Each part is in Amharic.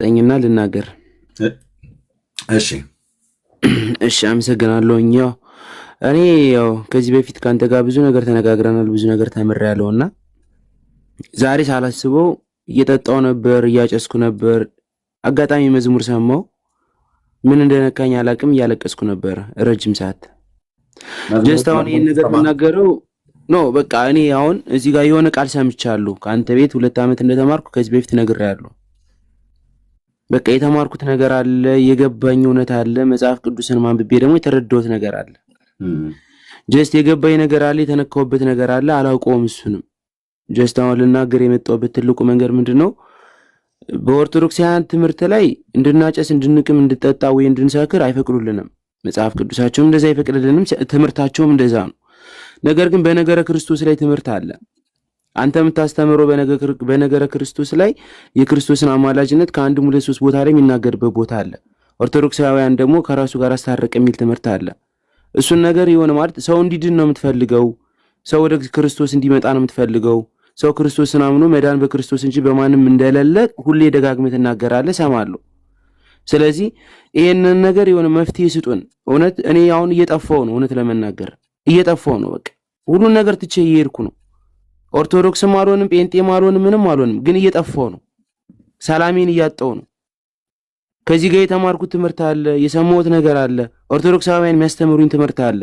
ጠኝና ልናገር። እሺ እሺ አመሰግናለሁ። እኔ ያው ከዚህ በፊት ካንተ ጋር ብዙ ነገር ተነጋግረናል፣ ብዙ ነገር ተምሬያለሁና ዛሬ ሳላስበው እየጠጣው ነበር፣ እያጨስኩ ነበር። አጋጣሚ መዝሙር ሰማው። ምን እንደነካኝ አላቅም፣ እያለቀስኩ ነበር ረጅም ሰዓት። ጀስት አሁን ይሄን ነገር የምናገረው በቃ እኔ አሁን እዚህ ጋር የሆነ ቃል ሰምቻለሁ። ከአንተ ቤት 2 ዓመት እንደተማርኩ ከዚህ በፊት ነግሬያለሁ። በቃ የተማርኩት ነገር አለ፣ የገባኝ እውነት አለ። መጽሐፍ ቅዱስን ማንብቤ ደግሞ የተረዳሁት ነገር አለ። ጀስት የገባኝ ነገር አለ፣ የተነካውበት ነገር አለ። አላውቀውም እሱንም። ጀስት አሁን ልናገር የመጣሁበት ትልቁ መንገድ ምንድነው? በኦርቶዶክሳውያን ትምህርት ላይ እንድናጨስ፣ እንድንቅም፣ እንድጠጣ ወይ እንድንሰክር አይፈቅዱልንም። መጽሐፍ ቅዱሳቸውም እንደዛ አይፈቅድልንም፣ ትምህርታቸውም እንደዛ ነው። ነገር ግን በነገረ ክርስቶስ ላይ ትምህርት አለ። አንተ የምታስተምረው በነገረ ክርስቶስ ላይ የክርስቶስን አማላጅነት ከአንድም 2-3 ቦታ ላይ የሚናገርበት ቦታ አለ። ኦርቶዶክሳውያን ደግሞ ከራሱ ጋር አስታረቅ የሚል ትምህርት አለ። እሱን ነገር የሆነ ማለት ሰው እንዲድን ነው የምትፈልገው፣ ሰው ወደ ክርስቶስ እንዲመጣ ነው የምትፈልገው። ሰው ክርስቶስን አምኖ መዳን በክርስቶስ እንጂ በማንም እንደሌለ ሁሌ ደጋግመህ ትናገራለህ፣ ሰማለሁ። ስለዚህ ይሄንን ነገር የሆነ መፍትሄ ስጡን። እውነት እኔ አሁን እየጠፋው ነው፣ እውነት ለመናገር እየጠፋው ነው። በቃ ሁሉን ነገር ትቼ እየሄድኩ ነው። ኦርቶዶክስም አልሆንም፣ ጴንጤም አልሆንም፣ ምንም አልሆንም፣ ግን እየጠፋው ነው። ሰላሜን እያጣው ነው። ከዚህ ጋር የተማርኩት ትምህርት አለ፣ የሰማሁት ነገር አለ። ኦርቶዶክሳውያን የሚያስተምሩኝ ትምህርት አለ።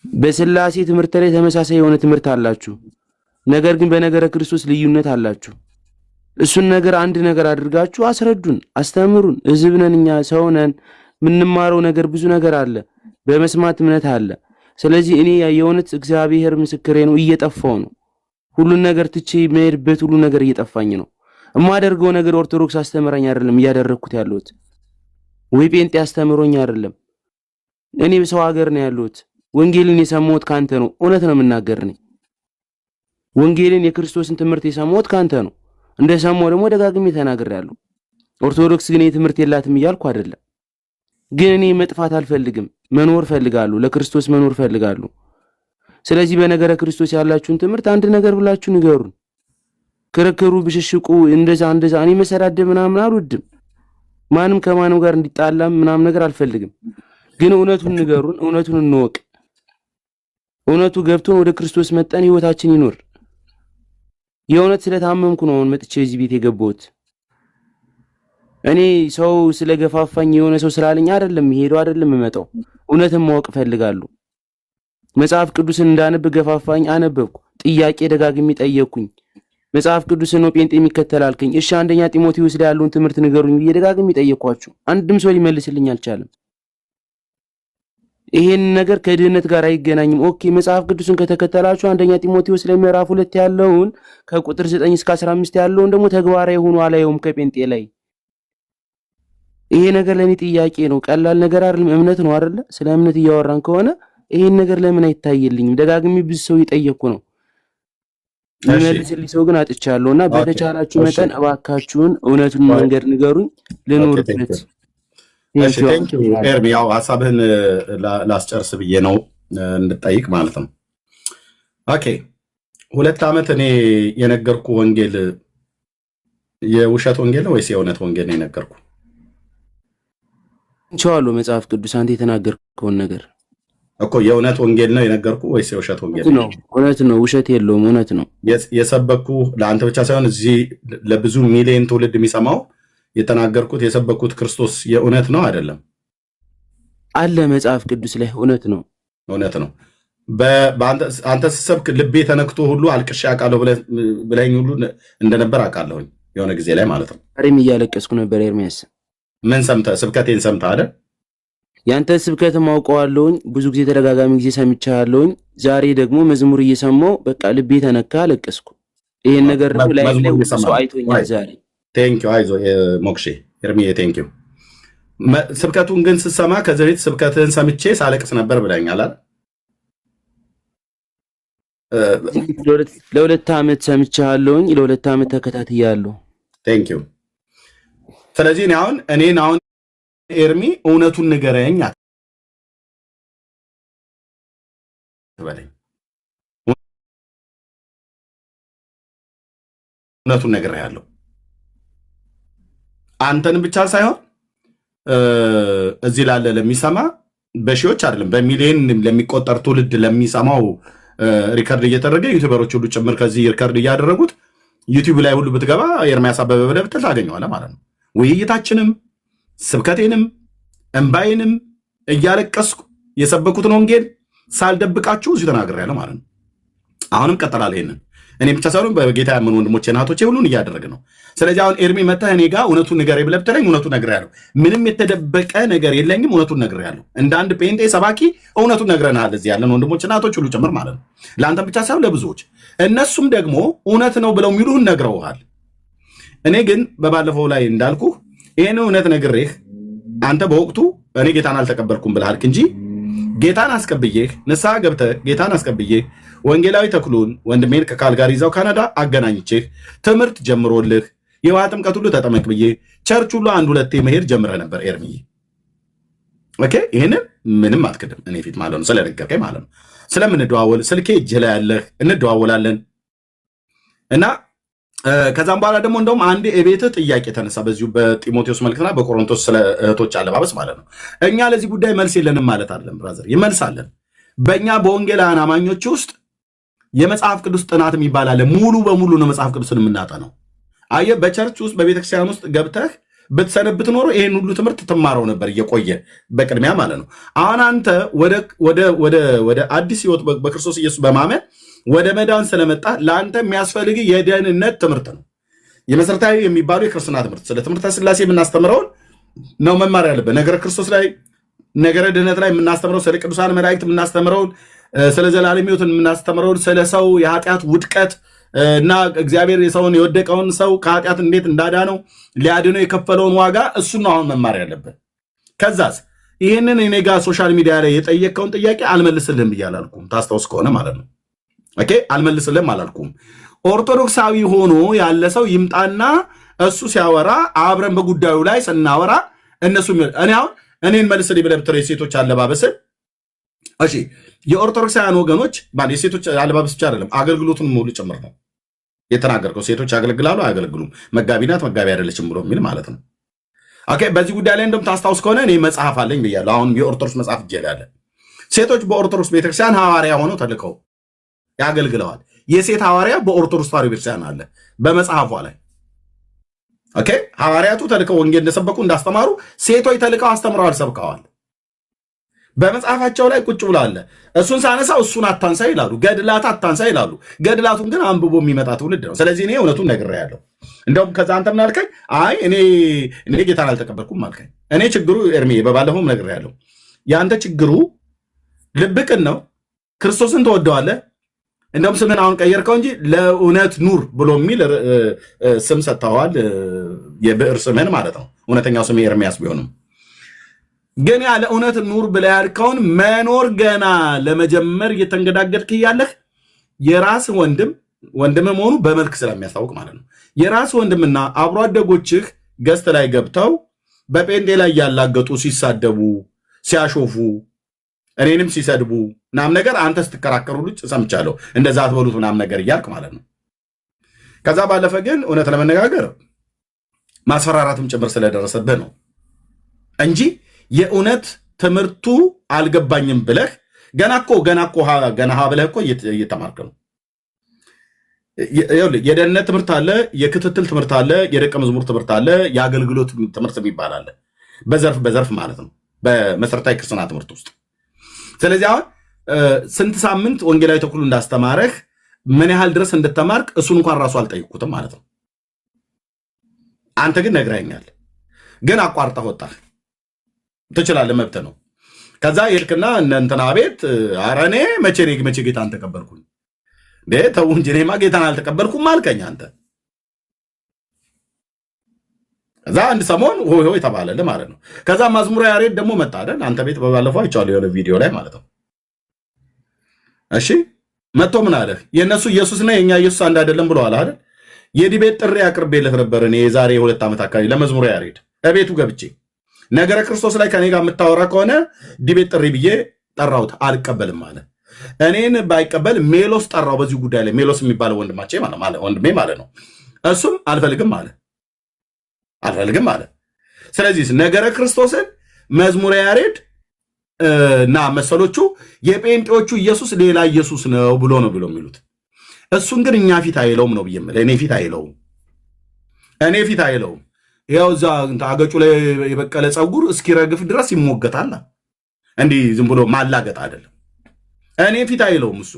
በስላሴ ትምህርት ላይ ተመሳሳይ የሆነ ትምህርት አላችሁ፣ ነገር ግን በነገረ ክርስቶስ ልዩነት አላችሁ። እሱን ነገር አንድ ነገር አድርጋችሁ አስረዱን፣ አስተምሩን። ህዝብ ነን እኛ፣ ሰው ነን። የምንማረው ነገር ብዙ ነገር አለ። በመስማት እምነት አለ። ስለዚህ እኔ የእውነት እግዚአብሔር ምስክሬ ነው፣ እየጠፋው ነው። ሁሉን ነገር ትቼ መሄድበት ሁሉ ነገር እየጠፋኝ ነው። የማደርገው ነገር ኦርቶዶክስ አስተምራኝ አይደለም እያደረግኩት ያለሁት፣ ወይ ጴንጤ አስተምሮኝ አይደለም። እኔ በሰው ሀገር ነው ያለሁት። ወንጌልን የሰማሁት ካንተ ነው። እውነት ነው የምናገር ነኝ። ወንጌልን የክርስቶስን ትምህርት የሰማሁት ካንተ ነው። እንደሰማሁ ደግሞ ደጋግሜ ተናግሬያለሁ። ኦርቶዶክስ ግን የትምህርት የላትም እያልኩ አይደለም። ግን እኔ መጥፋት አልፈልግም፣ መኖር ፈልጋለሁ፣ ለክርስቶስ መኖር ፈልጋለሁ። ስለዚህ በነገረ ክርስቶስ ያላችሁን ትምህርት አንድ ነገር ብላችሁ ንገሩን። ክርክሩ፣ ብሽሽቁ እንደዛ እኔ መሰዳደብ ምናምን አልወድም። ማንም ከማንም ጋር እንዲጣላም ምናምን ነገር አልፈልግም። ግን እውነቱን ንገሩን፣ እውነቱን እንወቅ። እውነቱ ገብቶን ወደ ክርስቶስ መጠን ህይወታችን ይኖር። የእውነት ስለታመምኩ ነው አሁን መጥቼ እዚህ ቤት የገባሁት። እኔ ሰው ስለገፋፋኝ የሆነ ሰው ስላለኝ አይደለም ሄዶ አይደለም መጣው። እውነትን ማወቅ ፈልጋለሁ። መጽሐፍ ቅዱስን እንዳነብ ገፋፋኝ፣ አነበብኩ። ጥያቄ ደጋግሜ ጠየቅኩኝ። መጽሐፍ ቅዱስን ነው ጴንጤ የሚከተል አልከኝ። እሺ አንደኛ ጢሞቴዎስ ላይ ያለውን ትምህርት ንገሩኝ ብዬ ደጋግሜ ጠየቅኳችሁ። አንድም ሰው ሊመልስልኝ አልቻለም። ይሄን ነገር ከድህነት ጋር አይገናኝም። ኦኬ መጽሐፍ ቅዱስን ከተከተላችሁ አንደኛ ጢሞቴዎስ ላይ ምዕራፍ 2 ያለውን ከቁጥር 9 እስከ 15 ያለውን ደግሞ ተግባራዊ ሆኖ አላየውም ከጴንጤ ላይ። ይሄ ነገር ለኔ ጥያቄ ነው። ቀላል ነገር አይደለም። እምነት ነው አይደለ? ስለ እምነት እያወራን ከሆነ ይሄን ነገር ለምን አይታየልኝም? ደጋግሜ ብዙ ሰው እየጠየቅኩ ነው። መልስልኝ ሰው ግን አጥቻለሁና በተቻላችሁ መጠን እባካችሁን እውነቱን መንገድ ንገሩኝ፣ ልኖርበት። እሺ ቴንክ ዩ ኤርሚ። ያው ሐሳብህን ላስጨርስ ብዬ ነው እንድጠይቅ ማለት ነው። ኦኬ 2 ዓመት እኔ የነገርኩ ወንጌል የውሸት ወንጌል ነው ወይስ የእውነት ወንጌል ነው የነገርኩ? እንቻለሁ መጽሐፍ ቅዱስ አንተ የተናገርከውን ነገር እኮ የእውነት ወንጌል ነው የነገርኩ ወይስ የውሸት ወንጌል ነው? እውነት ነው፣ ውሸት የለውም፣ እውነት ነው የሰበኩ። ለአንተ ብቻ ሳይሆን እዚህ ለብዙ ሚሊዮን ትውልድ የሚሰማው የተናገርኩት የሰበኩት ክርስቶስ የእውነት ነው አይደለም? አለ መጽሐፍ ቅዱስ ላይ እውነት ነው፣ እውነት ነው። አንተ ስትሰብክ ልቤ ተነክቶ ሁሉ አልቅሼ አውቃለሁ ብለኝ ሁሉ እንደነበር አውቃለሁኝ የሆነ ጊዜ ላይ ማለት ነው። ዛሬም እያለቀስኩ ነበር ኤርሚያስ። ምን ሰምተህ? ስብከቴን ሰምተህ አይደል? ያንተ ስብከትም አውቀዋለሁኝ፣ ብዙ ጊዜ ተደጋጋሚ ጊዜ ሰምቻለሁኝ። ዛሬ ደግሞ መዝሙር እየሰማሁ በቃ ልቤ ተነካ፣ አለቀስኩ። ይሄን ነገር ላይ ሰው አይቶኛል ዛሬ። ቴንኪው አይዞህ ሞክሼ ኤርሚዬ ቴንኪው። ስብከቱን ግን ስትሰማ ከዚህ በፊት ስብከትህን ሰምቼ ሳለቅስ ነበር ብለኛል አይደል? ለ2 ዓመት ሰምቻለሁኝ፣ ለ2 ዓመት ተከታትያለሁ። ቴንኪው። ስለዚህ እኔን አሁን ኤርሚ እውነቱን ንገረኝ አትበለኝ። እውነቱን ነግሬሃለሁ። አንተንም ብቻ ሳይሆን እዚህ ላለ ለሚሰማ በሺዎች አይደለም በሚሊዮን ለሚቆጠር ትውልድ ለሚሰማው ሪከርድ እየተደረገ ዩቲዩበሮች ሁሉ ጭምር ከዚህ ሪከርድ እያደረጉት ዩቲዩብ ላይ ሁሉ ብትገባ ኤርሚያስ አበበ ብለህ ብትል ታገኘዋለህ ማለት ነው። ውይይታችንም ስብከቴንም እንባዬንም እያለቀስኩ የሰበኩትን ወንጌል ሳልደብቃችሁ እዚሁ ተናግሬያለሁ ማለት ነው። አሁንም ቀጥላለሁ። ይሄንን እኔ ብቻ ሳይሆን በጌታ ያመኑ ወንድሞቼ እናቶቼ ሁሉን እያደረግ ነው። ስለዚህ አሁን ኤርሚ መጣህ እኔ ጋር እውነቱን ንገረኝ ብለህ ብትለኝ እውነቱን ነግሬሃለሁ። ምንም የተደበቀ ነገር የለኝም። እውነቱን ነግሬሃለሁ። እንደ አንድ ጴንጤ ሰባኪ እውነቱን ነግረናል። እዚህ ያለን ወንድሞች እናቶች ሁሉ ጭምር ማለት ነው። ለአንተም ብቻ ሳይሆን ለብዙዎች፣ እነሱም ደግሞ እውነት ነው ብለው የሚሉህን ነግረውሃል። እኔ ግን በባለፈው ላይ እንዳልኩ ይህን እውነት ነግሬህ አንተ በወቅቱ እኔ ጌታን አልተቀበልኩም ብለሃልክ እንጂ ጌታን አስቀብዬህ ንስሐ ገብተህ ጌታን አስቀብዬህ ወንጌላዊ ተክሉን ወንድሜን ከካልጋሪ ይዛው ካናዳ አገናኝቼህ ትምህርት ጀምሮልህ የውሃ ጥምቀት ሁሉ ተጠመቅ ብዬ ቸርች ሁሉ አንድ ሁለቴ መሄድ ጀምረ ነበር ኤርሚዬ። ኦኬ ይህንን ምንም አትክድም እኔ ፊት ማለት ነው ስለነገርከኝ ማለት ነው። ስለምንደዋወል ስልኬ እጅህ ላይ ያለህ እንደዋወላለን እና ከዛም በኋላ ደግሞ እንደውም አንዴ የቤትህ ጥያቄ ተነሳ በዚሁ በጢሞቴዎስ መልክትና በቆሮንቶስ ስለ እህቶች አለባበስ ማለት ነው። እኛ ለዚህ ጉዳይ መልስ የለንም ማለት አይደለም ብራዘር፣ ይመልሳለን። በእኛ በወንጌላውያን አማኞች ውስጥ የመጽሐፍ ቅዱስ ጥናት የሚባል አለ። ሙሉ በሙሉ ነው መጽሐፍ ቅዱስን የምናጠነው። አየህ በቸርች ውስጥ በቤተክርስቲያን ውስጥ ገብተህ ብትሰነብት ኖሮ ይሄን ሁሉ ትምህርት ትማረው ነበር እየቆየ በቅድሚያ ማለት ነው። አሁን አንተ ወደ አዲስ ህይወት በክርስቶስ ኢየሱስ በማመን ወደ መዳን ስለመጣ ለአንተ የሚያስፈልግ የደህንነት ትምህርት ነው። የመሰረታዊ የሚባሉ የክርስትና ትምህርት ስለ ትምህርተ ስላሴ የምናስተምረውን ነው መማር ያለበት። ነገረ ክርስቶስ ላይ ነገረ ድህነት ላይ የምናስተምረው፣ ስለ ቅዱሳን መላእክት የምናስተምረውን፣ ስለ ዘላለም ሕይወት የምናስተምረውን፣ ስለ ሰው የኃጢአት ውድቀት እና እግዚአብሔር የሰውን የወደቀውን ሰው ከኃጢአት እንዴት እንዳዳነው ሊያድነው የከፈለውን ዋጋ እሱን ነው አሁን መማር ያለበት። ከዛስ ይህንን እኔ ጋር ሶሻል ሚዲያ ላይ የጠየቀውን ጥያቄ አልመልስልህም ብዬ አላልኩም፣ ታስታውስ ከሆነ ማለት ነው። ኦኬ አልመልስልህም አላልኩም። ኦርቶዶክሳዊ ሆኖ ያለ ሰው ይምጣና እሱ ሲያወራ አብረን በጉዳዩ ላይ ስናወራ እነሱ እኔ አሁን እኔን መልስልኝ ብለህ ብትለው የሴቶች አለባበስን እሺ የኦርቶዶክሳውያን ወገኖች ማለት የሴቶች አለባበስ ብቻ አይደለም አገልግሎቱን ሙሉ ጭምር ነው የተናገርከው። ሴቶች ያገለግላሉ አያገለግሉም፣ መጋቢ ናት መጋቢ አይደለችም ብሎ የሚል ማለት ነው። ኦኬ በዚህ ጉዳይ ላይ እንደውም ታስታውስ ከሆነ እኔ መጽሐፍ አለኝ ብያለሁ። አሁን የኦርቶዶክስ መጽሐፍ እጄ ላይ አለ። ሴቶች በኦርቶዶክስ ቤተክርስቲያን ሐዋርያ ሆነው ተልከው ያገልግለዋል። የሴት ሐዋርያ በኦርቶዶክስ ተዋሕዶ ቤተክርስቲያን አለ በመጽሐፏ ላይ። ኦኬ ሐዋርያቱ ተልከው ወንጌል እንደሰበኩ እንዳስተማሩ ሴቶች ተልከው አስተምረዋል፣ ሰብከዋል። በመጽሐፋቸው ላይ ቁጭ ብሎ አለ። እሱን ሳነሳው እሱን አታንሳ ይላሉ፣ ገድላት አታንሳ ይላሉ። ገድላቱን ግን አንብቦ የሚመጣ ትውልድ ነው። ስለዚህ እኔ እውነቱን ነግሬሃለሁ። እንደውም ከዛ አንተ ምን አልከኝ? አይ እኔ ጌታን አልተቀበልኩም አልከኝ። እኔ ችግሩ ኤርሚ በባለፈውም ነግሬሃለሁ። የአንተ ችግሩ ልብቅን ነው። ክርስቶስን ትወደዋለህ። እንደውም ስምን አሁን ቀየርከው እንጂ ለእውነት ኑር ብሎ የሚል ስም ሰጥተዋል። የብዕር ስምህን ማለት ነው። እውነተኛው ስም ኤርሚያስ ቢሆንም ግን ያለ እውነት ኑር ብለህ ያልከውን መኖር ገና ለመጀመር እየተንገዳገድክ እያለህ የራስ ወንድም መሆኑ በመልክ ስለሚያስታውቅ ማለት ነው። የራስ ወንድምና አብሮ አደጎችህ ገስት ላይ ገብተው በጴንጤ ላይ ያላገጡ ሲሳደቡ፣ ሲያሾፉ፣ እኔንም ሲሰድቡ ምናምን ነገር አንተ ስትከራከሩ ልጅ ሰምቻለሁ። እንደዛ አትበሉት ምናምን ነገር እያልክ ማለት ነው። ከዛ ባለፈ ግን እውነት ለመነጋገር ማስፈራራትም ጭምር ስለደረሰብህ ነው እንጂ የእውነት ትምህርቱ አልገባኝም ብለህ ገና ሀ ብለህ እኮ እየተማርክ ነው። የደህንነት ትምህርት አለ፣ የክትትል ትምህርት አለ፣ የደቀ መዝሙር ትምህርት አለ፣ የአገልግሎት ትምህርት የሚባል አለ። በዘርፍ ማለት ነው በመሰረታዊ ክርስትና ትምህርት ውስጥ። ስለዚህ አሁን ስንት ሳምንት ወንጌላዊ ተክሉ እንዳስተማረህ ምን ያህል ድረስ እንደተማርክ እሱን እንኳን ራሱ አልጠይቁትም ማለት ነው። አንተ ግን ነግረኸኛል፣ ግን አቋርጠህ ወጣህ። ትችላለህ፣ መብት ነው። ከዛ ሄድክና እንትና ቤት ኧረ እኔ መቼ ጌታን ተቀበልኩኝ ተው እንጂ እኔማ ጌታን አልተቀበልኩም አልከኝ አንተ። ከዛ አንድ ሰሞን ሆይ ተባለልህ ማለት ነው። ከዛ መዝሙረ ያሬድ ደግሞ መጣ አይደል? አንተ ቤት በባለፈው አይቼዋለሁ የሆነ ቪዲዮ ላይ ማለት ነው። እሺ መጥቶ ምን አለህ? የእነሱ ኢየሱስና የእኛ ኢየሱስ አንድ አይደለም ብለዋል አይደል? የዲቤት ጥሪ አቅርቤልህ ነበር እኔ የዛሬ 2 ዓመት አካባቢ ለመዝሙረ ያሬድ እቤቱ ገብቼ ነገረ ክርስቶስ ላይ ከኔ ጋር የምታወራ ከሆነ ዲቤት ጥሪ ብዬ ጠራሁት። አልቀበልም አለ። እኔን ባይቀበል ሜሎስ ጠራው በዚህ ጉዳይ ላይ ሜሎስ የሚባለው ወንድሜ ማለት ነው። እሱም አልፈልግም አለ። ስለዚህ ነገረ ክርስቶስን መዝሙረ ያሬድ እና መሰሎቹ የጴንጤዎቹ ኢየሱስ ሌላ ኢየሱስ ነው ብሎ የሚሉት። እሱን ግን እኛ ፊት አይለውም ነው ብዬ እኔ ፊት አይለውም። ያው እዛ አገጩ ላይ የበቀለ ፀጉር እስኪረግፍ ድረስ ይሞገታል። እንዲህ ዝም ብሎ ማላገጥ አይደለም። እኔ ፊት አይለውም እሱ።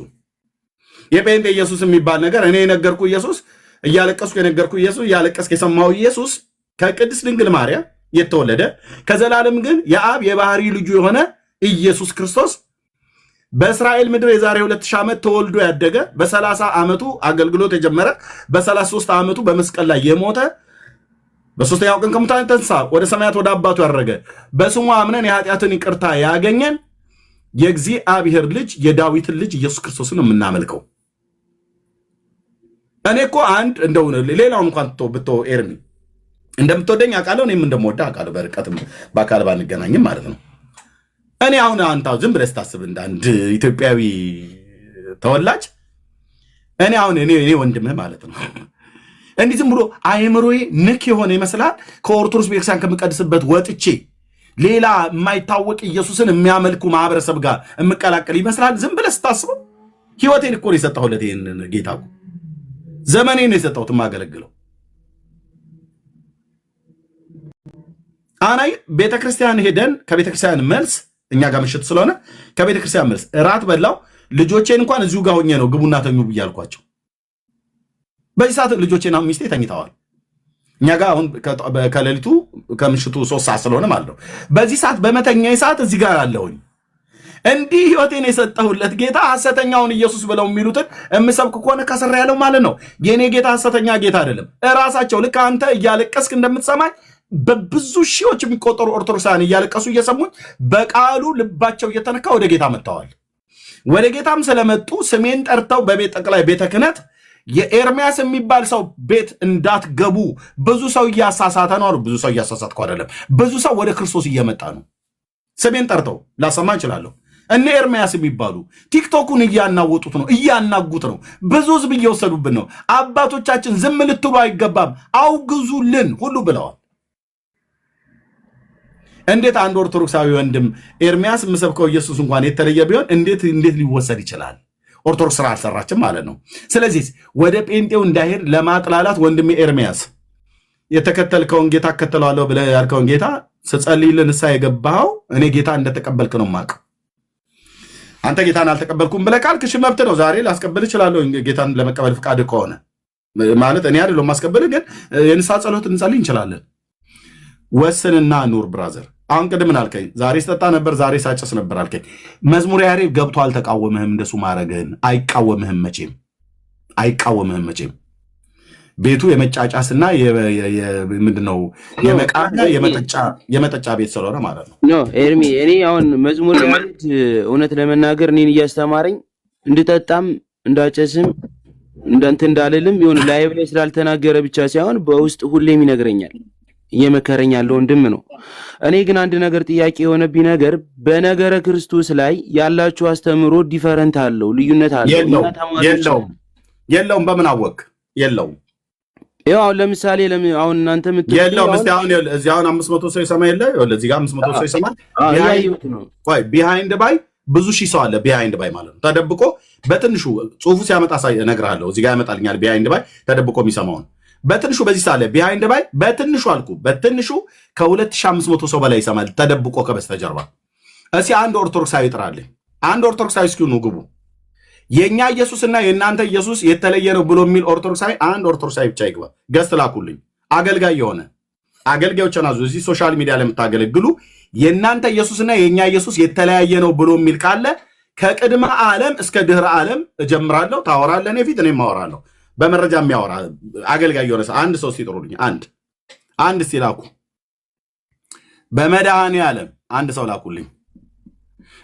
የጴንጤ ኢየሱስ የሚባል ነገር እኔ የነገርኩ ኢየሱስ እያለቀስኩ የነገርኩ ኢየሱስ እያለቀስኩ የሰማው ኢየሱስ ከቅድስት ድንግል ማርያም የተወለደ ከዘላለም ግን የአብ የባህሪ ልጁ የሆነ ኢየሱስ ክርስቶስ በእስራኤል ምድር የዛሬ 2000 ዓመት ተወልዶ ያደገ በ30 ዓመቱ አገልግሎት የጀመረ በ33 ዓመቱ በመስቀል ላይ የሞተ በሶስተኛው ቀን ከሙታን የተነሳ ወደ ሰማያት ወደ አባቱ ያረገ በስሙ አምነን የኃጢአትን ይቅርታ ያገኘን የእግዚአብሔር ልጅ የዳዊትን ልጅ ኢየሱስ ክርስቶስን የምናመልከው። እኔ እኮ አንድ እንደው ሌላውን እንኳን ብቶ ኤርሚ እንደምትወደኝ አውቃለሁ፣ እኔም እንደምወደው አውቃለሁ። በርቀትም በአካል ባንገናኝም ማለት ነው። እኔ አሁን አንተ ዝም ብለህ ስታስብ እንደ አንድ ኢትዮጵያዊ ተወላጅ እኔ አሁን እኔ ወንድምህ ማለት ነው እንዲህ ዝም ብሎ አይምሮዬ ንክ የሆነ ይመስላል ከኦርቶዶክስ ቤተክርስቲያን ከምቀድስበት ወጥቼ ሌላ የማይታወቅ ኢየሱስን የሚያመልኩ ማህበረሰብ ጋር የምቀላቀል ይመስላል። ዝም ብለህ ስታስበው ህይወቴን እኮ ነው የሰጠሁለት። ይሄንን ጌታ እኮ ዘመኔን ነው የሰጠሁት የማገለግለው። አናይ ቤተክርስቲያን ሄደን ከቤተክርስቲያን መልስ እኛ ጋር ምሽት ስለሆነ ከቤተክርስቲያን መልስ እራት በላው። ልጆቼን እንኳን እዚሁ ጋር ሆኜ ነው ግቡና ተኙ ብያልኳቸው። በዚህ ሰዓት ልጆቼና ሚስቴ ተኝተዋል። እኛ ጋር አሁን ከሌሊቱ ከምሽቱ 3 ሰዓት ስለሆነ ማለት ነው። በዚህ ሰዓት በመተኛኝ ሰዓት እዚህ ጋር አለሁኝ። እንዲህ ህይወቴን የሰጠሁለት ጌታ ሐሰተኛውን ኢየሱስ ብለው የሚሉትን የምሰብክ ከሆነ ከስራ ያለው ማለት ነው። የኔ ጌታ ሐሰተኛ ጌታ አይደለም። እራሳቸው ልክ አንተ እያለቀስክ እንደምትሰማኝ በብዙ ሺዎች የሚቆጠሩ ኦርቶዶክሳውያን እያለቀሱ እየሰሙኝ በቃሉ ልባቸው እየተነካ ወደ ጌታ መጥተዋል። ወደ ጌታም ስለመጡ ስሜን ጠርተው በቤት ጠቅላይ ቤተ ክህነት የኤርሚያስ የሚባል ሰው ቤት እንዳትገቡ ብዙ ሰው እያሳሳተ ነው አሉ። ብዙ ሰው እያሳሳትኩ አይደለም፣ ብዙ ሰው ወደ ክርስቶስ እየመጣ ነው። ስሜን ጠርተው ላሰማ እችላለሁ። እነ ኤርሚያስ የሚባሉ ቲክቶኩን እያናወጡት ነው፣ እያናጉት ነው። ብዙ ህዝብ እየወሰዱብን ነው። አባቶቻችን ዝም ልትሉ አይገባም፣ አውግዙልን ሁሉ ብለዋል። እንዴት አንድ ኦርቶዶክሳዊ ወንድም ኤርሚያስ የምሰብከው ኢየሱስ እንኳን የተለየ ቢሆን እንዴት ሊወሰድ ይችላል? ኦርቶዶክስ ስራ አልሰራችም ማለት ነው። ስለዚህ ወደ ጴንጤው እንዳይሄድ ለማጥላላት ወንድሜ ኤርሚያስ የተከተልከውን ጌታ እከተለዋለሁ ብለህ ያልከውን ጌታ ስጸልይልህ ንስሐ የገባኸው እኔ ጌታ እንደተቀበልክ ነው የማውቀው። አንተ ጌታን አልተቀበልኩም ብለህ ካልክ እሺ መብት ነው። ዛሬ ላስቀበል እችላለሁ ጌታን ለመቀበል ፍቃድ ከሆነ ማለት እኔ አይደለሁም ማስቀበል፣ ግን የንስሐ ጸሎት እንጸልይ እንችላለን። ወስንና ኑር ብራዘር። አሁን ቅድምን አልከኝ፣ ዛሬ ስጠጣ ነበር፣ ዛሬ ሳጨስ ነበር አልከኝ። መዝሙረ ያሬድ ገብቶ አልተቃወምህም። እንደሱ ማድረግህን አይቃወምህም መቼም። ቤቱ የመጫጫስና ምንድነው የመጠጫ ቤት ስለሆነ ማለት ነው። ኖ ኤርሚ፣ እኔ አሁን መዝሙረ ያሬድ እውነት ለመናገር እኔን እያስተማረኝ እንድጠጣም እንዳጨስም እንትን እንዳልልም ይሁን ላይቭ ላይ ስላልተናገረ ብቻ ሳይሆን በውስጥ ሁሌም ይነግረኛል፣ እየመከረኝ ያለው ወንድም ነው። እኔ ግን አንድ ነገር ጥያቄ የሆነብኝ ነገር በነገረ ክርስቶስ ላይ ያላችሁ አስተምሮ ዲፈረንት አለው፣ ልዩነት አለው። የለውም። በምን አወቅ? የለውም። ያው አሁን ለምሳሌ አሁን እናንተ የለውም። እስቲ አሁን እዚህ አሁን 500 ሰው ይሰማ የለ እዚህ ጋር 500 ሰው ይሰማ። ቢሃይንድ ባይ ብዙ ሺህ ሰው አለ። ቢሃይንድ ባይ ማለት ነው ተደብቆ በትንሹ ጽሁፉ ሲያመጣ እነግርሃለሁ። እዚህ ጋር ያመጣልኛል ቢሃይንድ ባይ ተደብቆ የሚሰማውን በትንሹ በዚህ ሳለ ቢሃይንድ ባይ በትንሹ አልኩ በትንሹ ከ2500 ሰው በላይ ይሰማል ተደብቆ ከበስተጀርባ። እስኪ አንድ ኦርቶዶክሳዊ ጥራልኝ። አንድ ኦርቶዶክሳዊ እስኪ ኑ ግቡ። የኛ ኢየሱስና የእናንተ ኢየሱስ የተለየ ነው ብሎ የሚል ኦርቶዶክሳዊ አንድ ኦርቶዶክሳዊ ብቻ ይግባ። ገስት ላኩልኝ። አገልጋይ የሆነ አገልጋዮችን አዙ። እዚህ ሶሻል ሚዲያ ላይ የምታገለግሉ የእናንተ ኢየሱስና የኛ ኢየሱስ የተለያየ ነው ብሎ የሚል ካለ ከቅድመ ዓለም እስከ ድህረ ዓለም እጀምራለሁ። ታወራለህ፣ እኔ ፊት እኔም አወራለሁ። በመረጃ የሚያወራ አገልጋይ የሆነ አንድ ሰው ሲጥሩልኝ አንድ ሲላኩ በመድኃኔ ዓለም አንድ ሰው ላኩልኝ።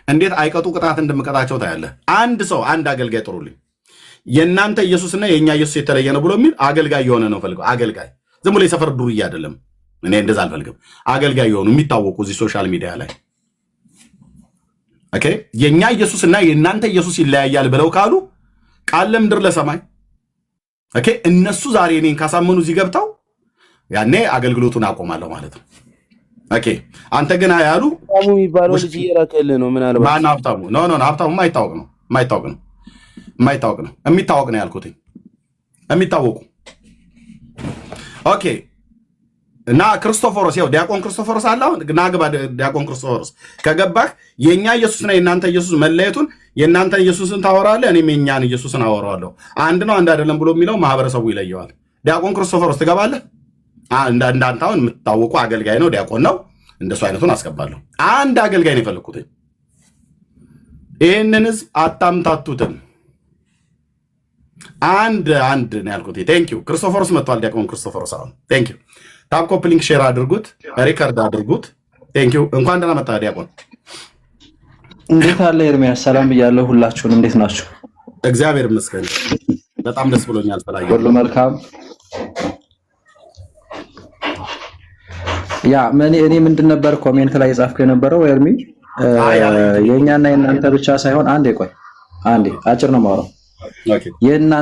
እንዴት አይቀጡ ቅጣት እንደምቀጣቸው ታያለህ። አንድ ሰው አንድ አገልጋይ ጥሩልኝ። የእናንተ ኢየሱስና የእኛ ኢየሱስ የተለየ ነው ብሎ የሚል አገልጋይ የሆነ ነው ፈልገው። አገልጋይ ዝም ብሎ የሰፈር ዱርዬ አይደለም። እኔ እንደዛ አልፈልግም። አገልጋይ የሆኑ የሚታወቁ እዚህ ሶሻል ሚዲያ ላይ ኦኬ፣ የእኛ ኢየሱስና የእናንተ ኢየሱስ ይለያያል ብለው ካሉ ቃል ለምድር ለሰማይ ኦኬ፣ እነሱ ዛሬ እኔን ካሳመኑ እዚህ ገብተው ያኔ አገልግሎቱን አቆማለሁ ማለት ነው። ኦኬ አንተ ግን ያሉ ሀብታሙ የሚባለው ልጅ እየላከልህ ነው። ምናልባት ማን ሀብታሙ? ኖ ሀብታሙ የማይታወቅ ነው። የሚታወቅ ነው ያልኩት የሚታወቁ። ኦኬ እና ክርስቶፎሮስ ያው ዲያቆን ክርስቶፎሮስ አለ። አሁን ናግባ ዲያቆን ክርስቶፎሮስ ከገባህ የኛ ኢየሱስና የእናንተ ኢየሱስ መለየቱን የእናንተን ኢየሱስን ታወራለህ፣ እኔም የኛን ኢየሱስን አወራዋለሁ። አንድ ነው አንድ አይደለም ብሎ የሚለው ማህበረሰቡ ይለየዋል። ዲያቆን ክርስቶፎሮስ ትገባለህ? እንዳንተ አሁን የምትታወቁ አገልጋይ ነው፣ ዲያቆን ነው። እንደሱ አይነቱን አስገባለሁ። አንድ አገልጋይ ነው የፈለኩት። ይህንን ህዝብ አታምታቱትም። አንድ ነው ያልኩት። ቴንክ ዩ ክርስቶፎሮስ መጥቷል። ዲያቆን ክርስቶፎሮስ አሁን ቴንክ ዩ። ታፕ ኮፕ ሊንክ ሼር አድርጉት፣ ሪከርድ አድርጉት። ቴንክ ዩ። እንኳን ደህና መጣ ዲያቆን። እንዴት አለ ኤርሚያስ? ሰላም ብያለሁ። ሁላችሁን እንዴት ናችሁ? እግዚአብሔር ይመስገን በጣም ደስ ብሎኛል። ስላየ ሁሉ መልካም። ያ እኔ ምንድን ነበር ኮሜንት ላይ የጻፍከው የነበረው ኤርሚ? የኛና የእናንተ ብቻ ሳይሆን አንዴ አጭር ነው የማወራው። የኛና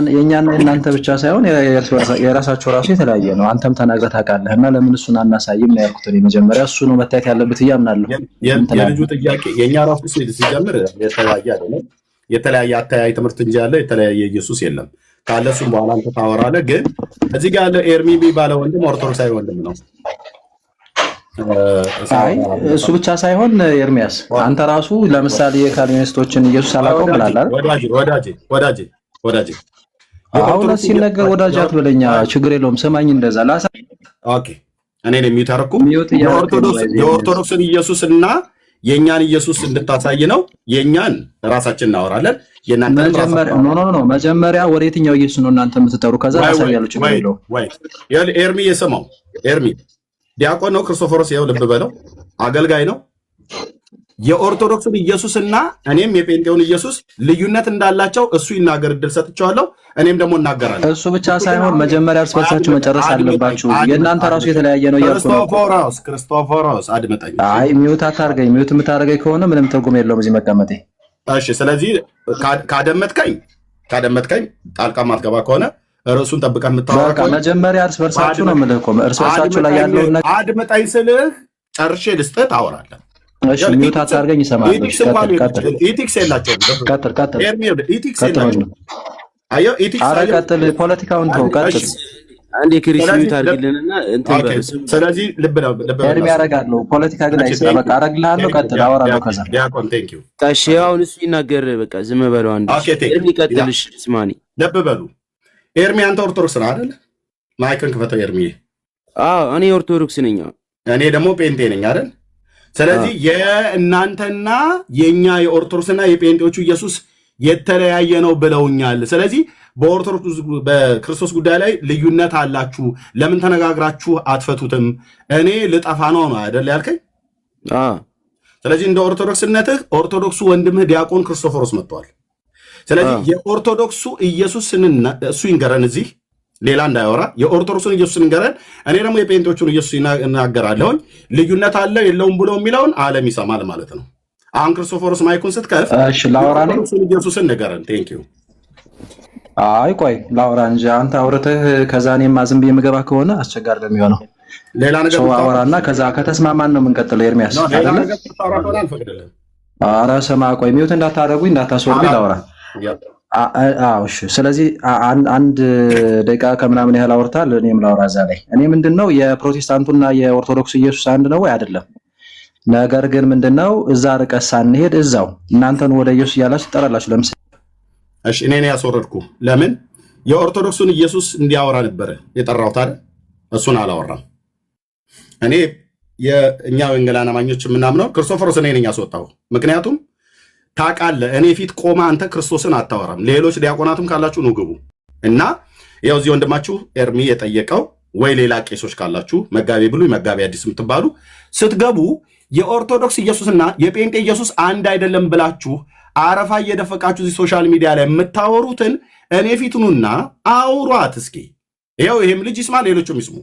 የእናንተ ብቻ ሳይሆን የራሳቸው ራሱ የተለያየ ነው። አንተም ተናግረህ ታውቃለህ። እና ለምን እሱን አናሳይም ነው ያልኩት። መጀመሪያ እሱ ነው መታየት ያለበት እያምናለሁ። የልጁ ጥያቄ የኛ ራሱ ሲጀምር የተለያየ አይደለም። የተለያየ አተያይ ትምህርት እንጂ ያለ የተለያየ ኢየሱስ የለም። ካለ እሱም በኋላ አንተ ታወራለህ። ግን እዚህ ጋር ያለ ኤርሚ የሚባለው ወንድም ኦርቶዶክሳዊ ወንድም ነው። እሱ ብቻ ሳይሆን ኤርሚያስ አንተ ራሱ ለምሳሌ የካልቪኒስቶችን ኢየሱስ አላውቀውም ብላለህ። ወዳጄ አሁን ሲነገር ወዳጅ አትበለኛ፣ ችግር የለውም ስማኝ። እንደዛ ኦኬ እኔ ነው የሚተረኩም የኦርቶዶክስን ኢየሱስና የኛን ኢየሱስ እንድታሳይ ነው። የኛን ራሳችን እናወራለን። መጀመሪያ ወደ የትኛው ኢየሱስ ነው እናንተ የምትጠሩ? ከዛ ታሳያለች። ችግር የለውም። ኤርሚ የሰማው ኤርሚ ዲያቆን ነው። ክርስቶፎሮስ ያው ልብ በለው አገልጋይ ነው። የኦርቶዶክስን ኢየሱስና እኔም የጴንጤውን ኢየሱስ ልዩነት እንዳላቸው እሱ ይናገር፣ እድል ሰጥቼዋለሁ። እኔም ደግሞ እናገራለሁ። እሱ ብቻ ሳይሆን መጀመሪያ እርስ በርሳችሁ መጨረስ አለባችሁ። የእናንተ ራሱ የተለያየ ነው እያልኩ ነው። ክርስቶፎሮስ አድመጠኝ። ሚውት አታርገኝ። ሚውት የምታደርገኝ ከሆነ ምንም ትርጉም የለውም እዚህ መቀመጤ። እሺ፣ ስለዚህ ካደመጥከኝ ጣልቃ ማትገባ ከሆነ ርዕሱን ጠብቀህ የምታወራ ከሆነ መጀመሪያ እርስ በርሳችሁ ነው የምልህ እኮ። እርስ በርሳችሁ ላይ ያለውን ነገር አድመጣኝ ስልህ ጨርሼ ልስጥህ ታወራለህ። እሺ ሚውት አታርገኝ። ይሰማል። ኢቲክስ የላቸውም። ቀጥል። ኢቲክስ የላቸውም። አየሁ ኢቲክስ ቀጥል። ፖለቲካውን ተው። ቀጥል። አንዴ ክሪስቲዩት አድርግልንና እንትን በርስ። ስለዚህ ልብ ኤርሚ ያደርጋለሁ። ፖለቲካ ግን አይሰራ። በቃ አደርግልሃለሁ። ቀጥል። አወራለሁ። ከዛ ዲያቆን ቴንክ ዩ። እሺ አሁን እሱ ይናገር። በቃ ዝም በለው። አንዴ ኤርሚ ቀጥልሽ። ስማኒ ልብ በሉ። ኤርሚ አንተ ኦርቶዶክስ ነህ አይደል? ማይክን ክፈተው ኤርሚ። እኔ ኦርቶዶክስ ነኝ። እኔ ደግሞ ጴንጤ ነኝ አይደል? ስለዚህ የእናንተና የኛ የኦርቶዶክስና የጴንጤዎቹ ኢየሱስ የተለያየ ነው ብለውኛል። ስለዚህ በኦርቶዶክስ በክርስቶስ ጉዳይ ላይ ልዩነት አላችሁ፣ ለምን ተነጋግራችሁ አትፈቱትም? እኔ ልጠፋ ነው አይደል ያልከኝ? ስለዚህ እንደ ኦርቶዶክስነትህ ኦርቶዶክሱ ወንድምህ ዲያቆን ክርስቶፎሮስ መጥቷል። ስለዚህ የኦርቶዶክሱ ኢየሱስንና እሱ ይንገረን፣ እዚህ ሌላ እንዳያወራ። የኦርቶዶክሱን ኢየሱስን ይንገረን፣ እኔ ደግሞ የጴንጤዎቹን ኢየሱስ እናገራለሁኝ። ልዩነት አለ የለውም ብሎ የሚለውን ዓለም ይሰማል ማለት ነው። አሁን ክርስቶፎሮስ ማይኩን ስትከፍ ኢየሱስን ንገረን። ቴንክ ዩ። አይ ቆይ ላውራ እንጂ አንተ አውርተህ ከዛ እኔማ ዝም ብዬ የምገባ ከሆነ አስቸጋሪ ነው የሚሆነው። ሌላ ነገር አወራና ከዛ ከተስማማን ነው የምንቀጥለው። ኤርሚያስ ኧረ ስማ ቆይ ሚውት እንዳታደርጉኝ እንዳታስወርዱኝ ላውራ። እሺ ስለዚህ አንድ ደቂቃ ከምናምን ያህል አውርታል። እኔም ላውራ እዛ ላይ። እኔ ምንድነው የፕሮቴስታንቱና የኦርቶዶክስ ኢየሱስ አንድ ነው ወይ አይደለም? ነገር ግን ምንድነው እዛ ርቀት ሳንሄድ እዛው እናንተን ወደ ኢየሱስ እያላችሁ ትጠራላችሁ። ለምሳሌ እሺ እኔ ያስወረድኩ ለምን የኦርቶዶክሱን ኢየሱስ እንዲያወራ ነበረ የጠራሁት አይደል? እሱን አላወራም። እኔ የእኛ ወንጌላውያን አማኞች የምናምነው ክርስቶፎሮስ እኔ ነኝ ያስወጣው። ምክንያቱም ታውቃለህ እኔ ፊት ቆማ አንተ ክርስቶስን አታወራም። ሌሎች ዲያቆናትም ካላችሁ ነው ግቡ እና ያው እዚህ ወንድማችሁ ኤርሚ የጠየቀው ወይ ሌላ ቄሶች ካላችሁ መጋቤ ብሉይ መጋቤ አዲስ የምትባሉ ስትገቡ የኦርቶዶክስ ኢየሱስና የጴንጤ ኢየሱስ አንድ አይደለም ብላችሁ አረፋ እየደፈቃችሁ እዚህ ሶሻል ሚዲያ ላይ የምታወሩትን እኔ ፊት ኑና አውሯት እስኪ። ይኸው ይሄም ልጅ ይስማ፣ ሌሎቹም ይስሙ።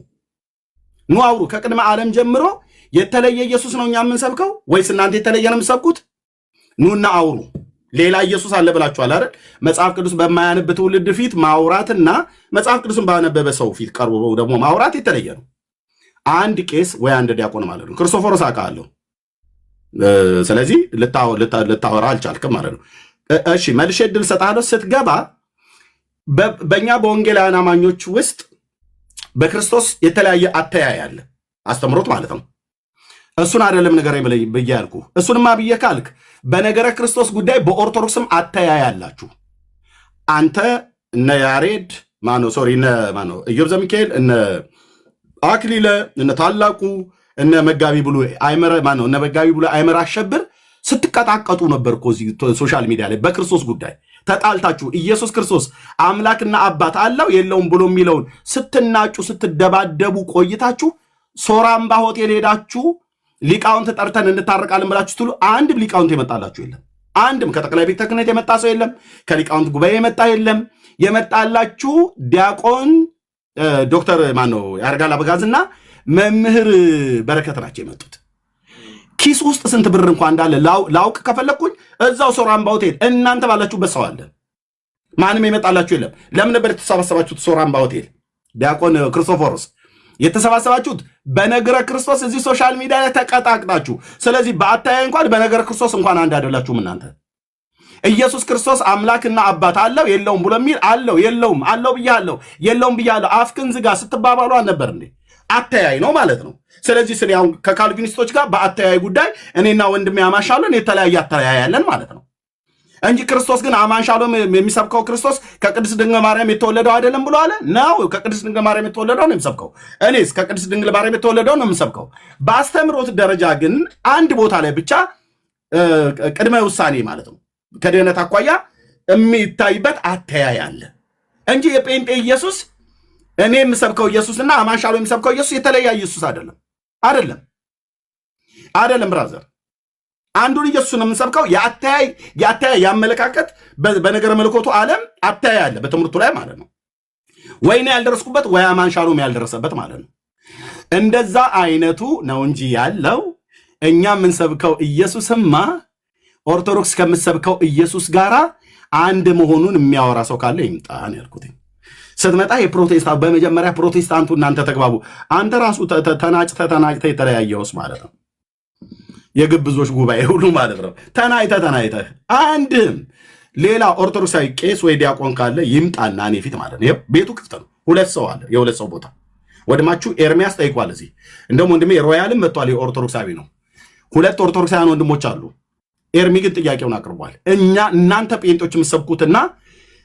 ኑ አውሩ። ከቅድመ ዓለም ጀምሮ የተለየ ኢየሱስ ነው እኛ የምንሰብከው ወይስ እናንተ የተለየ ነው የምትሰብኩት? ኑና አውሩ። ሌላ ኢየሱስ አለ ብላችኋል አይደል? መጽሐፍ ቅዱስ በማያነብ ትውልድ ፊት ማውራትና መጽሐፍ ቅዱስን ባነበበ ሰው ፊት ቀርቦ ደግሞ ማውራት የተለየ ነው። አንድ ቄስ ወይ አንድ ዲያቆን ማለት ነው። ክርስቶፎሮስ አውቃለሁ። ስለዚህ ልታወራ አልቻልክም ማለት ነው። እሺ መልሼ ዕድል እሰጥሃለሁ። ስትገባ በእኛ በወንጌላውያን አማኞች ውስጥ በክርስቶስ የተለያየ አተያይ አለ፣ አስተምሮት ማለት ነው። እሱን አይደለም ነገር ብዬ ያልኩህ። እሱንማ ብዬ ካልክ በነገረ ክርስቶስ ጉዳይ በኦርቶዶክስም አተያይ አላችሁ። አንተ እነ ያሬድ ኢዮብ ዘሚካኤል እነ አክሊለ እነ ታላቁ እነ መጋቢ ብሉ አይመረ እነ መጋቢ ብሉ አይመረ አሸብር ስትቀጣቀጡ ነበር እኮ እዚህ ሶሻል ሚዲያ ላይ በክርስቶስ ጉዳይ ተጣልታችሁ ኢየሱስ ክርስቶስ አምላክና አባት አለው የለውም ብሎ የሚለውን ስትናጩ ስትደባደቡ ቆይታችሁ ሶራምባ ሆቴል ሄዳችሁ ሊቃውንት ጠርተን እንታረቃለን ብላችሁ ስትሉ አንድም ሊቃውንት የመጣላችሁ የለም። አንድም ከጠቅላይ ቤተ ክህነት የመጣ ሰው የለም። ከሊቃውንት ጉባኤ የመጣ የለም። የመጣላችሁ ዲያቆን ዶክተር ያረጋል አበጋዝና መምህር በረከት ናቸው የመጡት። ኪስ ውስጥ ስንት ብር እንኳን እንዳለ ላውቅ ከፈለግኩኝ እዛው ሶራምባ ሆቴል እናንተ ባላችሁበት ሰው አለ። ማንም የመጣላችሁ የለም። ለምን ነበር የተሰባሰባችሁት? ሶራምባ ሆቴል ዲያቆን ክርስቶፎሮስ የተሰባሰባችሁት በነገረ ክርስቶስ እዚህ ሶሻል ሚዲያ ላይ ተቀጣቅጣችሁ። ስለዚህ በአታያይ እንኳን በነገረ ክርስቶስ እንኳን አንድ አይደላችሁም እናንተ። ኢየሱስ ክርስቶስ አምላክና አባት አለው የለውም ብሎ የሚል አለው የለውም አለው ብያለሁ የለውም ብያለሁ አፍክን ዝጋ ስትባባሉ አልነበር እንዴ? አተያይ ነው ማለት ነው። ስለዚህ ስለ ያው ከካልቪኒስቶች ጋር በአተያይ ጉዳይ እኔና ወንድሜ አማሻለን የተለያየ አተያይ ያለን ማለት ነው እንጂ ክርስቶስ ግን አማንሻሎም የሚሰብከው ክርስቶስ ከቅድስት ድንግል ማርያም የተወለደው አይደለም ብሎ አለ ነው። ከቅድስት ድንግል ማርያም የተወለደው ነው የሚሰብከው። እኔስ ከቅድስት ድንግል ማርያም የተወለደው ነው የምሰብከው። በአስተምሮት ደረጃ ግን አንድ ቦታ ላይ ብቻ ቅድመ ውሳኔ ማለት ነው ከድህነት አኳያ የሚታይበት አተያይ አለ እንጂ የጴንጤ ኢየሱስ እኔ የምሰብከው ኢየሱስና አማንሻሎም የሚሰብከው ኢየሱስ የተለያየ ኢየሱስ አይደለም። ብራዘር አንዱን ኢየሱስን የምንሰብከው የአተያይ ያመለካከት በነገረ መለኮቱ ዓለም አተያይ አለ በትምህርቱ ላይ ማለት ነው። ወይኔ ያልደረስኩበት ወይ አማንሻሎም ያልደረሰበት ማለት ነው። እንደዛ አይነቱ ነው እንጂ ያለው እኛ የምንሰብከው ኢየሱስማ ኦርቶዶክስ ከምትሰብከው ኢየሱስ ጋራ አንድ መሆኑን የሚያወራ ሰው ካለ ይምጣን ያልኩት። ስትመጣ የፕሮቴስታንት በመጀመሪያ ፕሮቴስታንቱ እናንተ ተግባቡ። አንተ ራሱ ተናጭተ የተለያየውስ ማለት ነው የግብዞች ጉባኤ ሁሉ ማለት ነው። ተናይተ አንድም ሌላ ኦርቶዶክሳዊ ቄስ ወይ ዲያቆን ካለ ይምጣና እኔ ፊት ማለት ነው። ቤቱ ክፍት ነው። ሁለት ሰው አለ፣ የሁለት ሰው ቦታ። ወንድማችሁ ኤርሚያስ ጠይቋል እዚህ። እንደውም ወንድሜ ሮያልም መጥቷል፣ የኦርቶዶክሳዊ ነው። ሁለት ኦርቶዶክሳውያን ወንድሞች አሉ። ኤርሚ ግን ጥያቄውን አቅርቧል። እናንተ ጴንጦች የምትሰብኩትና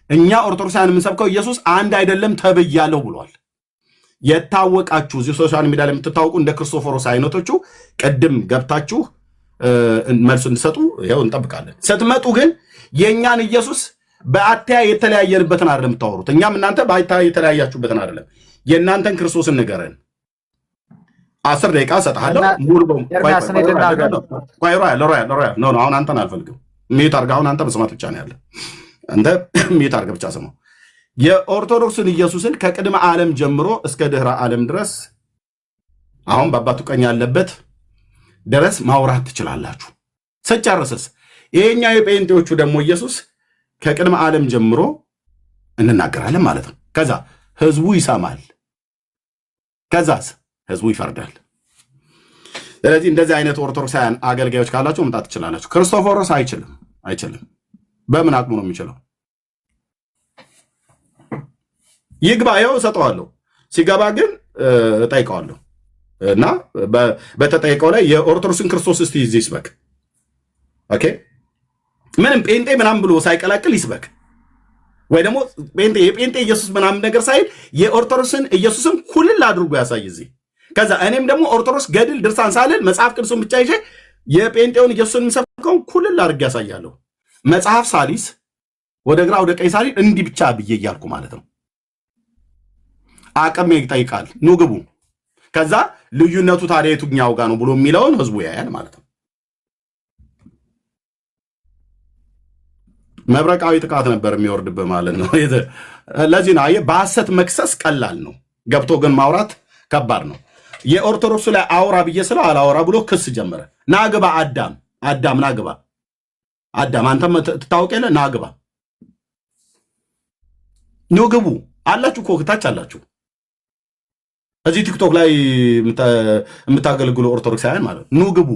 እኛ ኦርቶዶክሳውያን የምንሰብከው ኢየሱስ አንድ አይደለም ተብያለሁ ብሏል። የታወቃችሁ እዚህ ሶሻል ሚዲያ ላይ የምትታወቁ እንደ ክርስቶፎሮስ አይነቶቹ ቅድም ገብታችሁ መልሱ እንድሰጡ ይኸው እንጠብቃለን። ስትመጡ ግን የእኛን ኢየሱስ በአተያይ የተለያየንበትን አይደለም የምታወሩት። እኛም እናንተ በአተያይ የተለያያችሁበትን አይደለም። የእናንተን ክርስቶስን ንገረን። 10 ደቂቃ እሰጥሃለሁ። አሁን አንተን አልፈልግም። ሚዩት አድርገህ አሁን አንተ መስማት ብቻ ነው ያለ። አንተ ሚዩት አድርገህ ብቻ ስማው። የኦርቶዶክስን ኢየሱስን ከቅድመ ዓለም ጀምሮ እስከ ድህረ ዓለም ድረስ አሁን በአባቱ ቀኝ ያለበት ድረስ ማውራት ትችላላችሁ። ስጨርስስ ይሄኛው የጴንጤዎቹ ደግሞ ኢየሱስ ከቅድመ ዓለም ጀምሮ እንናገራለን ማለት ነው። ከዛ ህዝቡ ይሰማል። ከዛስ ህዝቡ ይፈርዳል። ስለዚህ እንደዚህ አይነት ኦርቶዶክሳውያን አገልጋዮች ካላችሁ መምጣት ትችላላችሁ። ክርስቶፎሮስ አይችልም። በምን አቅሙ ነው የሚችለው? ይግባ፣ ይኸው እሰጠዋለሁ። ሲገባ ግን እጠይቀዋለሁ እና በተጠይቀው ላይ የኦርቶዶክስን ክርስቶስ እስቲ ይዘህ ይስበክ። ኦኬ፣ ምንም ጴንጤ ምናምን ብሎ ሳይቀላቅል ይስበክ። ወይ ደግሞ የጴንጤ ኢየሱስ ምናምን ነገር ሳይል የኦርቶዶክስን ኢየሱስን ኩልል አድርጎ ያሳይ እዚህ። ከዛ እኔም ደግሞ ኦርቶዶክስ ገድል ድርሳን ሳልል መጽሐፍ ቅዱስን ብቻ ይዤ የጴንጤውን ኢየሱስን የምሰብከውን ኩልል አድርጌ ያሳያለሁ። መጽሐፍ ሳሊስ ወደ ግራ ወደ ቀኝ ሳሊል እንዲህ ብቻ ብዬ እያልኩ ማለት ነው። አቅም ይጠይቃል። ኑ ግቡ። ከዛ ልዩነቱ ታዲያ የቱኛው ጋር ነው ብሎ የሚለውን ህዝቡ ያያል ማለት ነው። መብረቃዊ ጥቃት ነበር የሚወርድብህ ማለት ነው። ለዚህ ነው አየህ፣ በሐሰት መክሰስ ቀላል ነው፣ ገብቶ ግን ማውራት ከባድ ነው። የኦርቶዶክሱ ላይ አውራ ብዬ ስለው አላወራ ብሎ ክስ ጀመረ። ናግባ አዳም ናግባ አዳም አንተም ትታወቅ የለ ናግባ። ኑ ግቡ አላችሁ እኮ ታች አላችሁ። እዚህ ቲክቶክ ላይ የምታገለግሉ ኦርቶዶክሳውያን ማለት ኑ ግቡ።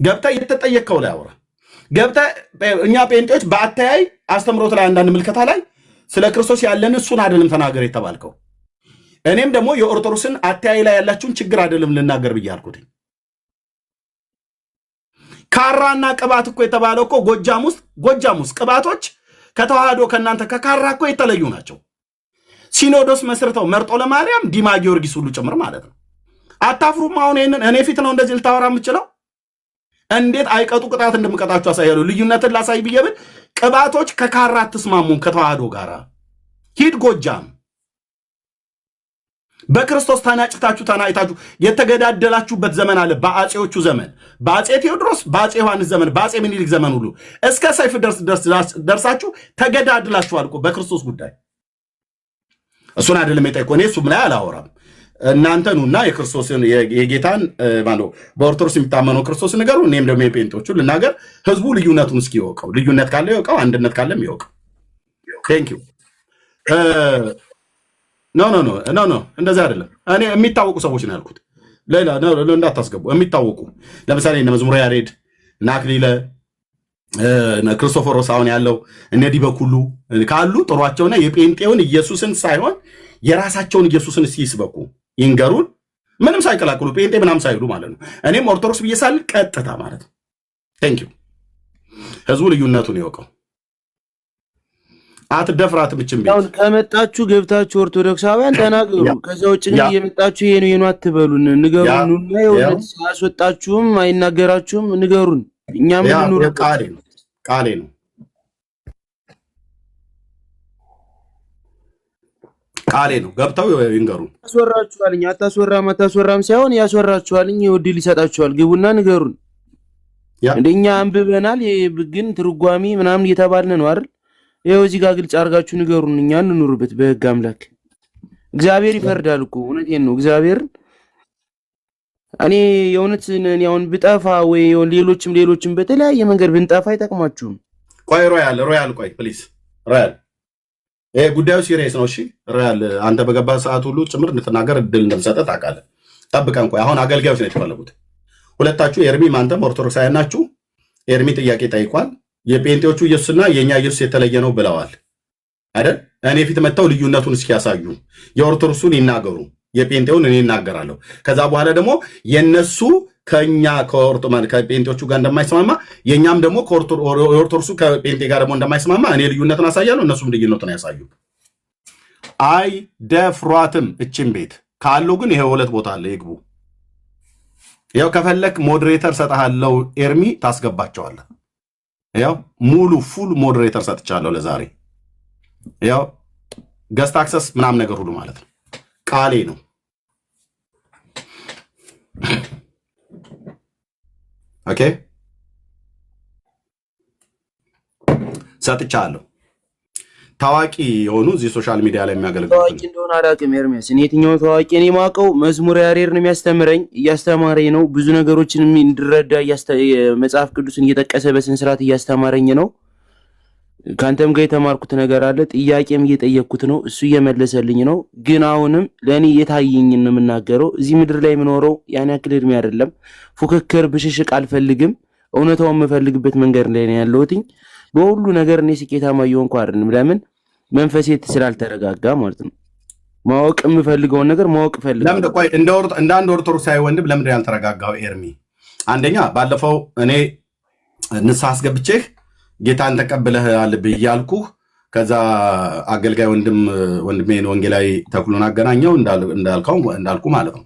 ገብተህ የተጠየቅከው ላይ አውራ። ገብተህ እኛ ጴንጤዎች በአተያይ አስተምሮት ላይ አንዳንድ ምልከታ ላይ ስለ ክርስቶስ ያለን እሱን አይደለም ተናገር የተባልከው። እኔም ደግሞ የኦርቶዶክስን አተያይ ላይ ያላችሁን ችግር አይደለም ልናገር ብያልኩት። ካራና ቅባት እኮ የተባለው እኮ ጎጃም ውስጥ ቅባቶች ከተዋህዶ ከእናንተ ከካራ እኮ የተለዩ ናቸው። ሲኖዶስ መስርተው መርጦ ለማርያም ዲማ ጊዮርጊስ ሁሉ ጭምር ማለት ነው። አታፍሩም? አሁን ይሄንን እኔ ፊት ነው እንደዚህ ልታወራ የምችለው? እንዴት አይቀጡ ቅጣት እንደምቀጣችሁ አሳያለሁ። ልዩነትን ላሳይ ብዬ ብል ቅባቶች ከካራ አትስማሙም ከተዋህዶ ጋር። ሂድ ጎጃም በክርስቶስ ተናጭታችሁ የተገዳደላችሁበት ዘመን አለ። በአጼዎቹ ዘመን፣ በአጼ ቴዎድሮስ፣ በአጼ ዮሐንስ ዘመን፣ በአጼ ምኒልክ ዘመን ሁሉ እስከ ሰይፍ ደርሳችሁ ተገዳድላችኋል እኮ በክርስቶስ ጉዳይ። እሱን አይደለም የጠይቆ እኔ እሱም ላይ አላወራም። እናንተ ኑና የክርስቶስን የጌታን ማለት በኦርቶዶክስ የሚታመነው ክርስቶስ ንገሩ። እኔም ደግሞ የጴንጤዎቹ ልናገር። ህዝቡ ልዩነቱን እስኪ ይወቀው። ልዩነት ካለ ይወቀው፣ አንድነት ካለም ይወቀው። ቴንክ ዩ ኖ እንደዚህ አይደለም። እኔ የሚታወቁ ሰዎች ነው ያልኩት። ሌላ እንዳታስገቡ። የሚታወቁ ለምሳሌ እነ መዝሙረ ያሬድ፣ እነ አክሊለ፣ ክርስቶፎሮስ አሁን ያለው እነ ዲበኩሉ ካሉ ጥሯቸውና የጴንጤውን ኢየሱስን ሳይሆን የራሳቸውን ኢየሱስን ሲስበኩ ይንገሩን። ምንም ሳይቀላቅሉ ጴንጤ ምናምን ሳይሉ ማለት ነው። እኔም ኦርቶዶክስ ብዬ ሳል ቀጥታ ማለት ነው። ቴንክ ዩ። ህዝቡ ልዩነቱን ይወቀው። አትደፍራት ብቻም አሁን ከመጣችሁ ገብታችሁ ኦርቶዶክሳውያን ተናገሩ። ከዛ ውጭ ግን እየመጣችሁ ይሄ ነው አትበሉን፣ ንገሩን። እና የእውነት ሳያስወጣችሁም አይናገራችሁም ንገሩን። እኛ ምን ኑር ቃሌ ነው ገብተው ይንገሩን። ያስወራችኋልኝ አታስወራም ሳይሆን ያስወራችኋልኝ። እድል ይሰጣችኋል። ግቡና ንገሩን። እንደኛ አንብበናል ግን ትርጓሚ ምናምን እየተባልን ነው አይደል? ይኸው እዚህ ጋር ግልጽ አድርጋችሁ ንገሩን። እኛ እንኑርበት በህግ አምላክ። እግዚአብሔር ይፈርዳል እኮ እውነቴን ነው። እግዚአብሔር እኔ የእውነት አሁን ብጠፋ ወይ ሌሎችም በተለያየ መንገድ ብንጠፋ አይጠቅማችሁም። ቆይ ሮያል ቆይ ፕሊዝ ሮያል፣ ይሄ ጉዳዩ ሲሪየስ ነው። እሺ ሮያል፣ አንተ በገባ ሰዓት ሁሉ ጭምር እንድትናገር እድል እንደምሰጠህ ታውቃለህ። ጠብቀን ቆይ። አሁን አገልጋዮች ነው የተፈለጉት ሁለታችሁ። ኤርሚም አንተም ኦርቶዶክሳውያን ናችሁ። ኤርሚ ጥያቄ ጠይቋል። የጴንጤዎቹ ኢየሱስና የኛ ኢየሱስ የተለየ ነው ብለዋል አይደል? እኔ ፊት መጥተው ልዩነቱን እስኪያሳዩ የኦርቶዶክሱን ይናገሩ፣ የጴንጤውን እኔ እናገራለሁ። ከዛ በኋላ ደግሞ የነሱ ከኛ ከጴንጤዎቹ ጋር እንደማይስማማ የኛም ደግሞ የኦርቶዶክሱ ከጴንጤ ጋር ደግሞ እንደማይስማማ እኔ ልዩነትን አሳያለሁ፣ እነሱም ልዩነትን ያሳዩ። አይ ደፍሯትም እችን ቤት ካለው ግን ይሄ ሁለት ቦታ አለ ይግቡ። ያው ከፈለክ ሞዴሬተር ሰጣለው ኤርሚ ታስገባቸዋለህ። ያው ሙሉ ፉል ሞዴሬተር ሰጥቻለሁ ለዛሬ። ያው ገስት አክሰስ ምናምን ነገር ሁሉ ማለት ነው። ቃሌ ነው። ኦኬ ሰጥቻለሁ። ታዋቂ የሆኑ እዚህ ሶሻል ሚዲያ ላይ የሚያገለግሉ ታዋቂ እንደሆነ አላውቅም። ኤርሚያስ እኔ የትኛው ታዋቂ እኔ የማውቀው መዝሙረ ያሬድ ነው የሚያስተምረኝ፣ እያስተማረኝ ነው። ብዙ ነገሮችን እንድረዳ መጽሐፍ ቅዱስን እየጠቀሰ በስነ ስርዓት እያስተማረኝ ነው። ካንተም ጋር የተማርኩት ነገር አለ። ጥያቄም እየጠየቅኩት ነው፣ እሱ እየመለሰልኝ ነው። ግን አሁንም ለእኔ የታየኝን ነው የምናገረው። እዚህ ምድር ላይ የምኖረው ያን ያክል እድሜ አይደለም። ፉክክር፣ ብሽሽቅ አልፈልግም። እውነታውን የምፈልግበት መንገድ ላይ ነው ያለሁት። በሁሉ ነገር እኔ ስኬታማ እየሆንኩ አይደለም። ለምን? መንፈሴ ስላልተረጋጋ ማለት ነው። ማወቅ የምፈልገውን ነገር ማወቅ ፈልጋለሁ። እንደ አንድ ኦርቶዶክሳዊ ወንድም ለምንድን ያልተረጋጋው ኤርሚ? አንደኛ ባለፈው እኔ ንስሐ አስገብቼህ ጌታን ተቀብለሃል ብያልኩህ፣ ከዛ አገልጋይ ወንድሜን ወንጌላዊ ተክሉን አገናኘው እንዳልኩ ማለት ነው።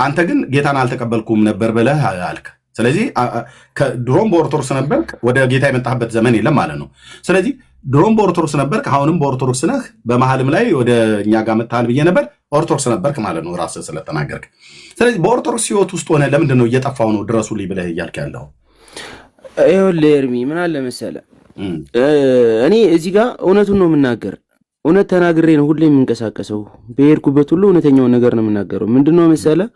አንተ ግን ጌታን አልተቀበልኩም ነበር ብለህ አልክ። ስለዚህ ድሮም በኦርቶዶክስ ነበርክ፣ ወደ ጌታ የመጣህበት ዘመን የለም ማለት ነው። ስለዚህ ድሮም በኦርቶዶክስ ነበርክ፣ አሁንም በኦርቶዶክስ ነህ። በመሀልም ላይ ወደ እኛ ጋር መጥተሃል ብዬ ነበር፣ ኦርቶዶክስ ነበርክ ማለት ነው ራስህ ስለተናገርክ። ስለዚህ በኦርቶዶክስ ህይወት ውስጥ ሆነ ለምንድን ነው እየጠፋው ነው ድረሱልኝ ብለህ እያልክ ያለው? ይኸውልህ ኤርሚ ምን አለ መሰለህ፣ እኔ እዚህ ጋር እውነቱን ነው የምናገር። እውነት ተናግሬ ነው ሁሌ የምንቀሳቀሰው። በሄድኩበት ሁሉ እውነተኛውን ነገር ነው የምናገረው። ምንድነው መሰለህ፣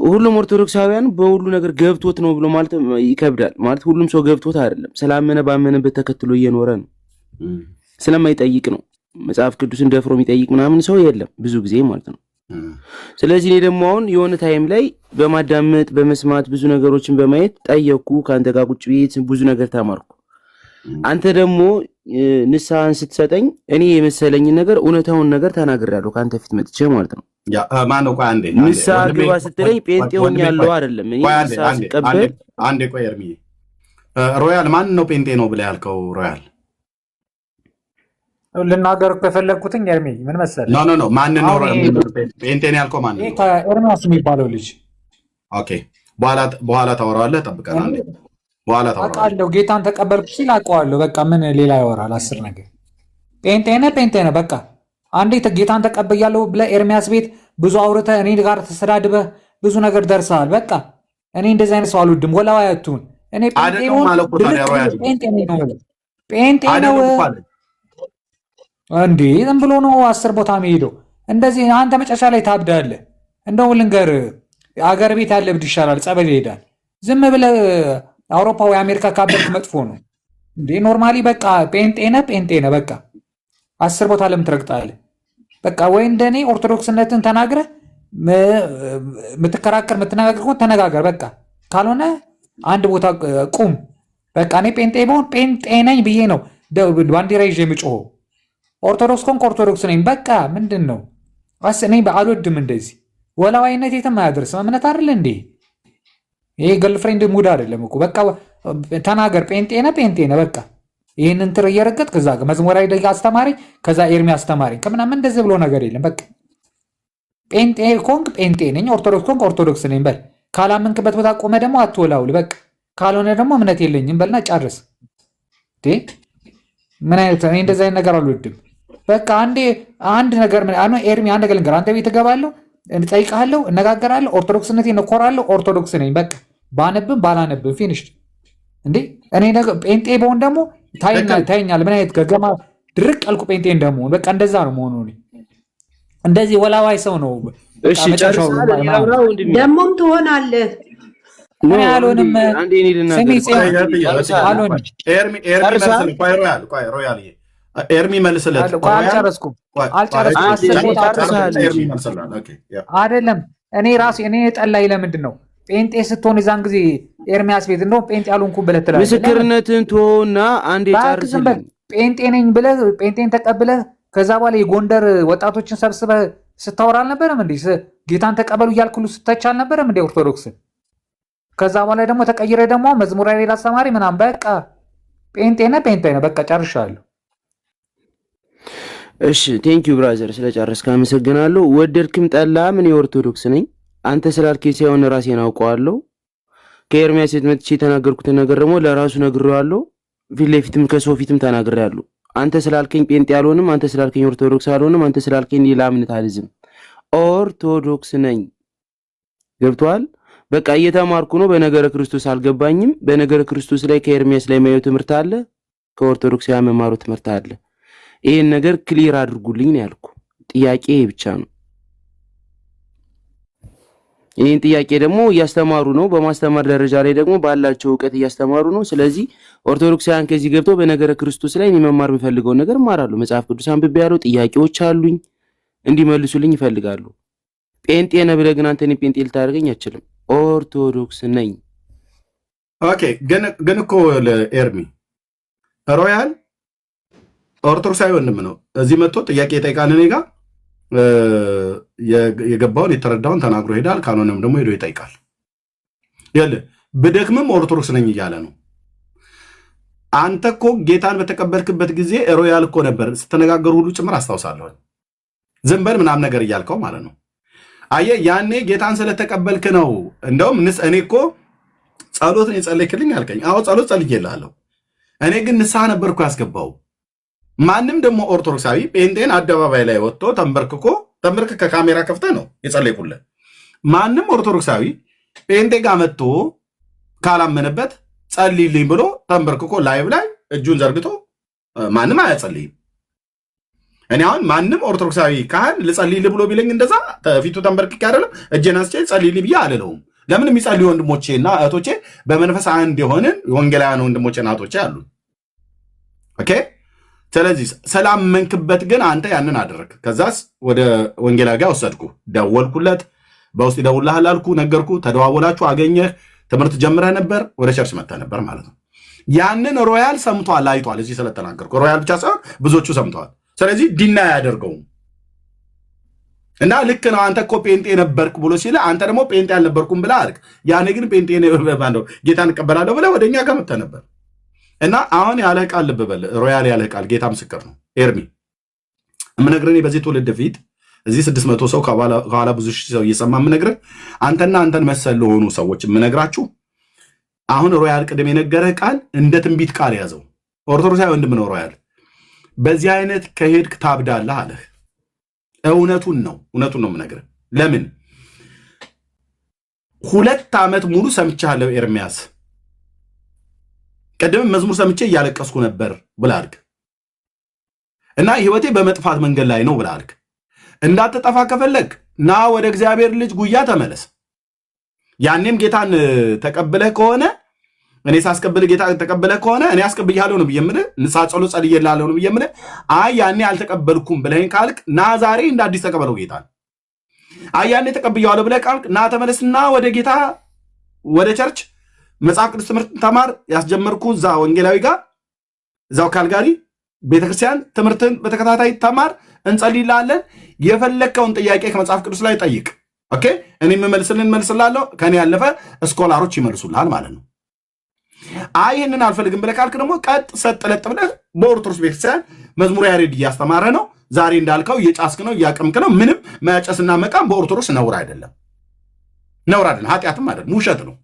ሁሉም ኦርቶዶክሳውያን በሁሉ ነገር ገብቶት ነው ብሎ ማለት ይከብዳል። ማለት ሁሉም ሰው ገብቶት አይደለም፣ ስላመነ ባመነበት ተከትሎ እየኖረ ነው። ስለማይጠይቅ ነው። መጽሐፍ ቅዱስን ደፍሮ የሚጠይቅ ምናምን ሰው የለም ብዙ ጊዜ ማለት ነው። ስለዚህ እኔ ደግሞ አሁን የሆነ ታይም ላይ በማዳመጥ በመስማት ብዙ ነገሮችን በማየት ጠየቅኩ። ከአንተ ጋር ቁጭ ቤት ብዙ ነገር ተማርኩ። አንተ ደግሞ ንስሐን ስትሰጠኝ እኔ የመሰለኝን ነገር እውነታውን ነገር ተናግሬያለሁ ከአንተ ፊት መጥቼ ማለት ነው። ንስሐ ግባ ስትለኝ ጴንጤ ሆኛለሁ አይደለም። እኔ ንስሐ ስቀበል አንዴ ቆይ ኤርሚዬ፣ ሮያል ማን ነው ጴንጤ ነው ብለህ ያልከው? ሮያል ልናገር ከፈለግኩትኝ ኤርሚ ምን መሰለህ? ኖ ማን ነው ጴንጤ ነው ያልከው? ማን ነው? ኤርሚያስ የሚባለው ልጅ። ኦኬ በኋላ ታወራዋለህ። ጠብቀን አንዴ በኋላ ታወራዋለህ። አውቃለሁ ጌታን ተቀበልኩ ሲል አውቀዋለሁ። በቃ ምን ሌላ ያወራል? 10 ነገር ጴንጤ ነህ በቃ አንዴ ጌታን ተቀበያለሁ ብለህ ኤርሚያስ ቤት ብዙ አውርተህ እኔ ጋር ተሰዳድበህ ብዙ ነገር ደርሰሃል። በቃ እኔ እንደዚህ አይነት ሰው አልወድም። ወላዋይ አትሁን። እኔ ጴንጤ ነው እንዴ? ዝም ብሎ ነው 10 ቦታ የሚሄደው እንደዚህ። አንተ መጨረሻ ላይ ታብዳለህ። እንደው ልንገርህ አገር ቤት ያለ እብድ ይሻላል፣ ጸበል ይሄዳል። ዝም ብለህ አውሮፓ ወይ አሜሪካ ካበድክ መጥፎ ነው እንዴ? ኖርማሊ በቃ ጴንጤ ነህ በቃ 10 ቦታ ለምን ትረግጣለህ? በቃ ወይ እንደኔ ኦርቶዶክስነትን ተናግረህ የምትነጋገር ከሆነ ተነጋገር። በቃ ካልሆነ አንድ ቦታ ቁም። በቃ እኔ ጴንጤ በሆን ጴንጤ ነኝ ብዬ ነው ባንዲራ ይዤ የምጮኸው። ኦርቶዶክስ ኮንክ ኦርቶዶክስ ነኝ በቃ። ምንድን ነው እኔ አልወድም እንደዚህ ወላዋይነት የትም አያደርስም። እምነት አይደል እንዴ ይሄ? ገርልፍሬንድ ሙድ አይደለም እኮ። በቃ ተናገር። ጴንጤ ነህ በቃ። ይህንን ትር እየረገጥ ከዛ መዝሙራዊ ደጋ አስተማሪ ከዛ ኤርሚ አስተማሪ ከምናምን እንደዚህ ብሎ ነገር የለም። በቃ ጴንጤ ኮንክ ጴንጤ ነኝ፣ ኦርቶዶክስ ኮንክ ኦርቶዶክስ ነኝ በል። ካላመንክበት ቦታ ቆመ ደግሞ አትወላውል በቃ። ካልሆነ ደግሞ እምነት የለኝም በልና ጨርስ። ምን አይነት እኔ እንደዚህ አይነት ነገር አልወድም። በቃ አንድ ነገር ኤርሚ አንድ ነገር ልንገር። አንተ ቤት እገባለሁ፣ እጠይቅሃለሁ፣ እነጋገራለሁ፣ ኦርቶዶክስነቴን እኮራለሁ፣ ኦርቶዶክስ ነኝ በቃ። ባነብም ባላነብም ፊኒሽድ እንዴ። እኔ ጴንጤ በሆን ደግሞ ታይኛል ምን አይነት ገገማ ድርቅ አልኩ ጴንጤ እንደመሆን በቃ እንደዛ ነው መሆኑ። እንደዚህ ወላዋይ ሰው ነው። እሺ ደግሞም ትሆናለህ። ምን አልሆንም። ኤርሚ መልስለት። አልጨረስኩም። አይደለም እኔ ራሴ ጠላኝ። ለምንድን ነው ጴንጤ ስትሆን የዛን ጊዜ ኤርሚያስ ቤት እንደውም ጴንጤ ያልሆንኩ ብለህ ትላለህ። ምስክርነትን ትሆና አንዴ ጨርስልኝ። ጴንጤ ነኝ ብለህ ጴንጤን ተቀብለህ ከዛ በኋላ የጎንደር ወጣቶችን ሰብስበህ ስታወራ አልነበረም እንዴ? ጌታን ተቀበሉ እያልክ ሁሉ ስተች አልነበረም እንዴ ኦርቶዶክስን? ከዛ በኋላ ደግሞ ተቀይረ ደግሞ መዝሙራዊ ሌላ አስተማሪ ምናምን በቃ ጴንጤ ነህ በቃ ጨርሻለሁ። እሺ ቴንኪዩ ብራዘር ስለጨረስክ አመሰግናለሁ። ወደድክም ጠላህም እኔ ኦርቶዶክስ ነኝ። አንተ ስላልከኝ ሳይሆን ራሴን አውቀዋለሁ። ከኤርሚያስ ቤት መጥቼ የተናገርኩትን ነገር ደግሞ ለራሱ ነግሬዋለሁ። ፊት ለፊትም ከሰው ፊትም ተናግሬያለሁ። አንተ ስላልከኝ ጴንጤ አልሆንም፣ አንተ ስላልከኝ ኦርቶዶክስ አልሆንም፣ አንተ ስላልከኝ ሌላ እምነት አልይዝም። ኦርቶዶክስ ነኝ። ገብቶሃል? በቃ እየተማርኩ ነው። በነገረ ክርስቶስ አልገባኝም። በነገረ ክርስቶስ ላይ ከኤርሚያስ ላይ ማየው ትምህርት አለ፣ ከኦርቶዶክስ ያመማሩ ትምህርት አለ። ይሄን ነገር ክሊር አድርጉልኝ ነው ያልኩ። ጥያቄ ብቻ ነው። ይህን ጥያቄ ደግሞ እያስተማሩ ነው። በማስተማር ደረጃ ላይ ደግሞ ባላቸው እውቀት እያስተማሩ ነው። ስለዚህ ኦርቶዶክሳውያን ከዚህ ገብተው በነገረ ክርስቶስ ላይ መማር የሚፈልገውን ነገር እማራለሁ። መጽሐፍ ቅዱስ አንብቤ ያለው ጥያቄዎች አሉኝ፣ እንዲመልሱልኝ ይፈልጋሉ። ጴንጤ ነህ ብለህ ግን አንተ እኔ ጴንጤ ልታደርገኝ አትችልም። ኦርቶዶክስ ነኝ። ኦኬ ግን እኮ ለኤርሚ ሮያል ኦርቶዶክሳዊ ወንድም ነው። እዚህ መጥቶ ጥያቄ ይጠይቃል እኔ ጋር የገባውን የተረዳውን ተናግሮ ሄዳል። ካልሆነም ደግሞ ሄዶ ይጠይቃል። ብደክምም ኦርቶዶክስ ነኝ እያለ ነው። አንተ እኮ ጌታን በተቀበልክበት ጊዜ ሮያል እኮ ነበር ስተነጋገሩ ሁሉ ጭምር አስታውሳለሁ። ዝም በል ምናምን ነገር እያልከው ማለት ነው። አየህ ያኔ ጌታን ስለተቀበልክ ነው። እንደውም እኔ እኮ ጸሎትን የጸለይክልኝ አልከኝ። አዎ ጸሎት ጸልዬልሃለሁ። እኔ ግን ንስሐ ነበርኩ ያስገባው። ማንም ደግሞ ኦርቶዶክሳዊ ጴንጤን አደባባይ ላይ ወጥቶ ተንበርክ ከካሜራ ከፍተ ነው የጸለይኩለት። ማንም ኦርቶዶክሳዊ ጴንጤ ጋር መጥቶ ካላመነበት ጸልይልኝ ብሎ ተንበርክኮ ላይቭ ላይ እጁን ዘርግቶ ማንም አያጸልይም። እኔ አሁን ማንም ኦርቶዶክሳዊ ካህን ልጸልይልህ ብሎ ቢለኝ እንደዛ ፊቱ ተንበርክኬ አይደለም እጄን አስቼ ጸልይልኝ ብዬ አልለውም። ለምን የሚጸልዩ ወንድሞቼና እህቶቼ በመንፈስ አንድ የሆንን ወንጌላውያን ወንድሞቼና እህቶቼ አሉ። ኦኬ ስለዚህ ሰላመንክበት ግን አንተ ያንን አደረግ። ከዛስ ወደ ወንጌላዊ ጋር ወሰድኩ፣ ደወልኩለት፣ በውስጥ ይደውልልሃል አልኩ፣ ነገርኩ፣ ተደዋወላችሁ፣ አገኘህ፣ ትምህርት ጀምረህ ነበር፣ ወደ ቸርች መጥተህ ነበር ማለት ነው። ያንን ሮያል ሰምቷል፣ አይቷል። እዚህ ስለተናገርኩ ሮያል ብቻ ሳይሆን ብዙዎቹ ሰምተዋል። ስለዚህ ዲና አያደርገውም እና ልክ ነው አንተ እኮ ጴንጤ ነበርክ ብሎ ሲል አንተ ደግሞ ጴንጤ አልነበርኩም ብለህ አልክ። ያኔ ግን ጴንጤ ነው ጌታን እቀበላለሁ ብለህ ወደኛ ጋር መጥተህ ነበር እና አሁን ያለህ ቃል ልብ በል ሮያል ያለህ ቃል ጌታ ምስክር ነው። ኤርሚ የምነግርህ በዚህ ትውልድ ፊት እዚህ 600 ሰው ከኋላ ብዙ ሺህ ሰው እየሰማ የምነግርህ አንተና አንተን መሰል ለሆኑ ሰዎች የምነግራችሁ አሁን ሮያል ቅድም የነገረህ ቃል እንደ ትንቢት ቃል ያዘው። ኦርቶዶክሳዊ ወንድም ነው ሮያል። በዚህ አይነት ከሄድክ ታብዳለህ አለህ። እውነቱን ነው የምነግርህ። ለምን 2 ዓመት ሙሉ ሰምቻለሁ ኤርሚያስ፣ ቀደም መዝሙር ሰምቼ እያለቀስኩ ነበር ብላልክ እና ህይወቴ በመጥፋት መንገድ ላይ ነው ብላልክ። እንዳትጠፋ ከፈለግ ና ወደ እግዚአብሔር ልጅ ጉያ ተመለስ። ያኔም ጌታን ተቀብለህ ከሆነ እኔ ሳስቀብል ጌታ ተቀበለ ከሆነ እኔ አስቀብያለሁ ነው ብየምልህ፣ ንስሐ ጸሎት ጸልዬልሃለሁ ነው ብየምልህ፣ አይ ያኔ አልተቀበልኩም ብለኸኝ ካልክ ና ዛሬ እንደ አዲስ ተቀበለው ጌታን። አይ ያኔ ተቀብያለሁ ብለህ ካልክ ና ተመለስና ወደ ጌታ ወደ ቸርች መጽሐፍ ቅዱስ ትምህርት ተማር። ያስጀመርኩ እዛ ወንጌላዊ ጋር እዛው ካልጋሪ ቤተክርስቲያን ትምህርትን በተከታታይ ተማር፣ እንጸልይልሃለን። የፈለግከውን ጥያቄ ከመጽሐፍ ቅዱስ ላይ ጠይቅ። ኦኬ እኔ መልስልሃለሁ። ከኔ ያለፈ ስኮላሮች ይመልሱልሃል ማለት ነው። አይ ይህንን አልፈልግም ብለህ ካልክ ደግሞ ቀጥ ሰጥ ለጥ ብለህ በኦርቶዶክስ ቤተክርስቲያን መዝሙር ያሬድ እያስተማረ ነው። ዛሬ እንዳልከው እየጫስክ ነው፣ እያቀምክ ነው። ምንም መጨስና መቃም በኦርቶዶክስ ነውር አይደለም፣ ኃጢአትም አይደለም፣ ውሸት ነው።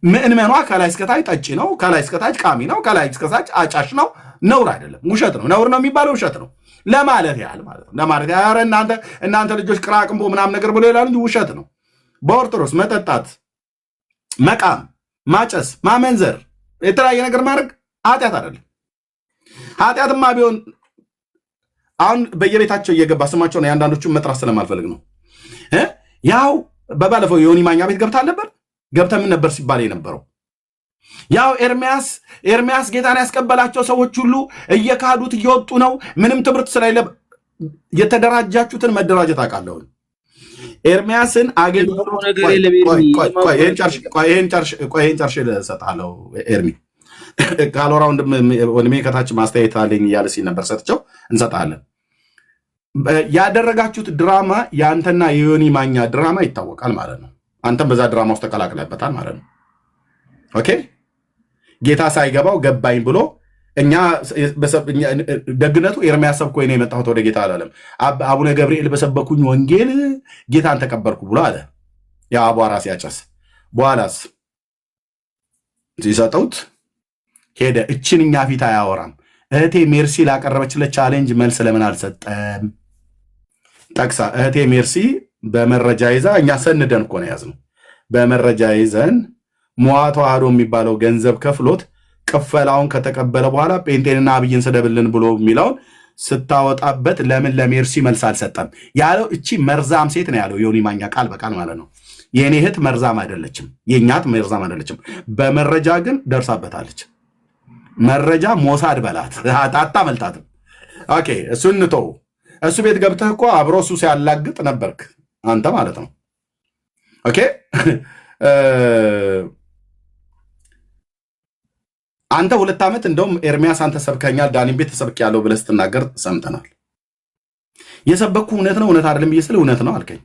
ምእመኗ ከላይ እስከታች ጠጪ ነው፣ ከላይ እስከታች ቃሚ ነው፣ ከላይ እስከታች አጫሽ ነው። ነውር አይደለም፣ ውሸት ነው። ነውር ነው የሚባለው ውሸት ነው ለማለት ያህል ማለት ነው። ለማለት ያህል እናንተ ልጆች ቅራቅንቦ ምናምን ነገር ብሎ ይላሉ እንጂ ውሸት ነው። በኦርቶዶክስ መጠጣት፣ መቃም፣ ማጨስ፣ ማመንዘር፣ የተለያየ ነገር ማድረግ ኃጢአት አይደለም። ኃጢአትማ ቢሆን አሁን በየቤታቸው እየገባ ስማቸውን የአንዳንዶቹን መጥራት ስለማልፈልግ ነው። ያው በባለፈው የዮኒ ማኛ ቤት ገብታ ምን ነበር ሲባል የነበረው? ያው ኤርሚያስ ጌታን ያስቀበላቸው ሰዎች ሁሉ እየካዱት እየወጡ ነው። ምንም ትምህርት ስለሌለ የተደራጃችሁትን መደራጀት አውቃለሁ። ኤርሚያስን ይሄን ጨርሽ እሰጥሃለሁ። ኤርሚ ካልወራ ወንድሜ ከታች ማስተያየት አለኝ እያለ ሲል ነበር። ሰጥቸው እንሰጥሃለን። ያደረጋችሁት ድራማ የአንተና የዮኒ ማኛ ድራማ ይታወቃል ማለት ነው። አንተም በዛ ድራማ ውስጥ ተቀላቅለበታል ማለት ነው። ኦኬ ጌታ ሳይገባው ገባኝ ብሎ እኛ ደግነቱ ኤርሚያስ ሰብኮ ነው የመጣሁት ወደ ጌታ አላለም። አቡነ ገብርኤል በሰበኩኝ ወንጌል ጌታን ተቀበልኩ ብሎ አለ። ያ አቧራ ሲያጨስ በኋላስ ሲሰጠውት ሄደ። እችን እኛ ፊት አያወራም። እህቴ ሜርሲ ላቀረበችለት ቻሌንጅ መልስ ለምን አልሰጠም? ጠቅሳ እህቴ ሜርሲ በመረጃ ይዛ እኛ ሰንደን እኮ ነው ያዝነው። በመረጃ ይዘን ሞዓ ተዋህዶ የሚባለው ገንዘብ ከፍሎት ቅፈላውን ከተቀበለ በኋላ ጴንጤንና አብይን ስደብልን ብሎ የሚለውን ስታወጣበት ለምን ለሜርሲ መልስ አልሰጠም ያለው? እቺ መርዛም ሴት ነው ያለው ዮኒ ማኛ ቃል በቃል ማለት ነው። የኔ እህት መርዛም አይደለችም፣ የኛ እህት መርዛም አይደለችም። በመረጃ ግን ደርሳበታለች። መረጃ ሞሳድ በላት አታመልጣትም። ኦኬ እሱን እንተው። እሱ ቤት ገብተህ እኮ አብሮ እሱ ሲያላግጥ ነበርክ አንተ ማለት ነው። ኦኬ አንተ 2 ዓመት እንደውም ኤርሚያስ አንተ ሰብከኛል ዳኒም ቤት ተሰብክ ያለው ብለህ ስትናገር ሰምተናል። የሰበኩ እውነት ነው እውነት አይደለም ብዬ ስለ እውነት ነው አልከኝ።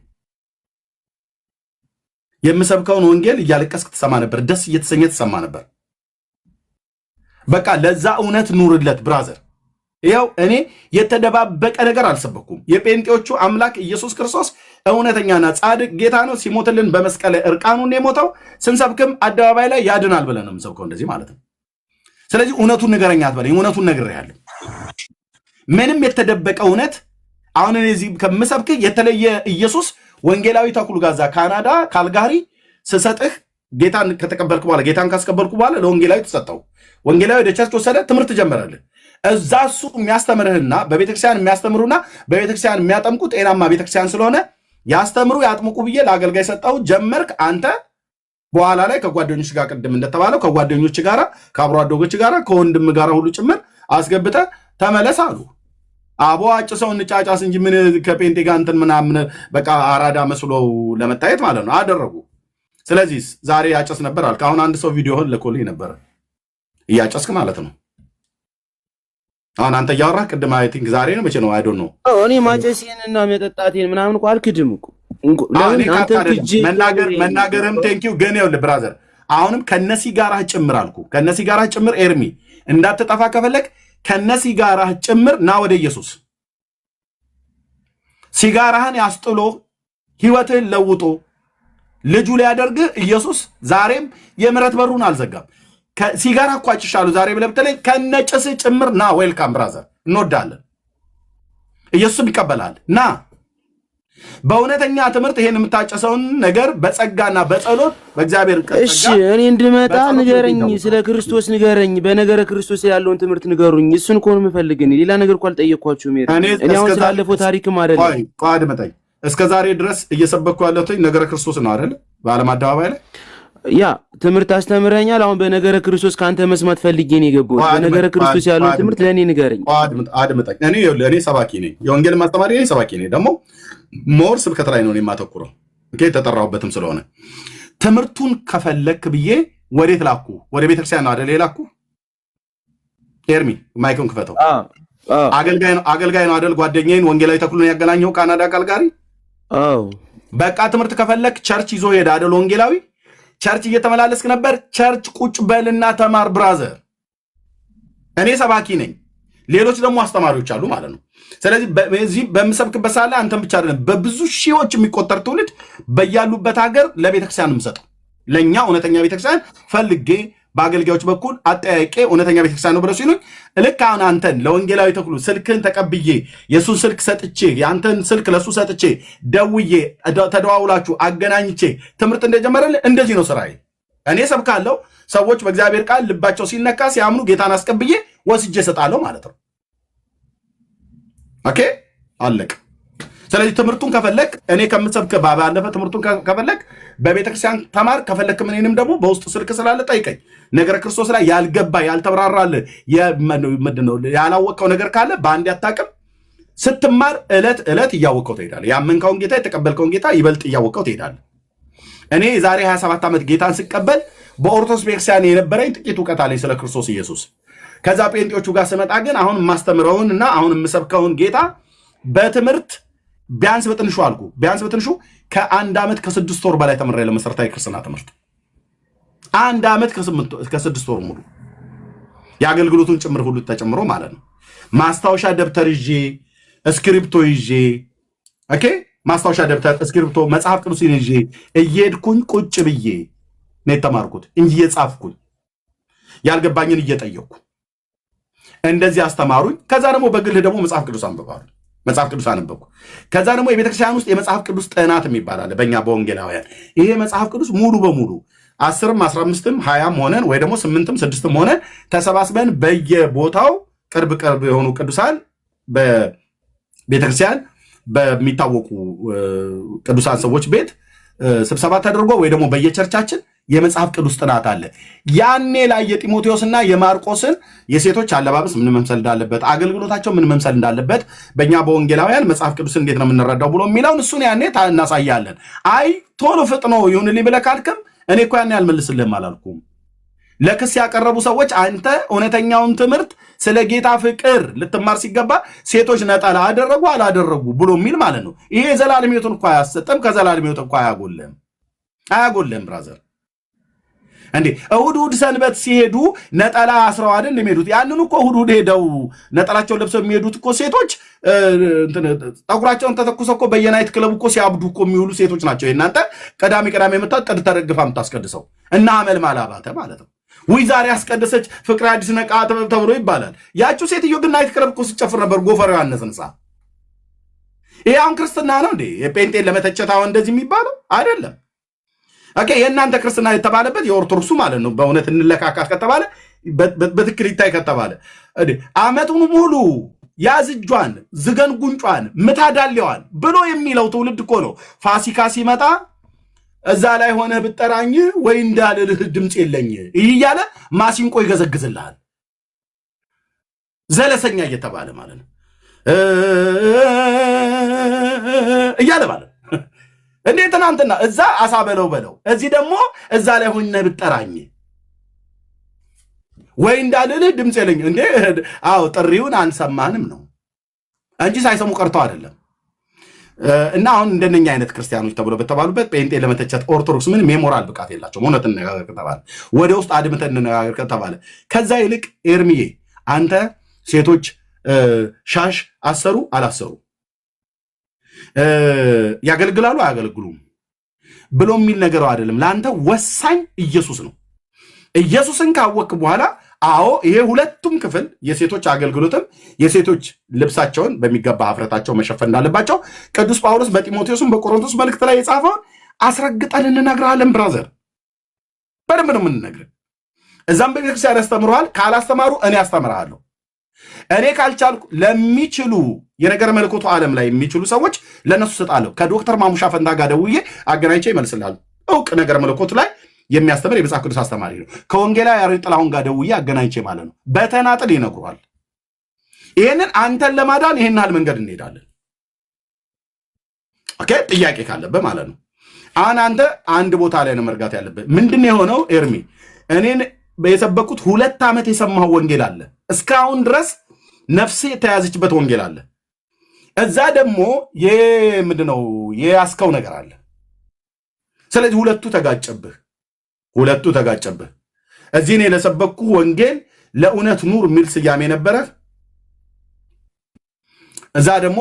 የምሰብከውን ወንጌል እያለቀስክ ትሰማ ነበር፣ ደስ እየተሰኘ ትሰማ ነበር። በቃ ለዛ እውነት ኑርለት ብራዘር። ይኸው እኔ የተደባበቀ ነገር አልሰበኩም። የጴንጤዎቹ አምላክ ኢየሱስ ክርስቶስ እውነተኛና ጻድቅ ጌታ ነው። ሲሞትልን በመስቀል እርቃኑን የሞተው ስንሰብክም አደባባይ ላይ ያድናል ብለን ነው የምሰብከው እንደዚህ ማለት ነው። ስለዚህ እውነቱን ንገረኝ አትበለኝ። እውነቱን ነግሬሃለሁ። ምንም የተደበቀ እውነት አሁን እዚህ ከምሰብክ የተለየ ኢየሱስ ወንጌላዊ ተኩል ጋዛ ካናዳ ካልጋሪ ስሰጥህ ጌታን ከተቀበልኩ በኋላ ጌታን ካስቀበልኩ በኋላ ለወንጌላዊ ተሰጠው። ወንጌላዊ ወደ ቸርች ወሰደ፣ ትምህርት ጀመረልህ። እዛ እሱ የሚያስተምርህና በቤተክርስቲያን የሚያስተምሩና በቤተክርስቲያን የሚያጠምቁ ጤናማ ቤተክርስቲያን ስለሆነ ያስተምሩ ያጥምቁ ብዬ ለአገልጋይ ሰጠው። ጀመርክ አንተ። በኋላ ላይ ከጓደኞች ጋር ቅድም እንደተባለው ከጓደኞች ጋር ከአብሮ አደጎች ጋር ከወንድም ጋር ሁሉ ጭምር አስገብተህ ተመለስ አሉ። አቦ አጭሰው እንጫጫስ እንጂ ምን ከጴንጤ ጋር እንትን ምናምን በቃ አራዳ መስሎ ለመታየት ማለት ነው አደረጉ። ስለዚህ ዛሬ ያጨስ ነበር አልክ። አሁን አንድ ሰው ቪዲዮህን ልኮልኝ ነበረ እያጨስክ ማለት ነው። አሁን አንተ እያወራህ ቅድም አይ ቲንክ ዛሬ ነው መቼ ነው አይ ዶንት ኖ። እኔ ማጨሴንና መጠጣቴን ምናምን እኮ አልክድም እኮ ለምን አንተ ትጂ መናገርም ቴንኪው ግን ይኸውልህ ብራዘር አሁንም ከነሲጋራህ ጭምር አልኩ። ከነሲጋራህ ጭምር ኤርሚ እንዳትጠፋ ከፈለክ ከነሲጋራህ ጭምር ና ወደ ኢየሱስ። ሲጋራህን ያስጥሎ ህይወትህን ለውጦ ልጁ ሊያደርግህ ኢየሱስ ዛሬም የምሕረት በሩን አልዘጋም። ሲጋራ እኮ አጭሻለሁ ዛሬ ብለህ ብትለኝ ከነጭስህ ጭምር ና። ዌልካም ብራዘር፣ እንወዳለን። ኢየሱስም ይቀበላል። ና በእውነተኛ ትምህርት ይሄን የምታጨሰውን ነገር በጸጋና በጸሎት በእግዚአብሔር ጸጋ። እሺ እኔ እንድመጣ ንገረኝ፣ ስለ ክርስቶስ ንገረኝ፣ በነገረ ክርስቶስ ያለውን ትምህርት ንገሩኝ። እሱን እኮ ነው የምፈልገኝ። ሌላ ነገር እኮ አልጠየኳችሁም። እኔ አሁን ስላለፈው ታሪክም አይደለም። ቆይ አድምጠኝ። እስከ ዛሬ ድረስ እየሰበኩ ያለሁት ነገረ ክርስቶስ ነው አይደል? በዓለም አደባባይ ላይ ያ ትምህርት አስተምረኛል። አሁን በነገረ ክርስቶስ ከአንተ መስማት ፈልጌ ነው የገባሁት። በነገረ ክርስቶስ ያለውን ትምህርት ለእኔ ንገረኝ። አድምጠኝ። እኔ ሰባኪ ነኝ፣ የወንጌል ማስተማሪ ነኝ፣ ሰባኪ ነኝ። ደግሞ ሞር ስብከት ላይ ነው የማተኩረው። የተጠራሁበትም ስለሆነ ትምህርቱን ከፈለክ ብዬ ወዴት ላኩ? ወደ ቤተክርስቲያን ነው አይደል የላኩ? ኤርሚ ማይክን ክፈተው። አገልጋይ ነው አይደል? ጓደኛዬን ወንጌላዊ ተክሉን ያገናኘው ካናዳ ካልጋሪ። በቃ ትምህርት ከፈለክ ቸርች ይዞ ሄደ አይደል? ወንጌላዊ ቸርች እየተመላለስክ ነበር። ቸርች ቁጭ በልና ተማር ብራዘር። እኔ ሰባኪ ነኝ፣ ሌሎች ደግሞ አስተማሪዎች አሉ ማለት ነው። ስለዚህ በዚህ በምሰብክበት ሳለ አንተም ብቻ አይደለም በብዙ ሺዎች የሚቆጠር ትውልድ በያሉበት ሀገር ለቤተክርስቲያን የምሰጠው ለእኛ እውነተኛ ቤተክርስቲያን ፈልጌ በአገልጋዮች በኩል አጠያቄ እውነተኛ ቤተክርስቲያን ነው ብለው ሲሉኝ ልክ አሁን አንተን ለወንጌላዊ ተክሉ ስልክን ተቀብዬ የእሱን ስልክ ሰጥቼ የአንተን ስልክ ለእሱ ሰጥቼ ደውዬ ተደዋውላችሁ አገናኝቼ ትምህርት እንደጀመረልህ እንደዚህ ነው ስራዬ። እኔ ሰብካለሁ። ሰዎች በእግዚአብሔር ቃል ልባቸው ሲነካ ሲያምኑ ጌታን አስቀብዬ ወስጄ እሰጣለሁ ማለት ነው። ኦኬ አለቅ። ስለዚህ ትምህርቱን ከፈለክ እኔ ከምሰብክ ባለፈ ትምህርቱን ከፈለክ በቤተክርስቲያን ተማር። ከፈለክ ምንም ደግሞ በውስጥ ስልክ ስላለ ጠይቀኝ። ነገረ ክርስቶስ ላይ ያልገባ ያልተብራራል ምንድነው ያላወቀው ነገር ካለ በአንድ አታውቅም። ስትማር ዕለት እያወቀው ትሄዳለህ። ያመንከውን ጌታ የተቀበልከውን ጌታ ይበልጥ እያወቀው ትሄዳለህ። እኔ ዛሬ 27 ዓመት ጌታን ስቀበል በኦርቶዶክስ ቤተክርስቲያን የነበረኝ ጥቂት እውቀት አለኝ ስለ ክርስቶስ ኢየሱስ። ከዛ ጴንጤዎቹ ጋር ስመጣ ግን አሁን የማስተምረውን እና አሁን የምሰብከውን ጌታ በትምህርት ቢያንስ በትንሹ ከ1 ዓመት ከ6 ወር በላይ ተምሬያለሁ። መሰረታዊ ክርስትና ትምህርት 1 ዓመት ከ6 ወር ሙሉ የአገልግሎቱን ጭምር ሁሉ ተጨምሮ ማለት ነው። ማስታወሻ ደብተር ይዤ እስክሪፕቶ ይዤ ማስታወሻ ደብተር እስክሪፕቶ መጽሐፍ ቅዱስን ይዤ እየሄድኩኝ ቁጭ ብዬ ነው የተማርኩት እንጂ እየጻፍኩኝ ያልገባኝን እየጠየቅኩ እንደዚህ አስተማሩኝ። ከዛ ደግሞ በግልህ ደግሞ መጽሐፍ ቅዱስ አነበብኩ። ከዛ ደግሞ የቤተክርስቲያን ውስጥ የመጽሐፍ ቅዱስ ጥናት የሚባል አለ በእኛ በወንጌላውያን። ይሄ መጽሐፍ ቅዱስ ሙሉ በሙሉ 10ም 15ም 20ም ሆነን ወይ ደግሞ 8ም 6ም ሆነን ተሰባስበን በየቦታው ቅርብ የሆኑ ቅዱሳን በቤተክርስቲያን በሚታወቁ ቅዱሳን ሰዎች ቤት ስብሰባ ተደርጎ ወይ ደግሞ በየቸርቻችን የመጽሐፍ ቅዱስ ጥናት አለ። ያኔ ላይ የጢሞቴዎስና የማርቆስን የሴቶች አለባበስ ምን መምሰል እንዳለበት፣ አገልግሎታቸው ምን መምሰል እንዳለበት በእኛ በወንጌላውያን መጽሐፍ ቅዱስን እንዴት ነው የምንረዳው ብሎ የሚለውን እሱን ያኔ እናሳያለን። አይ ቶሎ ፍጥኖ ይሁንልኝ ብለህ ካልክም እኔ እኮ ያኔ አልመልስልህም አላልኩም። ለክስ ያቀረቡ ሰዎች አንተ እውነተኛውን ትምህርት ስለ ጌታ ፍቅር ልትማር ሲገባ ሴቶች ነጠላ አደረጉ አላደረጉ ብሎ የሚል ማለት ነው። ይሄ የዘላለም ሕይወትን እኮ አያሰጥም፣ ከዘላለም ሕይወት እኮ አያጎልም ብራዘር። እንዴ እሑድ ሰንበት ሲሄዱ ነጠላ አስረው አይደል የሚሄዱት? ያንን እኮ እሑድ ሄደው ነጠላቸውን ለብሰው የሚሄዱት እኮ ሴቶች ጠጉራቸውን ተተኩሰው እኮ በየናይት ክለብ እኮ ሲያብዱ እኮ የሚውሉ ሴቶች ናቸው። እናንተ ቅዳሜ መጣ ጥድ ተረግፋ የምታስቀድሰው እና አመል ማላባተ ማለት ነው። ውይ ዛሬ አስቀደሰች ፍቅር አዲስ ነቃ ተብሎ ይባላል። ያቺው ሴትዮ ግን ናይት ክለብ እኮ ሲጨፍር ነበር ጎፈሬው ያነሰንሳ። ይሄ አሁን ክርስትና ነው እንዴ? የጴንጤን ለመተቸት አሁን እንደዚህ የሚባለው አይደለም። ኦኬ የእናንተ ክርስትና የተባለበት የኦርቶዶክሱ ማለት ነው። በእውነት እንለካካት ከተባለ በትክክል ይታይ ከተባለ አመቱን ሙሉ ያዝ እጇን ዝገን ጉንጯን ምታዳሌዋን ብሎ የሚለው ትውልድ እኮ ነው። ፋሲካ ሲመጣ እዛ ላይ ሆነ ብጠራኝ ወይ እንዳልልህ ድምፅ የለኝ እያለ ማሲንቆ ይገዘግዝልሃል። ዘለሰኛ እየተባለ ማለት ነው እያለ ማለት እንዴ ትናንትና እዛ አሳ በለው እዚህ ደግሞ እዛ ላይ ሆነ ብጠራኝ ወይ እንዳልልህ ድምጽ የለኝ እንዴ አዎ ጥሪውን አንሰማንም ነው እንጂ ሳይሰሙ ቀርተው አይደለም እና አሁን እንደነኛ አይነት ክርስቲያኖች ተብሎ በተባሉበት ጴንጤ ለመተቸት ኦርቶዶክስ ምን ሜሞራል ብቃት የላቸው እውነትን ነጋገር ከተባለ ወደ ውስጥ አድምተን ነጋገር ከተባለ ከዛ ይልቅ ኤርሚዬ አንተ ሴቶች ሻሽ አሰሩ አላሰሩ ያገልግላሉ አያገልግሉም ብሎ የሚል ነገር አይደለም ለአንተ ወሳኝ ኢየሱስ ነው ኢየሱስን ካወቅ በኋላ አዎ ይሄ ሁለቱም ክፍል የሴቶች አገልግሎትም የሴቶች ልብሳቸውን በሚገባ አፍረታቸው መሸፈን እንዳለባቸው ቅዱስ ጳውሎስ በጢሞቴዎስም በቆሮንቶስ መልእክት ላይ የጻፈውን አስረግጠን እንነግራለን ብራዘር በደንብ ነው የምንነግርህ እዛም በቤተክርስቲያን ያስተምረዋል ካላስተማሩ እኔ አስተምርሃለሁ እኔ ካልቻልኩ ለሚችሉ የነገር መልእክቱ ዓለም ላይ የሚችሉ ሰዎች ለነሱ ሰጣለሁ ከዶክተር ማሙሻ ፈንታ ጋር ደውዬ አገናኝቼ ይመልስልሃል እውቅ ነገር መልእክቱ ላይ የሚያስተምር የመጽሐፍ ቅዱስ አስተማሪ ነው ከወንጌላዊ ያሬድ ጥላሁን ጋር ደውዬ አገናኝቼ ማለት ነው በተናጥል ይነግሩሃል ይሄንን አንተን ለማዳን ይሄን ያህል መንገድ እንሄዳለን ኦኬ ጥያቄ ካለበት ማለት ነው አሁን አንተ አንድ ቦታ ላይ ነው መርጋት ያለበት ምንድነው የሆነው ኤርሚ እኔን በየሰበኩት 2 ዓመት የሰማው ወንጌል አለ እስካሁን ድረስ ነፍሴ የተያዘችበት ወንጌል አለ እዛ ደግሞ ምንድነው የያስከው ነገር አለ ስለዚህ ሁለቱ ተጋጨብህ እዚህ እኔ ለሰበኩ ወንጌል ለእውነት ኑር የሚል ስያሜ ነበረ እዛ ደግሞ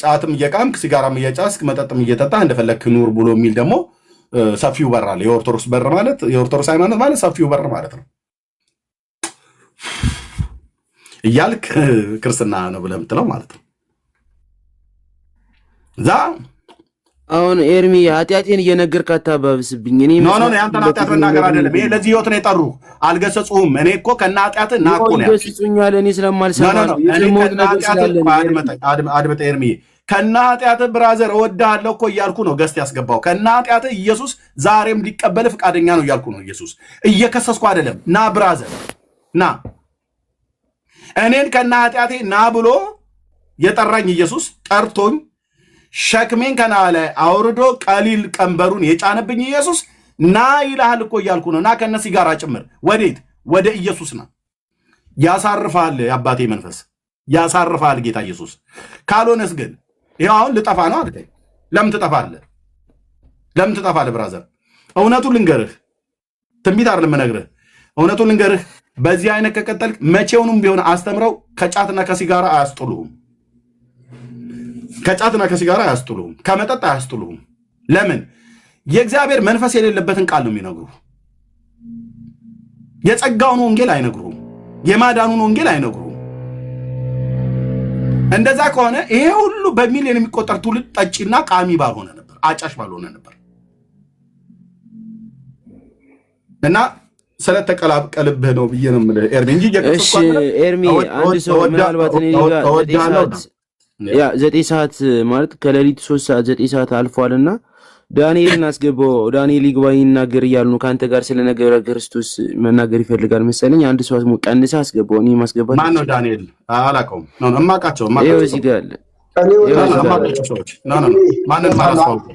ጫትም እየቃምክ ሲጋራም እየጫስክ መጠጥም እየጠጣ እንደፈለክ ኑር ብሎ የሚል ደግሞ ሰፊው በር አለ የኦርቶዶክስ በር ማለት የኦርቶዶክስ ሃይማኖት ማለት ሰፊው በር ማለት ነው እያልክ ክርስትና ነው ብለህ የምትለው ማለት ነው እዛ አሁን ኤርሚ ኃጢአቴን እየነገርክ አታባብስብኝ እኔ ኖ ያንተን ኃጢአት መናገር አይደለም ይሄ ለዚህ ህይወት ነው የጠሩ አልገሰጹህም እኔ እኮ ከና ኃጢአት ናቆ ነው ገሰጹኛል እኔ ስለማልሰማ ነው የሞት ነገር ስላለ አድመጣ ኤርሚ ከና ኃጢአት ብራዘር እወድሃለሁ እኮ እያልኩ ነው ገስት ያስገባው ከና ኃጢአት ኢየሱስ ዛሬም ሊቀበል ፍቃደኛ ነው እያልኩ ነው ኢየሱስ እየከሰስኩ አይደለም ና ብራዘር ና እኔን ከና ኃጢአቴ ና ብሎ የጠራኝ ኢየሱስ ጠርቶኝ ሸክሜን ከና ላይ አውርዶ ቀሊል ቀንበሩን የጫነብኝ ኢየሱስ ና ይልሃል እኮ እያልኩ ነው ና ከነ ሲጋራ ጭምር ወዴት ወደ ኢየሱስ ና ያሳርፋል የአባቴ መንፈስ ያሳርፋል ጌታ ኢየሱስ ካልሆነስ ግን ይሄው አሁን ልጠፋ ነው አልከኝ ለምን ትጠፋለህ ብራዘር እውነቱን ልንገርህ ትንቢት አይደለም መነግርህ እውነቱን ልንገርህ በዚህ አይነት ከቀጠልክ መቼውንም ቢሆን አስተምረው ከጫትና ከሲጋራ አያስጥሉህም ከመጠጥ አያስጥሉህም ለምን የእግዚአብሔር መንፈስ የሌለበትን ቃል ነው የሚነግሩ የጸጋውን ወንጌል አይነግሩም የማዳኑን ወንጌል አይነግሩም እንደዛ ከሆነ ይሄ ሁሉ በሚሊዮን የሚቆጠር ትውልድ ጠጪና ቃሚ ባልሆነ ነበር አጫሽ ባልሆነ ነበር እና ስለተቀላቀልብህ ነው ብዬ ነው የምልህ ኤርሚ እንጂ እሺ ኤርሚ አንድ ሰው ምናልባት እኔ ጋር 9 ሰዓት ማለት ከሌሊት 3 ሰዓት 9 ሰዓት አልፏልና ዳንኤልን አስገባው ዳንኤል ይግባኝ ይናገር እያሉ ነው ካንተ ጋር ስለነገረ ክርስቶስ መናገር ይፈልጋል መሰለኝ አንድ ሰው ቀንሰህ አስገባው እኔ ማስገባት ማን ነው ዳንኤል አላውቀውም ነው እማቃቸው ይኸው እዚህ ጋር አለ እማቃቸው ሰዎች ማንን ማላስታውቅ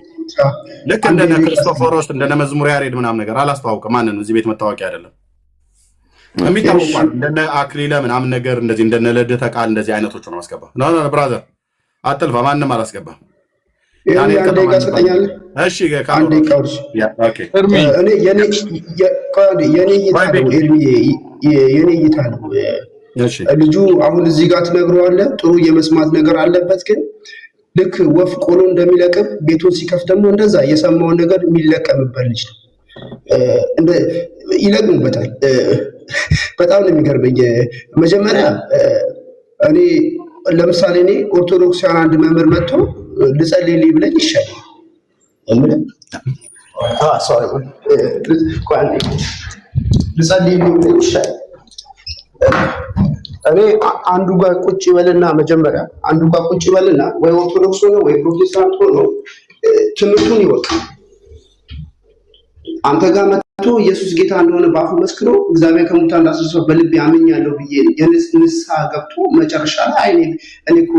ልክ እንደነ ክርስቶፎሮስ እንደነ መዝሙር ያሬድ ምናምን ነገር አላስተዋውቅም ማንን እዚህ ቤት መታወቂያ አይደለም የሚታወቋል እንደነ አክሊለ ምናምን ነገር እንደዚህ እንደነ ልደተ ቃል እንደዚህ አይነቶቹ ነው ማስገባ ኖ ብራዘር አጥልፋ ማንንም አላስገባም እሺ ካንዴ ካውርሽ ኦኬ እኔ የኔ እይታ ነው ልጁ አሁን እዚህ ጋር ትነግረዋለህ ጥሩ የመስማት ነገር አለበት ግን ልክ ወፍ ቆሎ እንደሚለቅም ቤቱን ሲከፍት ደግሞ እንደዛ የሰማውን ነገር የሚለቀምበት ልጅ ነው ይለቅሙበታል በጣም ነው የሚገርመኝ መጀመሪያ እኔ ለምሳሌ እኔ ኦርቶዶክሳውያን አንድ መምህር መጥቶ ልጸልይልኝ ብለኝ ይሻላል ልጸልይልኝ ብለኝ ይሻላል እኔ አንዱ ጋር ቁጭ ይበልና መጀመሪያ አንዱ ጋር ቁጭ ይበልና ወይ ኦርቶዶክስ ሆነ ወይ ፕሮቴስታንት ሆነ ትምህርቱን ይወቅ አንተ ጋር ኢየሱስ ጌታ እንደሆነ በአፉ መስክሮ እግዚአብሔር ከሙታን እንዳስነሳው በልብ ያምኛለሁ ብዬ ንስሐ ገብቶ መጨረሻ ላይ እኔ እኮ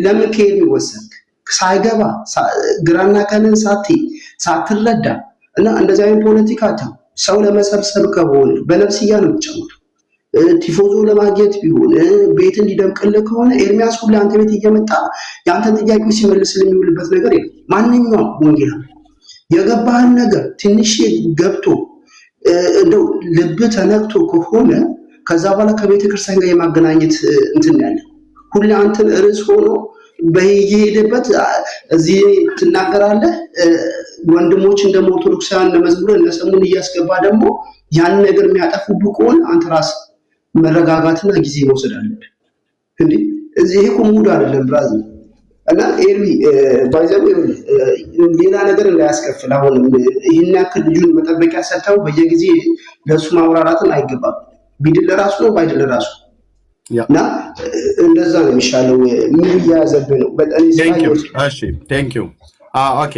ለምን ከኤርሚ ወሰንክ ሳይገባ ግራና ቀንን ሳትረዳ እና እንደዚህ አይነት ፖለቲካ ሰው ለመሰብሰብ ከሆነ በነፍስያ ነው የምትጨምረው። ቲፎዞ ለማግኘት ቢሆን ቤት እንዲደምቅልህ ከሆነ ኤርሚያስ ሁሉ አንተ ቤት እየመጣ የአንተን ጥያቄዎች ሲመልስልህ የሚውልበት ነገር የለም። ማንኛውም ወንጌል የገባህን ነገር ትንሽ ገብቶ እንደው ልብ ተነክቶ ከሆነ ከዛ በኋላ ከቤተክርስቲያን ጋር የማገናኘት እንትን ያለ ሁሉ አንተን ርዕስ ሆኖ በየሄደበት እዚህ ትናገራለህ። ወንድሞች እንደሞ ኦርቶዶክሳውያን ለመዝሙር እነሰሙን እያስገባ ደግሞ ያን ነገር የሚያጠፉብህ ከሆነ አንተ ራስ መረጋጋትና ጊዜ መውሰድ አለብህ። እንዴ እዚህ እኮ ሙድ አይደለም ብራዘር። እና ኤርሚ ባይዘው ሌላ ነገር እንዳያስከፍል አሁን ይሄን ያክል ልጁን መጠበቂያ ሰጥተው በየጊዜ ለሱ ማውራራትን አይገባም። ቢድል ለራሱ ነው ባይድል ለራሱ እና እንደዛ ነው የሚሻለው። ምን ያዘብህ ነው በጣም እሺ ቴንክ ዩ ኦኬ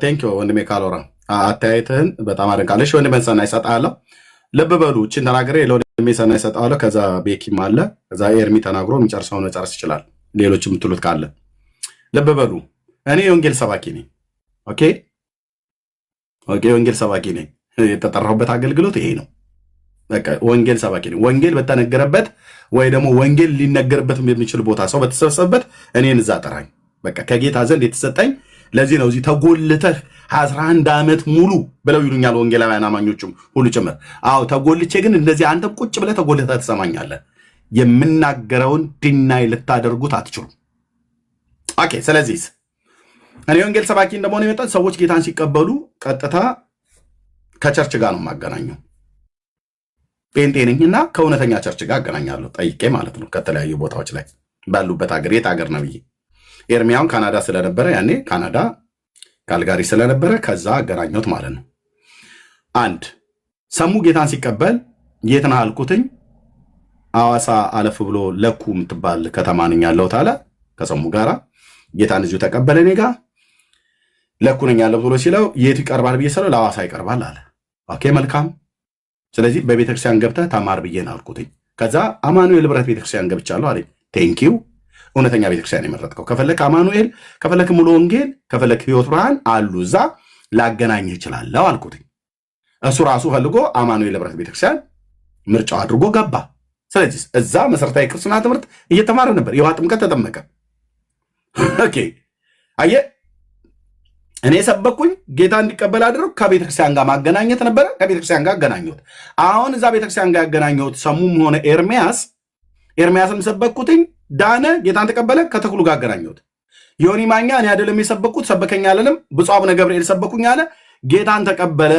ቴንክ ዩ ወንድሜ ካሎራ አታይተህን በጣም አደንቃለሽ። ወንድሜ ሰናይ ሰጣለሁ። ልብ በሉ እቺን ተናግሬ ለወንድሜ ሰናይ ሰጣለሁ። ከዛ ቤኪም አለ። ከዛ ኤርሚ ተናግሮ የሚጨርሰውን መጨረስ ይችላል። ሌሎች የምትሉት ካለ ልብ በሉ። እኔ የወንጌል ሰባኪ ነኝ። ኦኬ የወንጌል ሰባኪ ነኝ። የተጠራሁበት አገልግሎት ይሄ ነው። በቃ ወንጌል ሰባኪ ነኝ። ወንጌል በተነገረበት ወይ ደግሞ ወንጌል ሊነገርበት የሚችል ቦታ ሰው በተሰበሰበበት እኔን እዛ ጠራኝ። በቃ ከጌታ ዘንድ የተሰጠኝ ለዚህ ነው። እዚህ ተጎልተህ 11 ዓመት ሙሉ ብለው ይሉኛል ወንጌላውያን አማኞችም ሁሉ ጭምር። አዎ ተጎልቼ ግን እንደዚህ አንተ ቁጭ ብለህ ተጎልተህ ትሰማኛለህ። የምናገረውን ድናይ ልታደርጉት አትችሉም። ኦኬ ስለዚህ እኔ ወንጌል ሰባኪ እንደመሆነ የመጣ ሰዎች ጌታን ሲቀበሉ ቀጥታ ከቸርች ጋር ነው የማገናኘው። ጴንጤ ነኝና ከእውነተኛ ቸርች ጋር አገናኛለሁ ጠይቄ ማለት ነው። ከተለያዩ ቦታዎች ላይ ባሉበት ሀገር የት ሀገር ነው ብዬ ኤርሚያውን ካናዳ ስለነበረ ያኔ ካናዳ ካልጋሪ ስለነበረ ከዛ አገናኘሁት ማለት ነው። አንድ ሰሙ ጌታን ሲቀበል የት ነህ አልኩትኝ። አዋሳ አለፍ ብሎ ለኩ የምትባል ከተማ ነኝ ያለሁት አለ። ከሰሙ ጋራ ጌታን እዚሁ ተቀበለ። እኔ ጋር ለኩ ነኝ ያለሁት ብሎ ሲለው የት ይቀርባል ብዬ ስለው ለአዋሳ ይቀርባል አለ። ኦኬ መልካም። ስለዚህ በቤተክርስቲያን ገብተህ ተማር ብዬ ነው አልኩትኝ። ከዛ አማኑኤል ህብረት ቤተክርስቲያን ገብቻለሁ አለኝ። ቴንኪው እውነተኛ ቤተክርስቲያን የመረጥከው። ከፈለክ አማኑኤል፣ ከፈለክ ሙሉ ወንጌል፣ ከፈለክ ህይወት ብርሃን አሉ እዛ ላገናኝህ እችላለሁ አልኩትኝ። እሱ ራሱ ፈልጎ አማኑኤል ህብረት ቤተክርስቲያን ምርጫው አድርጎ ገባ። ስለዚህ እዛ መሰረታዊ ክርስትና ትምህርት እየተማረ ነበር። የውሃ ጥምቀት ተጠመቀ። ኦኬ አየህ እኔ ሰበኩኝ፣ ጌታ እንዲቀበል አድርግ። ከቤተክርስቲያን ጋር ማገናኘት ነበረ። ከቤተክርስቲያን ጋር አገናኘሁት። አሁን እዛ ቤተክርስቲያን ጋር ያገናኘሁት ሰሙም ሆነ ኤርሚያስም ሰበኩትኝ፣ ዳነ፣ ጌታን ተቀበለ። ከተክሉ ጋር አገናኘሁት። ዮኒ ማኛ እኔ አይደለም የሰበኩት ሰበከኝ አለንም። ብፁዕ አቡነ ገብርኤል ሰበኩኝ አለ፣ ጌታን ተቀበለ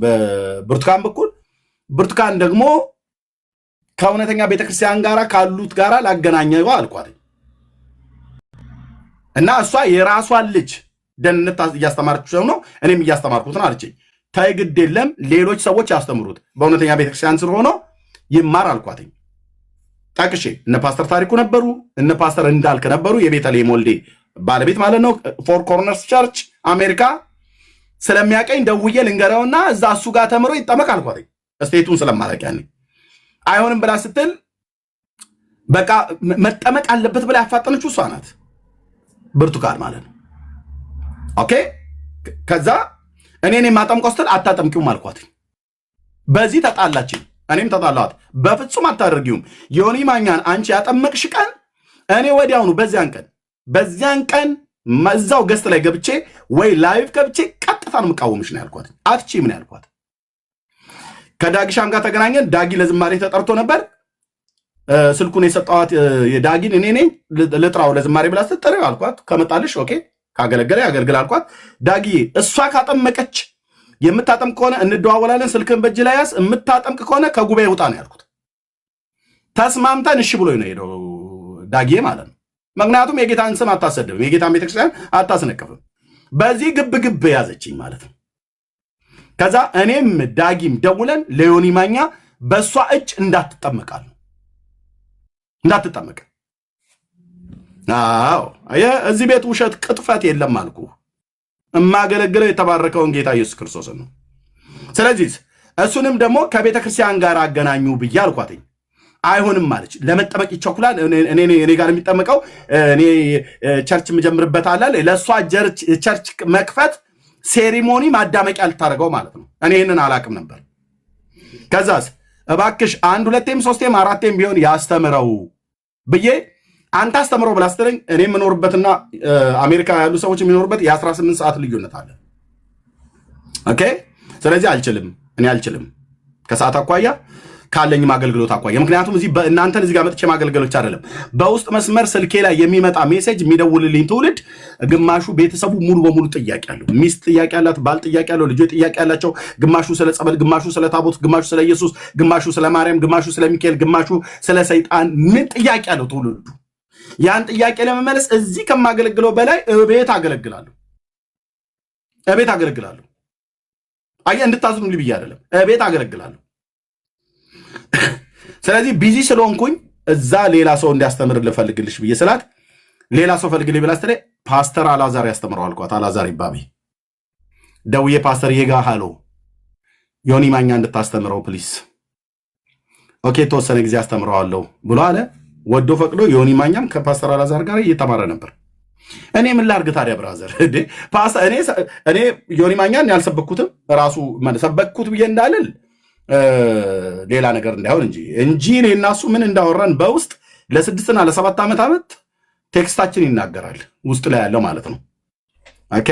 በብርቱካን በኩል። ብርቱካን ደግሞ ከእውነተኛ ቤተክርስቲያን ጋር ካሉት ጋር ላገናኘው አልኳት እና እሷ የራሷን ልጅ ደህንነት እያስተማረችው ነው፣ እኔም እያስተማርኩት ነው አለችኝ። ታይ ግድ የለም ሌሎች ሰዎች ያስተምሩት፣ በእውነተኛ ቤተክርስቲያን ስር ሆኖ ይማር አልኳትኝ። ታቅሼ እነ ፓስተር ታሪኩ ነበሩ፣ እነ ፓስተር እንዳልክ ነበሩ። የቤተልሔም ወልዴ ባለቤት ማለት ነው። ፎር ኮርነርስ ቸርች አሜሪካ ስለሚያቀኝ ደውዬ ልንገረውና እዛ እሱ ጋር ተምሮ ይጠመቅ አልኳትኝ። እስቴቱን ስለማላውቅ ያኔ አይሆንም ብላ ስትል በቃ መጠመቅ አለበት ብላ ያፋጠነችው እሷ ናት፣ ብርቱካን ማለት ነው። ኦኬ ከዛ እኔን የማጠምቀው ስትል አታጠምቂውም አልኳት። በዚህ ተጣላችን፣ እኔም ተጣላኋት። በፍጹም አታደርጊውም። ዮኒ ማኛን አንቺ ያጠመቅሽ ቀን እኔ ወዲያውኑ በዚያን ቀን እዛው ገስት ላይ ገብቼ ወይ ላይቭ ገብቼ ቀጥታ ነው የምቃወምሽ ነው ያልኳት። አትቺ ምን ያልኳት። ከዳጊሻም ጋር ተገናኘን። ዳጊ ለዝማሬ ተጠርቶ ነበር። ስልኩን የሰጠኋት የዳጊን እኔ ነኝ ልጥራው ለዝማሬ ብላ ስትጠሪው አልኳት። ከመጣልሽ ኦኬ ካገለገለ ያገልግል አልኳት። ዳጊ እሷ ካጠመቀች የምታጠምቅ ከሆነ እንደዋወላለን፣ ስልክን በእጅ ላይ ያዝ፣ የምታጠምቅ ከሆነ ከጉባኤ ውጣ ነው ያልኩት። ተስማምተን እሺ ብሎ ነው ሄደው ዳጊ ማለት ነው። ምክንያቱም የጌታን ስም አታሰድብም፣ የጌታን ቤተክርስቲያን አታስነቅፍም። በዚህ ግብ ግብ ያዘችኝ ማለት ነው። ከዛ እኔም ዳጊም ደውለን ለዮኒ ማኛ በእሷ እጅ እንዳትጠመቃል። አዎ እዚህ ቤት ውሸት ቅጥፈት የለም አልኩ። እማገለግለው የተባረከውን ጌታ ኢየሱስ ክርስቶስን ነው። ስለዚህ እሱንም ደግሞ ከቤተ ክርስቲያን ጋር አገናኙ ብዬ አልኳትኝ። አይሆንም ማለች። ለመጠመቅ ይቸኩላል። እኔ ጋር የሚጠመቀው እኔ ቸርች የምጀምርበት አላለ ለእሷ ቸርች መክፈት ሴሪሞኒ ማዳመቂያ ልታደርገው ማለት ነው። እኔ ይህንን አላቅም ነበር። ከዛስ እባክሽ 1 2 3 4 ቢሆን ያስተምረው ብዬ አንተ አስተምረው ብላ ስትለኝ እኔ የምኖርበትና አሜሪካ ያሉ ሰዎች የሚኖሩበት የ18 ሰዓት ልዩነት አለ። ኦኬ። ስለዚህ እኔ አልችልም ከሰዓት አኳያ ካለኝም አገልግሎት አኳያ። ምክንያቱም እናንተን እዚህ ጋር መጥቼ ማገልገሎች አይደለም በውስጥ መስመር ስልኬ ላይ የሚመጣ ሜሴጅ የሚደውልልኝ ትውልድ ግማሹ ቤተሰቡ ሙሉ በሙሉ ጥያቄ አለው። ሚስት ጥያቄ አላት፣ ባል ጥያቄ አለው፣ ልጆች ጥያቄ አላቸው። ግማሹ ስለ ጸበል፣ ግማሹ ስለ ታቦት፣ ግማሹ ስለ ኢየሱስ፣ ግማሹ ስለ ማርያም፣ ግማሹ ስለ ሚካኤል፣ ግማሹ ስለ ሰይጣን ምን ጥያቄ አለው ትውልዱ። ያን ጥያቄ ለመመለስ እዚህ ከማገለግለው በላይ እቤት አገለግላለሁ። አየህ እንድታዝኑልኝ ብዬ አይደለም፣ እቤት አገለግላለሁ። ስለዚህ ቢዚ ስለሆንኩኝ እዛ ሌላ ሰው እንዲያስተምር ልፈልግልሽ ብዬ ስላት ሌላ ሰው ፈልግልኝ ብላ ስትለኝ ፓስተር አላዛር ያስተምረው አልኳት። አላዛር ይባቤ ደውዬ ፓስተር ይጋ ሃሎ ዮኒ ማኛ እንድታስተምረው ፕሊስ። ኦኬ ተወሰነ ጊዜ አስተምረዋለሁ ብሎ አለ። ወዶ ፈቅዶ ዮኒ ማኛም ከፓስተር አላዛር ጋር እየተማረ ነበር። እኔ ምን ላርግ ታዲያ ብራዘር? እኔ ዮኒ ማኛን ያልሰበኩትም ራሱ ሰበኩት ብዬ እንዳልል ሌላ ነገር እንዳይሆን እንጂ እኔ እና እሱ ምን እንዳወራን በውስጥ ለ6 እና ለ7 ዓመት ቴክስታችን ይናገራል ውስጥ ላይ ያለው ማለት ነው። ኦኬ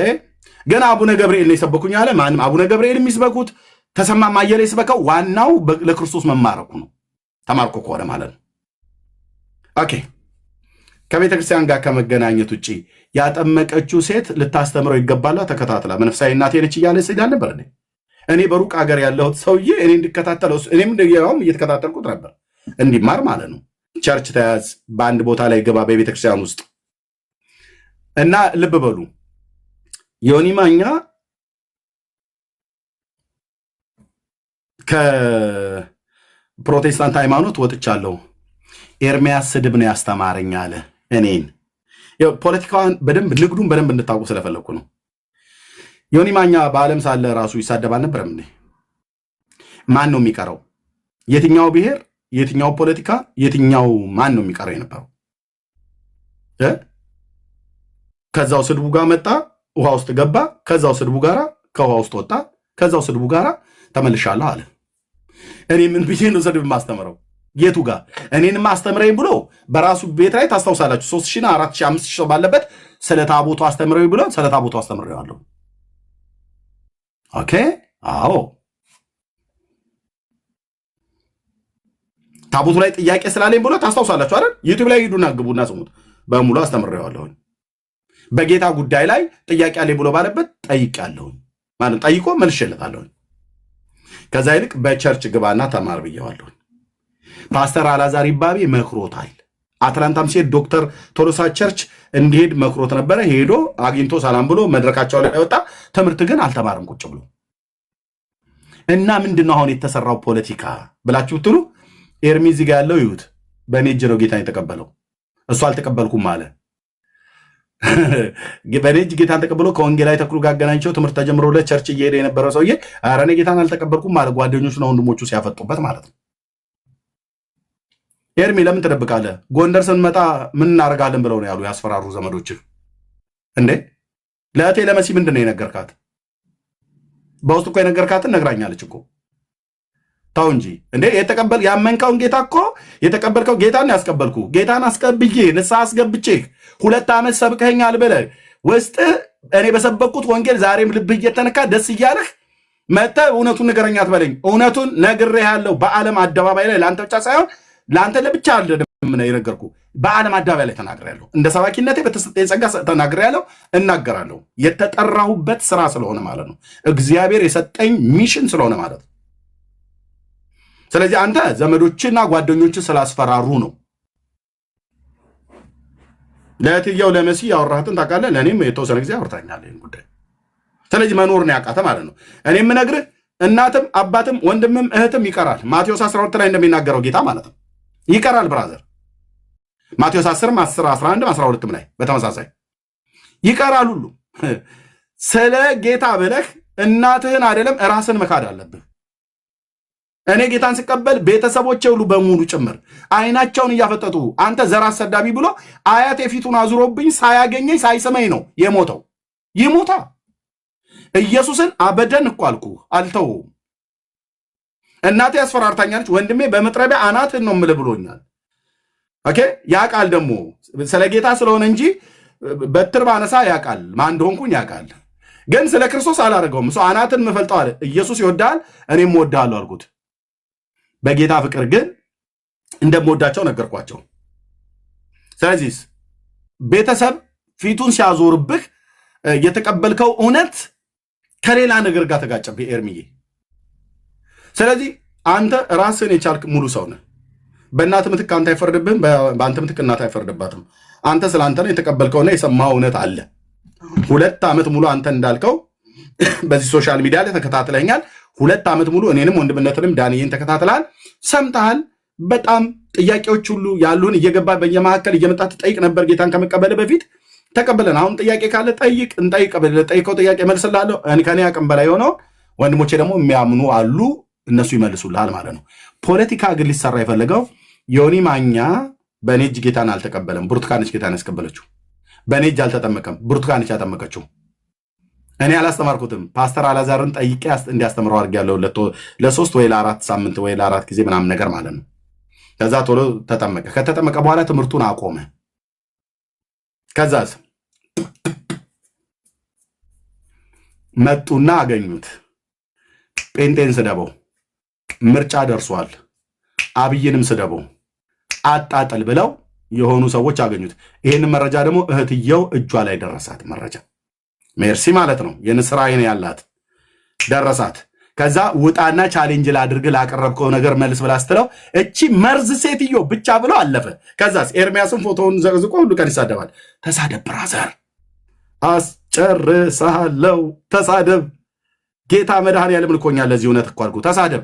ግን አቡነ ገብርኤል ነው የሰበኩኝ አለ። ማንም አቡነ ገብርኤል የሚስበኩት ተሰማ ማየለ ይስበከው ዋናው ለክርስቶስ መማረኩ ነው። ተማርኮ ከሆነ ማለት ነው። ኦኬ ከቤተ ክርስቲያን ጋር ከመገናኘት ውጪ ያጠመቀችው ሴት ልታስተምረው ይገባላ። ተከታትላ መንፈሳዊ እናቴ ነች እያለ ሲዳል ነበር። እኔ በሩቅ ሀገር ያለሁት ሰውዬ እኔ እንድከታተለው እኔም እንደያውም እየተከታተልኩት ነበር እንዲማር ማለት ነው። ቸርች ተያዝ፣ በአንድ ቦታ ላይ ገባ በቤተክርስቲያን ውስጥ እና ልብ በሉ ዮኒ ማኛ ከፕሮቴስታንት ሃይማኖት ወጥቻለሁ፣ ኤርሚያስ ስድብ ነው ያስተማረኝ አለ። እኔን ፖለቲካውን በደንብ ንግዱን በደንብ እንድታውቁ ስለፈለግኩ ነው። ዮኒ ማኛ በዓለም ሳለ ራሱ ይሳደብ አልነበረም እንዴ? ማን ነው የሚቀረው? የትኛው ብሔር፣ የትኛው ፖለቲካ፣ የትኛው ማን ነው የሚቀረው የነበረው? ከዛው ስድቡ ጋር መጣ፣ ውሃ ውስጥ ገባ። ከዛው ስድቡ ጋራ ከውሃ ውስጥ ወጣ። ከዛው ስድቡ ጋራ ተመልሻለሁ አለ። እኔ ምን ብዬ ነው ስድብ ማስተምረው? የቱ ጋር እኔንም አስተምረኝ ብሎ በራሱ ቤት ላይ ታስታውሳላችሁ 3000 እና 4000 5000 ሰው ባለበት ስለ ታቦቱ አስተምረኝ ብሎ ስለ ታቦቱ አስተምሬዋለሁ። ኦኬ አዎ ታቦቱ ላይ ጥያቄ ስላለኝ ብሎ ታስታውሳላችሁ አይደል? ዩቲዩብ ላይ ሂዱና ግቡና ስሙት። በሙሉ አስተምሬዋለሁ። በጌታ ጉዳይ ላይ ጥያቄ አለኝ ብሎ ባለበት ጠይቄያለሁ። ማለት ጠይቆ መልሼለታለሁ። ከዛ ይልቅ በቸርች ግባና ተማር ብየዋለሁ። ፓስተር አላዛር ይባቤ መክሮታል። አትላንታም ሲሄድ ዶክተር ቶሎሳ ቸርች እንዲሄድ መክሮት ነበረ። ሄዶ አግኝቶ ሰላም ብሎ መድረካቸው ላይ ወጣ። ትምህርት ግን አልተማረም ቁጭ ብሎ እና ምንድነው አሁን የተሰራው ፖለቲካ ብላችሁ ትሉ ኤርሚ እዚህ ጋር ያለው ይሁት በእኔ እጅ ነው ጌታን የተቀበለው። እሱ አልተቀበልኩም አለ። በእኔ እጅ ጌታን ተቀብሎ ከወንጌላዊ ተክሉ ጋር አገናኝቸው ትምህርት ተጀምሮለት ቸርች እየሄደ የነበረው ሰውዬ ኧረ እኔ ጌታን አልተቀበልኩም አለ። ጓደኞቹና ወንድሞቹ ሲያፈጡበት ማለት ነው። ኤርሚ ለምን ትደብቃለህ? ጎንደር ስንመጣ ምን እናደርጋለን ብለው ነው ያሉ ያስፈራሩ ዘመዶችን። እንዴ ለእቴ ለመሲ ምንድን ነው የነገርካት? በውስጥ እኮ የነገርካትን ነግራኛለች እኮ። ታው እንጂ እንዴ ያመንከውን ጌታ እኮ የተቀበልከው ጌታን ያስቀበልኩ ጌታን አስቀብዬ ንስሐ አስገብቼ 2 ዓመት ሰብከኛል ብለህ ውስጥ እኔ በሰበኩት ወንጌል ዛሬም ልብህ እየተነካ ደስ እያለህ መተህ እውነቱን ንገረኝ አትበለኝ። እውነቱን ነግሬሃለሁ በዓለም አደባባይ ላይ ለአንተ ብቻ ሳይሆን ለአንተ ለብቻ አይደለም የነገርኩ፣ በዓለም አደባባይ ላይ ተናግሬያለሁ። እንደ ሰባኪነቴ በተሰጠኝ ጸጋ ተናግሬያለሁ፣ እናገራለሁ። የተጠራሁበት ስራ ስለሆነ ማለት ነው። እግዚአብሔር የሰጠኝ ሚሽን ስለሆነ ማለት ነው። ስለዚህ አንተ ዘመዶችና ጓደኞች ስላስፈራሩ ነው። ለእትየው ለመሲ ያወራህትን ታውቃለህ። ለእኔም የተወሰነ ጊዜ አውርታኛል ይህን ጉዳይ። ስለዚህ መኖርን ያቃተ ማለት ነው። እኔ የምነግርህ እናትም አባትም ወንድምም እህትም ይቀራል። ማቴዎስ 12 ላይ እንደሚናገረው ጌታ ማለት ነው ይቀራል። ብራዘር ማቴዎስ 10 10 11 12 ላይ በተመሳሳይ ይቀራል። ሁሉ ስለ ጌታ ብለህ እናትህን አይደለም ራስን መካድ አለብህ። እኔ ጌታን ስቀበል ቤተሰቦቼ ሁሉ በሙሉ ጭምር አይናቸውን እያፈጠጡ አንተ ዘር አሰዳቢ ብሎ አያቴ ፊቱን አዙሮብኝ ሳያገኘኝ ሳይሰማኝ ነው የሞተው። ይሞታ ኢየሱስን አበደን እኮ አልኩ አልተውም። እናቴ ያስፈራርታኛለች። ወንድሜ በመጥረቢያ አናትህን ነው የምልህ ብሎኛል። ኦኬ ያቃል ደግሞ ስለ ጌታ ስለሆነ እንጂ በትር ባነሳ ያቃል ማን እንደሆንኩኝ ያቃል። ግን ስለ ክርስቶስ አላደረገውም። ሰው አናትን መፈልጠው አለ። ኢየሱስ ይወዳል እኔም እወድሃለሁ አልኩት። በጌታ ፍቅር ግን እንደምወዳቸው ነገርኳቸው። ስለዚህ ቤተሰብ ፊቱን ሲያዞርብህ የተቀበልከው እውነት ከሌላ ነገር ጋር ተጋጨብህ ኤርሚዬ። ስለዚህ አንተ ራስን የቻልክ ሙሉ ሰው ነህ። በእናት ምትክ አንተ አይፈርድብህም፣ በአንተ ምትክ እናት አይፈርድባትም። አንተ ስለ አንተ ነው የተቀበልከውና የሰማው እውነት አለ። 2 ዓመት ሙሉ አንተ እንዳልከው በዚህ ሶሻል ሚዲያ ላይ ተከታትለኛል። 2 ዓመት ሙሉ እኔንም ወንድምነትንም ዳንኤልን ተከታትላል፣ ሰምተሃል። በጣም ጥያቄዎች ሁሉ ያሉን እየገባ በየመካከል እየመጣ ትጠይቅ ነበር። ጌታን ከመቀበል በፊት ተቀበለን። አሁን ጥያቄ ካለ ጠይቅ፣ ጠይቀው ጥያቄ መልስላለሁ። ከኔ አቅም በላይ የሆነው ወንድሞቼ ደግሞ የሚያምኑ አሉ፣ እነሱ ይመልሱልሃል ማለት ነው። ፖለቲካ ግን ሊሰራ የፈለገው ዮኒ ማኛ በእኔ እጅ ጌታን አልተቀበለም። ብርቱካንች ጌታን ያስቀበለችው በእኔ እጅ አልተጠመቀም። ብርቱካንች ያጠመቀችው እኔ አላስተማርኩትም። ፓስተር አላዛርን ጠይቄ እንዲያስተምረው አድርጌያለሁ ለ3 ወይ ለ4 ሳምንት ወይ ለ4 ጊዜ ምናምን ነገር ማለት ነው። ከዛ ቶሎ ተጠመቀ። ከተጠመቀ በኋላ ትምህርቱን አቆመ። ከዛስ መጡና አገኙት። ጴንጤን ስደበው፣ ምርጫ ደርሷል፣ አብይንም ስደበው፣ አጣጥል ብለው የሆኑ ሰዎች አገኙት። ይህንን መረጃ ደግሞ እህትየው እጇ ላይ ደረሳት። መረጃ ሜርሲ ማለት ነው። የንስራ አይን ያላት ደረሳት። ከዛ ውጣና ቻሌንጅ ላድርግ ላቀረብከው ነገር መልስ ብላ ስትለው እቺ መርዝ ሴትዮ ብቻ ብሎ አለፈ። ከዛስ ኤርሚያስን ፎቶውን ዘቅዝቆ ሁሉ ቀን ይሳደባል። ተሳደብ ብራዘር፣ አስጨርሳለው፣ ተሳደብ። ጌታ መድኃኔዓለም ልኮኛል ለዚህ እውነት እኮ አልኩ። ተሳደብ።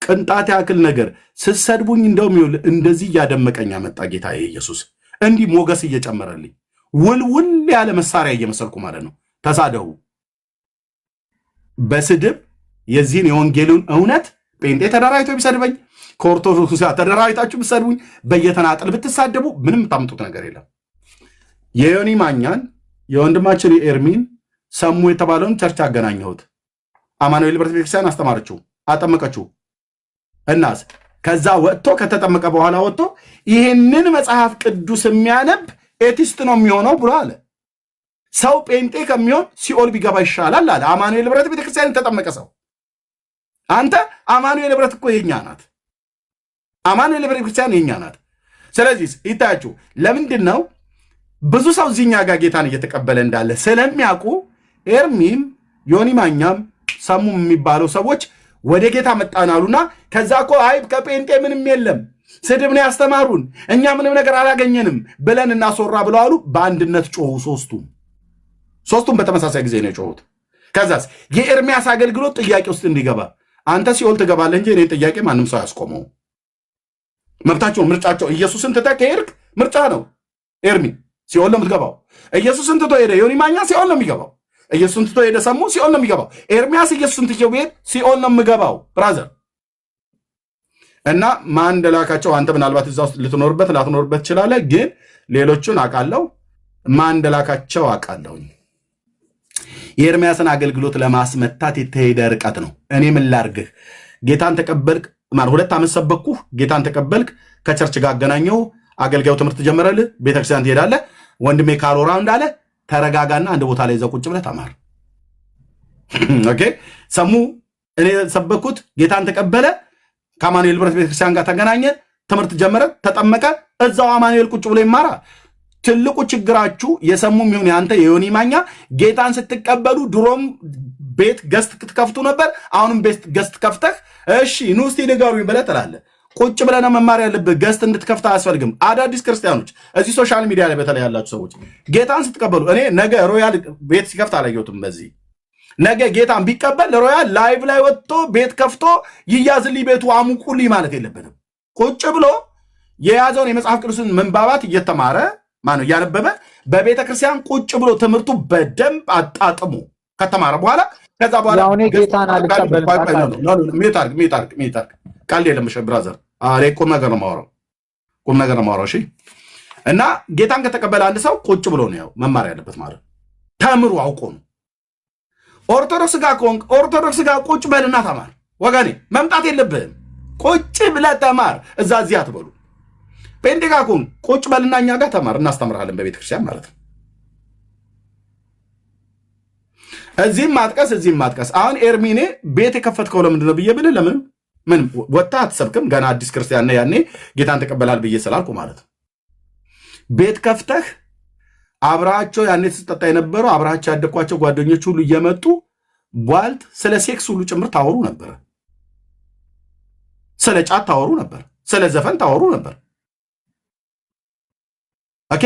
ቅንጣት ያክል ነገር ስትሰድቡኝ እንደውም ይውል እንደዚህ እያደመቀኝ መጣ ጌታ ኢየሱስ። እንዲህ ሞገስ እየጨመረልኝ ውልውል ያለ መሳሪያ እየመሰልኩ ማለት ነው። ተሳደቡ። በስድብ የዚህን የወንጌሉን እውነት ጴንጤ ተደራጅቶ ቢሰድበኝ፣ ከኦርቶዶክስ ተደራጅታችሁ ብትሰድቡኝ፣ በየተናጠል ብትሳደቡ ምንም የምታምጡት ነገር የለም። የዮኒ ማኛን የወንድማችን የኤርሚን ሰሙ የተባለውን ቸርች አገናኘሁት። አማኑኤል ብረት ቤተክርስቲያን አስተማረችው፣ አጠመቀችው። እናስ ከዛ ወጥቶ ከተጠመቀ በኋላ ወጥቶ ይህንን መጽሐፍ ቅዱስ የሚያነብ ኤቲስት ነው የሚሆነው ብሎ አለ። ሰው ጴንጤ ከሚሆን ሲኦል ቢገባ ይሻላል አለ። አማኑኤል ብረት ቤተክርስቲያን ተጠመቀ ሰው። አንተ አማኑኤል ብረት እኮ የኛ ናት። አማኑኤል ብረት ቤተክርስቲያን የኛ ናት። ስለዚህ ይታያችሁ፣ ለምንድን ነው ብዙ ሰው እዚህኛ ጋር ጌታን እየተቀበለ እንዳለ ስለሚያውቁ ኤርሚም ዮኒ ማኛም ሰሙም የሚባለው ሰዎች ወደ ጌታ መጣናሉና ከዛ እኮ አይ ከጴንጤ ምንም የለም ስድብ ነው ያስተማሩን፣ እኛ ምንም ነገር አላገኘንም ብለን እናስወራ ብለው አሉ። በአንድነት ጮሁ። ሶስቱም በተመሳሳይ ጊዜ ነው የጮሁት። ከዛስ የኤርሚያስ አገልግሎት ጥያቄ ውስጥ እንዲገባ አንተ ሲኦል ትገባለህ እንጂ እኔ ጥያቄ ማንም ሰው ያስቆመው መብታቸውን፣ ምርጫቸው። ኢየሱስን ትተህ ከሄድክ ምርጫ ነው። ኤርሚ ሲኦል ነው የምትገባው። ኢየሱስን ትቶ ሄደ ዮኒ ማኛ ሲኦል ነው የሚገባው። ኢየሱስን ትቶ ሄደ ሰሙ ሲኦል ነው የሚገባው። ኤርሚያስ ኢየሱስን ትቶ ሄደ ሲኦል ነው የምገባው ብራዘር። እና ማን እንደላካቸው አንተ ምናልባት እዛ ውስጥ ልትኖርበት ላትኖርበት ትችላለህ፣ ግን ሌሎቹን አውቃለሁ። ማን እንደላካቸው አውቃለሁ። የኤርሚያስን አገልግሎት ለማስመታት የተሄደ ርቀት ነው። እኔ ምን ላርግህ? ጌታን ተቀበልክ ማለት 2 ዓመት ሰበኩህ፣ ጌታን ተቀበልክ፣ ከቸርች ጋር አገናኘው፣ አገልጋዩ ትምህርት ጀመረልህ፣ ቤተክርስቲያን ትሄዳለህ። ወንድሜ ካሎራ እንዳለ ተረጋጋና አንድ ቦታ ላይ እዛ ቁጭ ብለህ ተማር። ኦኬ ሰሙ እኔ ሰበኩት፣ ጌታን ተቀበለ፣ ከአማኑኤል ብረት ቤተክርስቲያን ጋር ተገናኘ፣ ትምህርት ጀመረ፣ ተጠመቀ፣ እዛው አማኑኤል ቁጭ ብሎ ይማራ። ትልቁ ችግራችሁ የሰሙም ይሁን ያንተ የዮኒ ማኛ ጌታን ስትቀበሉ ድሮም ቤት ገስት ትከፍቱ ነበር። አሁንም ቤት ገስት ከፍተህ እሺ ኑ እስቲ ንገሩኝ ብለህ ትላለህ። ቁጭ ብለህ ነው መማር ያለብህ። ገስት እንድትከፍት አያስፈልግም። አዳዲስ ክርስቲያኖች እዚህ ሶሻል ሚዲያ ላይ በተለይ ያላችሁ ሰዎች ጌታን ስትቀበሉ፣ እኔ ነገ ሮያል ቤት ሲከፍት አላየሁትም። በዚህ ነገ ጌታን ቢቀበል ሮያል ላይቭ ላይ ወጥቶ ቤት ከፍቶ ይያዝልኝ ቤቱ አሙቁልኝ ማለት የለበትም። ቁጭ ብሎ የያዘውን የመጽሐፍ ቅዱስን መንባባት እየተማረ ማነው እያነበበ በቤተ ክርስቲያን ቁጭ ብሎ ትምህርቱ በደንብ አጣጥሞ ከተማረ በኋላ ከዛ በኋላ ያው እኔ ጌታን አልቀበልም። ሚታርግ ቀልድ የለም ብራዘር። ቁም ነገር ነው የማወራው። እሺ እና ጌታን ከተቀበለ አንድ ሰው ቁጭ ብሎ ነው ያው መማር ያለበት ማለት ተምሩ አውቆ ነው። ኦርቶዶክስ ጋር ቁጭ በልና ተማር ወገኔ። መምጣት የለብህም። ቁጭ ብለህ ተማር። እዚህ አትበሉ። ጴንጤ ጋር ቁጭ በልና እኛ ጋር ተማር፣ እናስተምርሃለን በቤተክርስቲያን ማለት ነው። እዚህም ማጥቀስ። አሁን ኤርሚኔ ቤት የከፈትከው ለምንድን ነው ብዬ ብልህ ለምን ወጥተህ አትሰብክም? ገና አዲስ ክርስቲያን ያኔ ጌታን ተቀበላል ብዬ ስላልኩ ማለት ነው። ቤት ከፍተህ አብራቸው ያኔ ስትጠጣ የነበረው አብራቸው ያደግኳቸው ጓደኞች ሁሉ እየመጡ ቧልት ስለ ሴክስ ሁሉ ጭምር ታወሩ ነበር። ስለ ጫት ታወሩ ነበር። ስለ ዘፈን ታወሩ ነበር። ኦኬ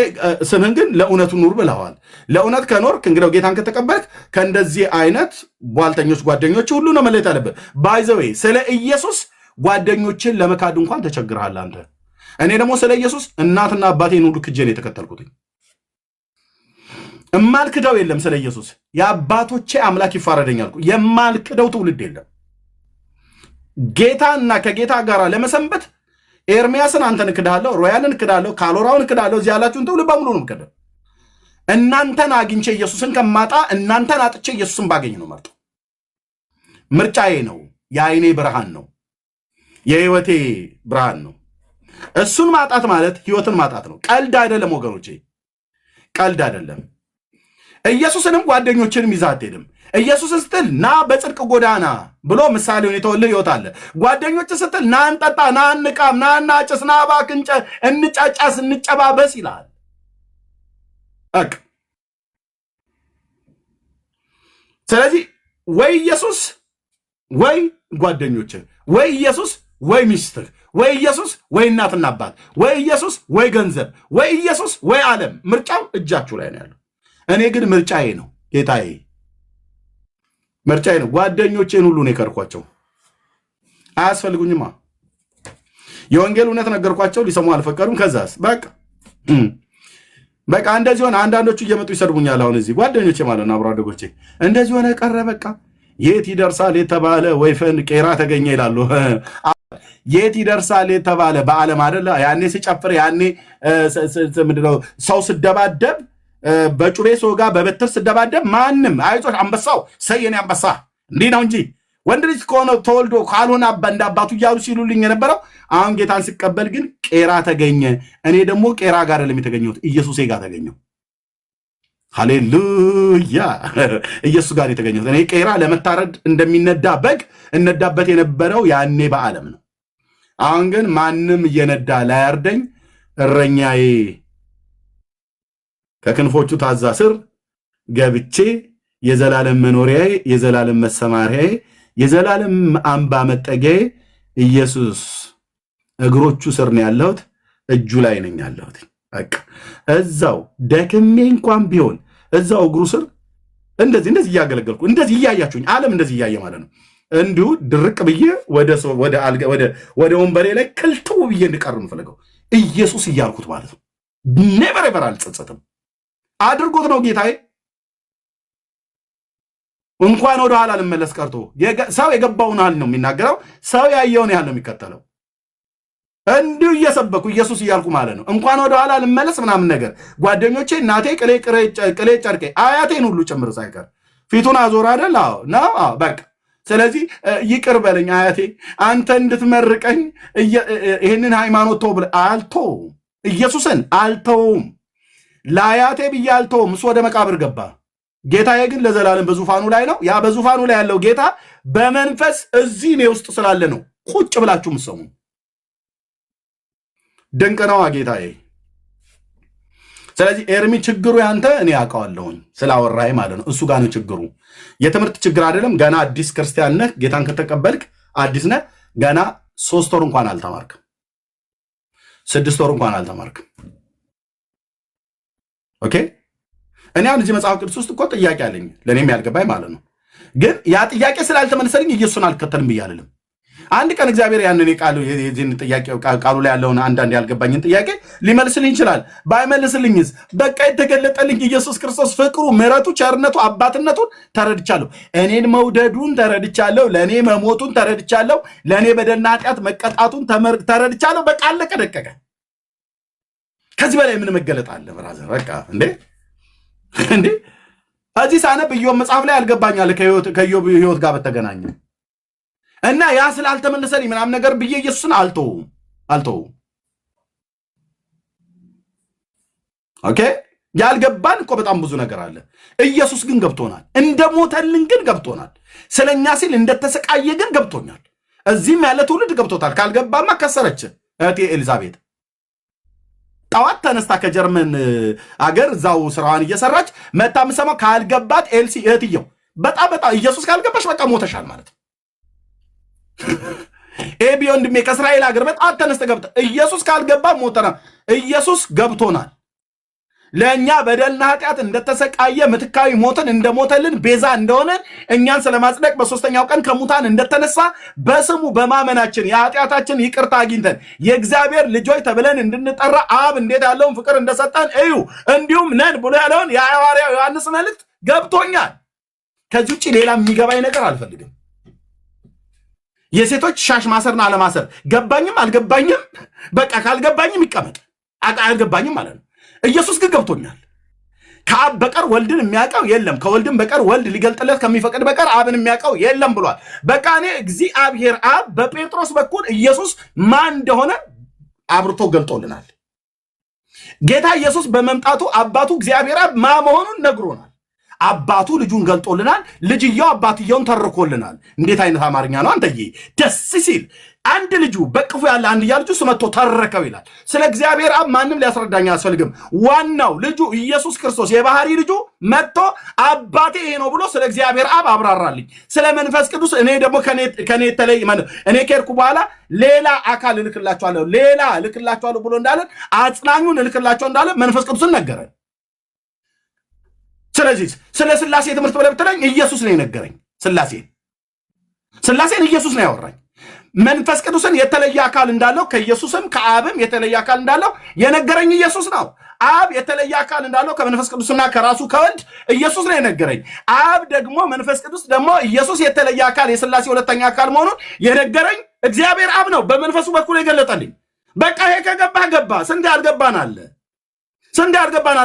ስምህን ግን ለእውነቱ ኑር ብለዋል። ለእውነት ከኖርክ እንግዲህ ጌታን ከተቀበልክ ከእንደዚህ አይነት ቧልተኞች ጓደኞች ሁሉ ነው መለየት አለብህ። ባይዘዌ ስለ ኢየሱስ ጓደኞችን ለመካድ እንኳን ተቸግረሃል አንተ። እኔ ደግሞ ስለ ኢየሱስ እናትና አባቴን ሁሉ ክጄን የተከተልኩት እማልክደው የለም። ስለ ኢየሱስ የአባቶቼ አምላክ ይፋረደኛል። የማልክደው ትውልድ የለም። ጌታና ከጌታ ጋር ለመሰንበት ኤርሚያስን አንተን እክዳለሁ፣ ሮያልን እክዳለሁ፣ ካሎራውን እክዳለሁ። እዚህ ያላችሁን ትውልድ በሙሉ ነው የምክደው። እናንተን አግኝቼ ኢየሱስን ከማጣ እናንተን አጥቼ ኢየሱስን ባገኝ ነው መርጦ። ምርጫዬ ነው። የአይኔ ብርሃን ነው። የህይወቴ ብርሃን ነው። እሱን ማጣት ማለት ህይወትን ማጣት ነው። ቀልድ አይደለም ወገኖቼ፣ ቀልድ አይደለም። ኢየሱስንም ጓደኞችንም ይዘህ አትሄድም። ኢየሱስ ስትል ና በጽድቅ ጎዳና ብሎ ምሳሌውን የተወልህ ህይወት አለ። ጓደኞች ስትል ና እንጠጣ፣ ና እንቃም፣ ና እናጭስ፣ ና እባክህ እንጫጫስ፣ እንጨባበስ ይላል። ስለዚህ ወይ ኢየሱስ ወይ ጓደኞችህ፣ ወይ ኢየሱስ ወይ ሚስትህ፣ ወይ ኢየሱስ ወይ እናትና አባት፣ ወይ ኢየሱስ ወይ ገንዘብ፣ ወይ ኢየሱስ ወይ ዓለም። ምርጫው እጃችሁ ላይ ነው ያለው። እኔ ግን ምርጫዬ ነው ጌታዬ፣ ምርጫዬ ነው። ጓደኞቼን ሁሉ ነው የከርኳቸው። አያስፈልጉኝማ። የወንጌል እውነት ነገርኳቸው፣ ሊሰሙ አልፈቀዱም። ከዛስ በቃ እንደዚህ ሆነ። አንዳንዶቹ እየመጡ ይሰድቡኛል። አሁን እዚህ ጓደኞቼ ማለት ነው አብሮ አደጎቼ፣ እንደዚህ ሆነ ቀረ። በቃ የት ይደርሳል የተባለ ወይፈን ቄራ ተገኘ ይላሉ። የት ይደርሳል የተባለ በዓለም አይደለ? ያኔ ስጨፍር፣ ያኔ ምንድነው ሰው ስደባደብ፣ በጩቤ ሶጋ በበትር ስደባደብ ማንም አይዞሽ አንበሳው ሰየኔ አንበሳ እንዲህ ነው እንጂ ወንድ ልጅ ከሆነ ተወልዶ ካልሆነ እንደ አባቱ እያሉ ሲሉልኝ የነበረው። አሁን ጌታን ሲቀበል ግን ቄራ ተገኘ። እኔ ደግሞ ቄራ ጋር አይደለም የተገኘሁት፣ ኢየሱሴ ጋር ተገኘሁ። ሃሌሉያ! ኢየሱስ ጋር የተገኘሁት እኔ። ቄራ ለመታረድ እንደሚነዳ በግ እነዳበት የነበረው ያኔ በዓለም ነው። አሁን ግን ማንም እየነዳ ላያርደኝ እረኛዬ ከክንፎቹ ታዛ ስር ገብቼ የዘላለም መኖሪያዬ፣ የዘላለም መሰማሪያዬ፣ የዘላለም አምባ መጠጊያዬ ኢየሱስ እግሮቹ ስር ነው ያለሁት፣ እጁ ላይ ነኝ ያለሁት። በቃ እዛው ደክሜ እንኳን ቢሆን እዛው እግሩ ስር እንደዚህ እያገለገልኩ እንደዚህ እያያችሁኝ ዓለም እንደዚህ እያየ ማለት ነው። እንዲሁ ድርቅ ብዬ ወደ ወንበሬ ላይ ክልትው ብዬ እንድቀር የምፈልገው ኢየሱስ እያልኩት ማለት ነው። ኔቨር ኤቨር አልጸጸትም። አድርጎት ነው ጌታዬ። እንኳን ወደ ኋላ ልመለስ ቀርቶ ሰው የገባውን ያህል ነው የሚናገረው። ሰው ያየውን ያህል ነው የሚከተለው። እንዲሁ እየሰበኩ ኢየሱስ እያልኩ ማለት ነው። እንኳን ወደ ኋላ ልመለስ ምናምን ነገር ጓደኞቼ፣ እናቴ ቅሌ ጨርቄ፣ አያቴን ሁሉ ጭምር ሳይቀር ፊቱን አዞር አይደል? አዎ ነው። አዎ በቃ ስለዚህ ይቅር በለኝ አያቴ፣ አንተ እንድትመርቀኝ ይህንን ሃይማኖት ተው ብለህ አልተውም። ኢየሱስን አልተውም። ለአያቴ ብዬ አልተውም። እሱ ወደ መቃብር ገባ። ጌታዬ ግን ለዘላለም በዙፋኑ ላይ ነው። ያ በዙፋኑ ላይ ያለው ጌታ በመንፈስ እዚህ እኔ ውስጥ ስላለ ነው ቁጭ ብላችሁ ምሰሙ። ድንቅ ነዋ ጌታዬ። ስለዚህ ኤርሚ ችግሩ ያንተ እኔ ያውቀዋለሁኝ ስላወራይ ማለት ነው። እሱ ጋር ነው ችግሩ። የትምህርት ችግር አይደለም። ገና አዲስ ክርስቲያን ነህ። ጌታን ከተቀበልክ አዲስ ነህ። ገና 3 ወር እንኳን አልተማርክም። 6 ወር እንኳን አልተማርክም። ኦኬ። እኔ አሁን እዚህ መጽሐፍ ቅዱስ ውስጥ እኮ ጥያቄ አለኝ ለእኔም ያልገባኝ ማለት ነው። ግን ያ ጥያቄ ስላልተመለሰልኝ ኢየሱስን አልከተልም ብዬ አልልም። አንድ ቀን እግዚአብሔር ያንን የዚህን ጥያቄ ቃሉ ላይ ያለውን አንዳንድ ያልገባኝን ጥያቄ ሊመልስልኝ ይችላል። ባይመልስልኝስ በቃ የተገለጠልኝ ኢየሱስ ክርስቶስ ፍቅሩ፣ ምሕረቱ፣ ቸርነቱ፣ አባትነቱን ተረድቻለሁ። እኔን መውደዱን ተረድቻለሁ። ለእኔ መሞቱን ተረድቻለሁ። ለእኔ በደልና ኃጢአት መቀጣቱን ተረድቻለሁ። በቃ አለቀ ደቀቀ። ከዚህ በላይ ምን መገለጥ አለ? ብራዘር በቃ እንዴ እዚህ ሳነብ ኢዮብ መጽሐፍ ላይ አልገባኛል ከኢዮብ ህይወት ጋር በተገናኘ እና ያ ስላልተመለሰልኝ ምናምን ነገር ብዬ ኢየሱስን አልተውም። ኦኬ ያልገባን እኮ በጣም ብዙ ነገር አለ። ኢየሱስ ግን ገብቶናል። እንደሞተልን ግን ገብቶናል። ስለኛ ሲል እንደተሰቃየ ግን ገብቶኛል። እዚህም ያለ ትውልድ ገብቶታል። ካልገባማ ከሰረች እህቴ ኤልዛቤት ጠዋት ተነስታ ከጀርመን አገር እዛው ስራዋን እየሰራች መታ የምሰማው ካልገባት ኤልሲ እህትየው በጣም ኢየሱስ ካልገባሽ በቃ ሞተሻል ማለት ነው። ኤቢ ወንድሜ ከእስራኤል ሀገር በጣም ተነስተ ገብታ ኢየሱስ ካልገባ ሞተና ኢየሱስ ገብቶናል። ለእኛ በደልና ኃጢአት እንደተሰቃየ ምትካዊ ሞትን እንደሞተልን ቤዛ እንደሆነ እኛን ስለማጽደቅ በሶስተኛው ቀን ከሙታን እንደተነሳ በስሙ በማመናችን የኃጢአታችን ይቅርታ አግኝተን የእግዚአብሔር ልጆች ተብለን እንድንጠራ አብ እንዴት ያለውን ፍቅር እንደሰጠን እዩ እንዲሁም ነን ብሎ ያለውን የሐዋርያው ዮሐንስ መልእክት ገብቶኛል። ከዚህ ውጭ ሌላ የሚገባኝ ነገር አልፈልግም። የሴቶች ሻሽ ማሰርና አለማሰር ገባኝም አልገባኝም በቃ ካልገባኝም ይቀመጥ አልገባኝም ማለት ነው። ኢየሱስ ግን ገብቶኛል። ከአብ በቀር ወልድን የሚያውቀው የለም፣ ከወልድም በቀር ወልድ ሊገልጥለት ከሚፈቅድ በቀር አብን የሚያውቀው የለም ብሏል። በቃ እኔ እግዚአብሔር አብ በጴጥሮስ በኩል ኢየሱስ ማን እንደሆነ አብርቶ ገልጦልናል። ጌታ ኢየሱስ በመምጣቱ አባቱ እግዚአብሔር አብ ማ መሆኑን ነግሮናል። አባቱ ልጁን ገልጦልናል። ልጅየው አባትየውን ተርኮልናል። እንዴት አይነት አማርኛ ነው አንተዬ! ደስ ሲል አንድ ልጁ በቅፉ ያለ አንድያ ልጁ ስመቶ ተረከው ይላል። ስለ እግዚአብሔር አብ ማንም ሊያስረዳኝ አያስፈልግም። ዋናው ልጁ ኢየሱስ ክርስቶስ የባህሪ ልጁ መጥቶ አባቴ ይሄ ነው ብሎ ስለ እግዚአብሔር አብ አብራራልኝ። ስለ መንፈስ ቅዱስ እኔ ደግሞ ከኔ ተለይ እኔ ከሄድኩ በኋላ ሌላ አካል እልክላችኋለሁ ብሎ እንዳለ አጽናኙን እልክላችኋለሁ እንዳለ መንፈስ ቅዱስን ነገረን። ስለዚህ ስለ ስላሴ ትምህርት ብለህ ብትለኝ ኢየሱስ ነው የነገረኝ። ስላሴን ኢየሱስ ነው ያወራኝ። መንፈስ ቅዱስን የተለየ አካል እንዳለው ከኢየሱስም ከአብም የተለየ አካል እንዳለው የነገረኝ ኢየሱስ ነው። አብ የተለየ አካል እንዳለው ከመንፈስ ቅዱስና ከራሱ ከወልድ ኢየሱስ ነው የነገረኝ። አብ ደግሞ መንፈስ ቅዱስ ደግሞ ኢየሱስ የተለየ አካል የስላሴ ሁለተኛ አካል መሆኑን የነገረኝ እግዚአብሔር አብ ነው በመንፈሱ በኩል የገለጠልኝ። በቃ ይሄ ከገባህ ገባ። ስንዴ አልገባን አለ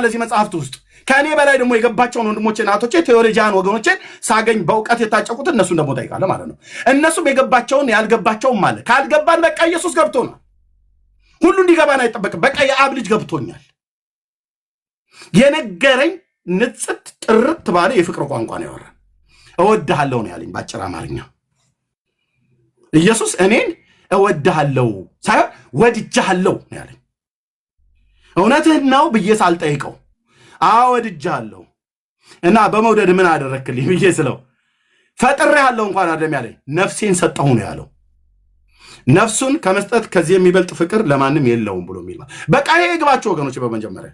እዚህ መጽሐፍት ውስጥ ከእኔ በላይ ደግሞ የገባቸውን ወንድሞቼን እህቶቼ ቴዎሎጂያን ወገኖቼን ሳገኝ በእውቀት የታጨቁት እነሱን ደግሞ ጠይቃለሁ ማለት ነው። እነሱም የገባቸውን ያልገባቸውም አለ። ካልገባን በቃ ኢየሱስ ገብቶናል። ሁሉ እንዲገባን አይጠበቅም። በቃ የአብ ልጅ ገብቶኛል። የነገረኝ ንጽት ጥርት ባለ የፍቅር ቋንቋ ነው ያወራን። እወድሃለሁ ነው ያለኝ ባጭር አማርኛ። ኢየሱስ እኔን እወድሃለሁ ሳይሆን ወድጃለሁ ነው ያለኝ። እውነትህን ነው ብዬ ሳልጠይቀው አወድጃለሁ እና በመውደድ ምን አደረክልኝ ብዬ ስለው ፈጥሬሃለሁ እንኳን አይደለም ያለኝ ነፍሴን ሰጠሁ ነው ያለው። ነፍሱን ከመስጠት ከዚህ የሚበልጥ ፍቅር ለማንም የለውም ብሎ የሚል በቃ ይሄ ይግባችሁ ወገኖች። በመጀመሪያ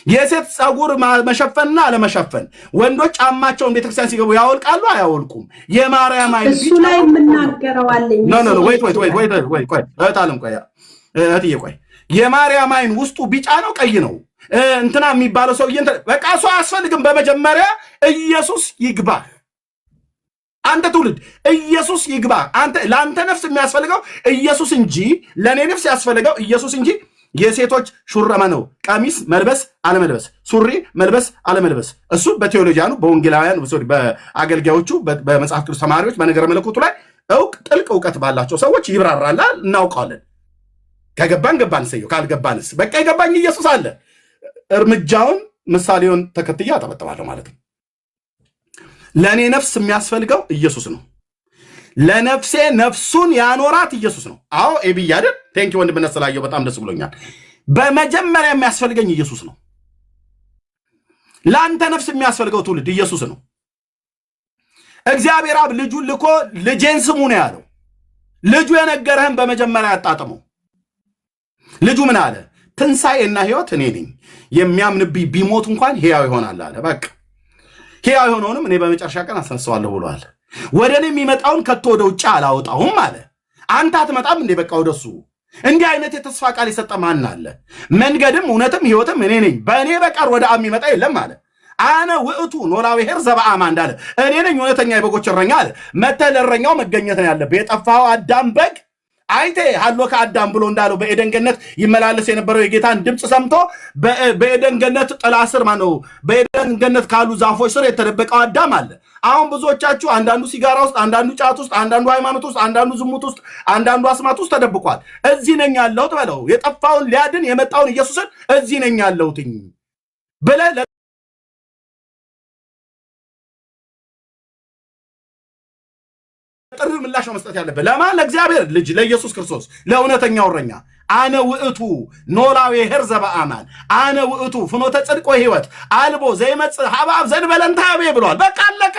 የሴት ፀጉር መሸፈንና አለመሸፈን፣ ወንዶች ጫማቸውን ቤተክርስቲያን ሲገቡ ያወልቃሉ አያወልቁም? የማርያም አይን እሱ ላይ የምናገረው አለኝ። ቆይ የማርያም አይን ውስጡ ቢጫ ነው ቀይ ነው እንትና የሚባለው ሰው በቃ እሱ አያስፈልግም። በመጀመሪያ ኢየሱስ ይግባ። አንተ ትውልድ ኢየሱስ ይግባ። ለአንተ ነፍስ የሚያስፈልገው ኢየሱስ እንጂ ለእኔ ነፍስ ያስፈልገው ኢየሱስ እንጂ የሴቶች ሹረማ ነው ቀሚስ መልበስ አለመልበስ፣ ሱሪ መልበስ አለመልበስ። እሱ በቴዎሎጂያኑ በወንጌላውያን በአገልጋዮቹ በመጽሐፍ ቅዱስ ተማሪዎች በነገረ መለኮቱ ላይ ጥልቅ እውቀት ባላቸው ሰዎች ይብራራላል፣ እናውቃለን። ከገባን ገባን ሰየው፣ ካልገባንስ በቃ የገባኝ ኢየሱስ አለ። እርምጃውን ምሳሌውን ተከትዬ አጠበጥባለሁ ማለት ነው። ለእኔ ነፍስ የሚያስፈልገው ኢየሱስ ነው። ለነፍሴ ነፍሱን ያኖራት ኢየሱስ ነው። አዎ ኤብይ አይደል? ቴንኪ ወንድምነት ስላየው በጣም ደስ ብሎኛል። በመጀመሪያ የሚያስፈልገኝ ኢየሱስ ነው። ለአንተ ነፍስ የሚያስፈልገው ትውልድ ኢየሱስ ነው። እግዚአብሔር አብ ልጁን ልኮ ልጄን ስሙ ነው ያለው። ልጁ የነገረህን በመጀመሪያ ያጣጥመው። ልጁ ምን አለ? ትንሣኤና ሕይወት እኔ ነኝ፣ የሚያምንብኝ ቢሞት እንኳን ሕያው ይሆናል አለ። በቃ ሕያው የሆነውንም እኔ በመጨረሻ ቀን አስነሳዋለሁ ብሏል። ወደ እኔ የሚመጣውን ከቶ ወደ ውጭ አላወጣውም አለ። አንተ አትመጣም እንዴ? በቃ ወደሱ እንዲህ አይነት የተስፋ ቃል የሰጠ ማን አለ? መንገድም እውነትም ሕይወትም እኔ ነኝ፣ በእኔ በቀር ወደ አብ የሚመጣ የለም አለ። አነ ውእቱ ኖላዊ ኄር ዘበአማ እንዳለ እኔ ነኝ እውነተኛ የበጎች እረኛ አለ። መተህ ለእረኛው መገኘት ነው ያለብህ። የጠፋው አዳም በግ አይቴ ሀሎ ከአዳም ብሎ እንዳለው በኤደን ገነት ይመላለስ የነበረው የጌታን ድምፅ ሰምቶ በኤደን ገነት ጥላ ስር ማነው በኤደን ገነት ካሉ ዛፎች ስር የተደበቀው አዳም አለ። አሁን ብዙዎቻችሁ አንዳንዱ ሲጋራ ውስጥ፣ አንዳንዱ ጫት ውስጥ፣ አንዳንዱ ሃይማኖት ውስጥ፣ አንዳንዱ ዝሙት ውስጥ፣ አንዳንዱ አስማት ውስጥ ተደብቋል። እዚህ ነኝ ያለሁት በለው። የጠፋውን ሊያድን የመጣውን ኢየሱስን እዚህ ነኝ ያለሁትኝ ብለህ ጥሪ ምላሽ ነው መስጠት ያለበት። ለማን? ለእግዚአብሔር ልጅ ለኢየሱስ ክርስቶስ ለእውነተኛው እረኛ። አነ ውእቱ ኖላዊ ኄር ዘበአማን አነ ውእቱ ፍኖተ ጽድቅ ወሕይወት አልቦ ዘይመጽእ ሀበ አብ ዘእንበለ እንታቤ ብሏል። በቃ አለቀ፣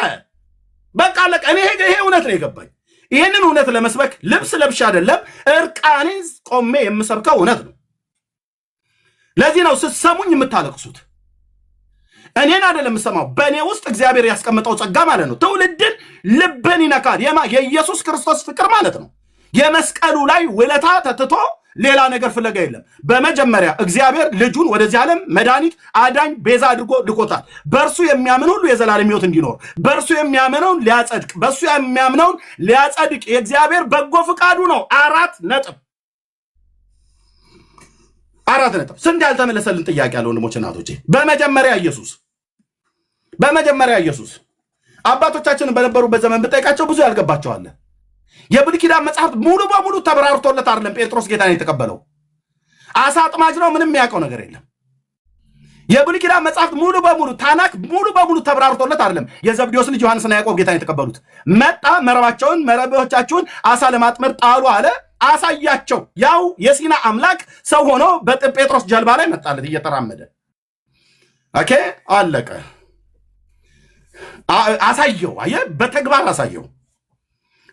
በቃ አለቀ። እኔ ይሄ እውነት ነው የገባኝ። ይህንን እውነት ለመስበክ ልብስ ለብሼ አይደለም እርቃኔን ቆሜ የምሰብከው እውነት ነው። ለዚህ ነው ስትሰሙኝ የምታለቅሱት። እኔን አይደለም የምሰማው፣ በእኔ ውስጥ እግዚአብሔር ያስቀመጠው ጸጋ ማለት ነው። ትውልድን ልብን ይነካል። የኢየሱስ ክርስቶስ ፍቅር ማለት ነው። የመስቀሉ ላይ ውለታ ተትቶ ሌላ ነገር ፍለጋ የለም። በመጀመሪያ እግዚአብሔር ልጁን ወደዚህ ዓለም መድኃኒት፣ አዳኝ፣ ቤዛ አድርጎ ልኮታል። በእርሱ የሚያምን ሁሉ የዘላለም ሕይወት እንዲኖር፣ በእርሱ የሚያምነውን ሊያጸድቅ፣ በእሱ የሚያምነውን ሊያጸድቅ የእግዚአብሔር በጎ ፍቃዱ ነው። 4 ነጥብ። ስንት ያልተመለሰልን ጥያቄ ያለ ወንድሞች እናቶቼ። በመጀመሪያ ኢየሱስ አባቶቻችንን በነበሩበት ዘመን ብጠይቃቸው ብዙ ያልገባቸዋል። የብሉይ ኪዳን መጽሐፍት ሙሉ በሙሉ ተብራርቶለት አይደለም ጴጥሮስ ጌታን የተቀበለው። አሳ አጥማጅ ነው፣ ምንም የሚያውቀው ነገር የለም። የብሉይ ኪዳን መጽሐፍት ሙሉ በሙሉ ታናክ ሙሉ በሙሉ ተብራርቶለት አይደለም የዘብዴዎስ ልጅ ዮሐንስና ያዕቆብ ጌታን የተቀበሉት። መጣ፣ መረቦቻችሁን አሳ ለማጥመድ ጣሉ አለ፣ አሳያቸው። ያው የሲና አምላክ ሰው ሆኖ በጴጥሮስ ጀልባ ላይ መጣለት እየተራመደ። ኦኬ አለቀ። አሳየው፣ አየህ፣ በተግባር አሳየው።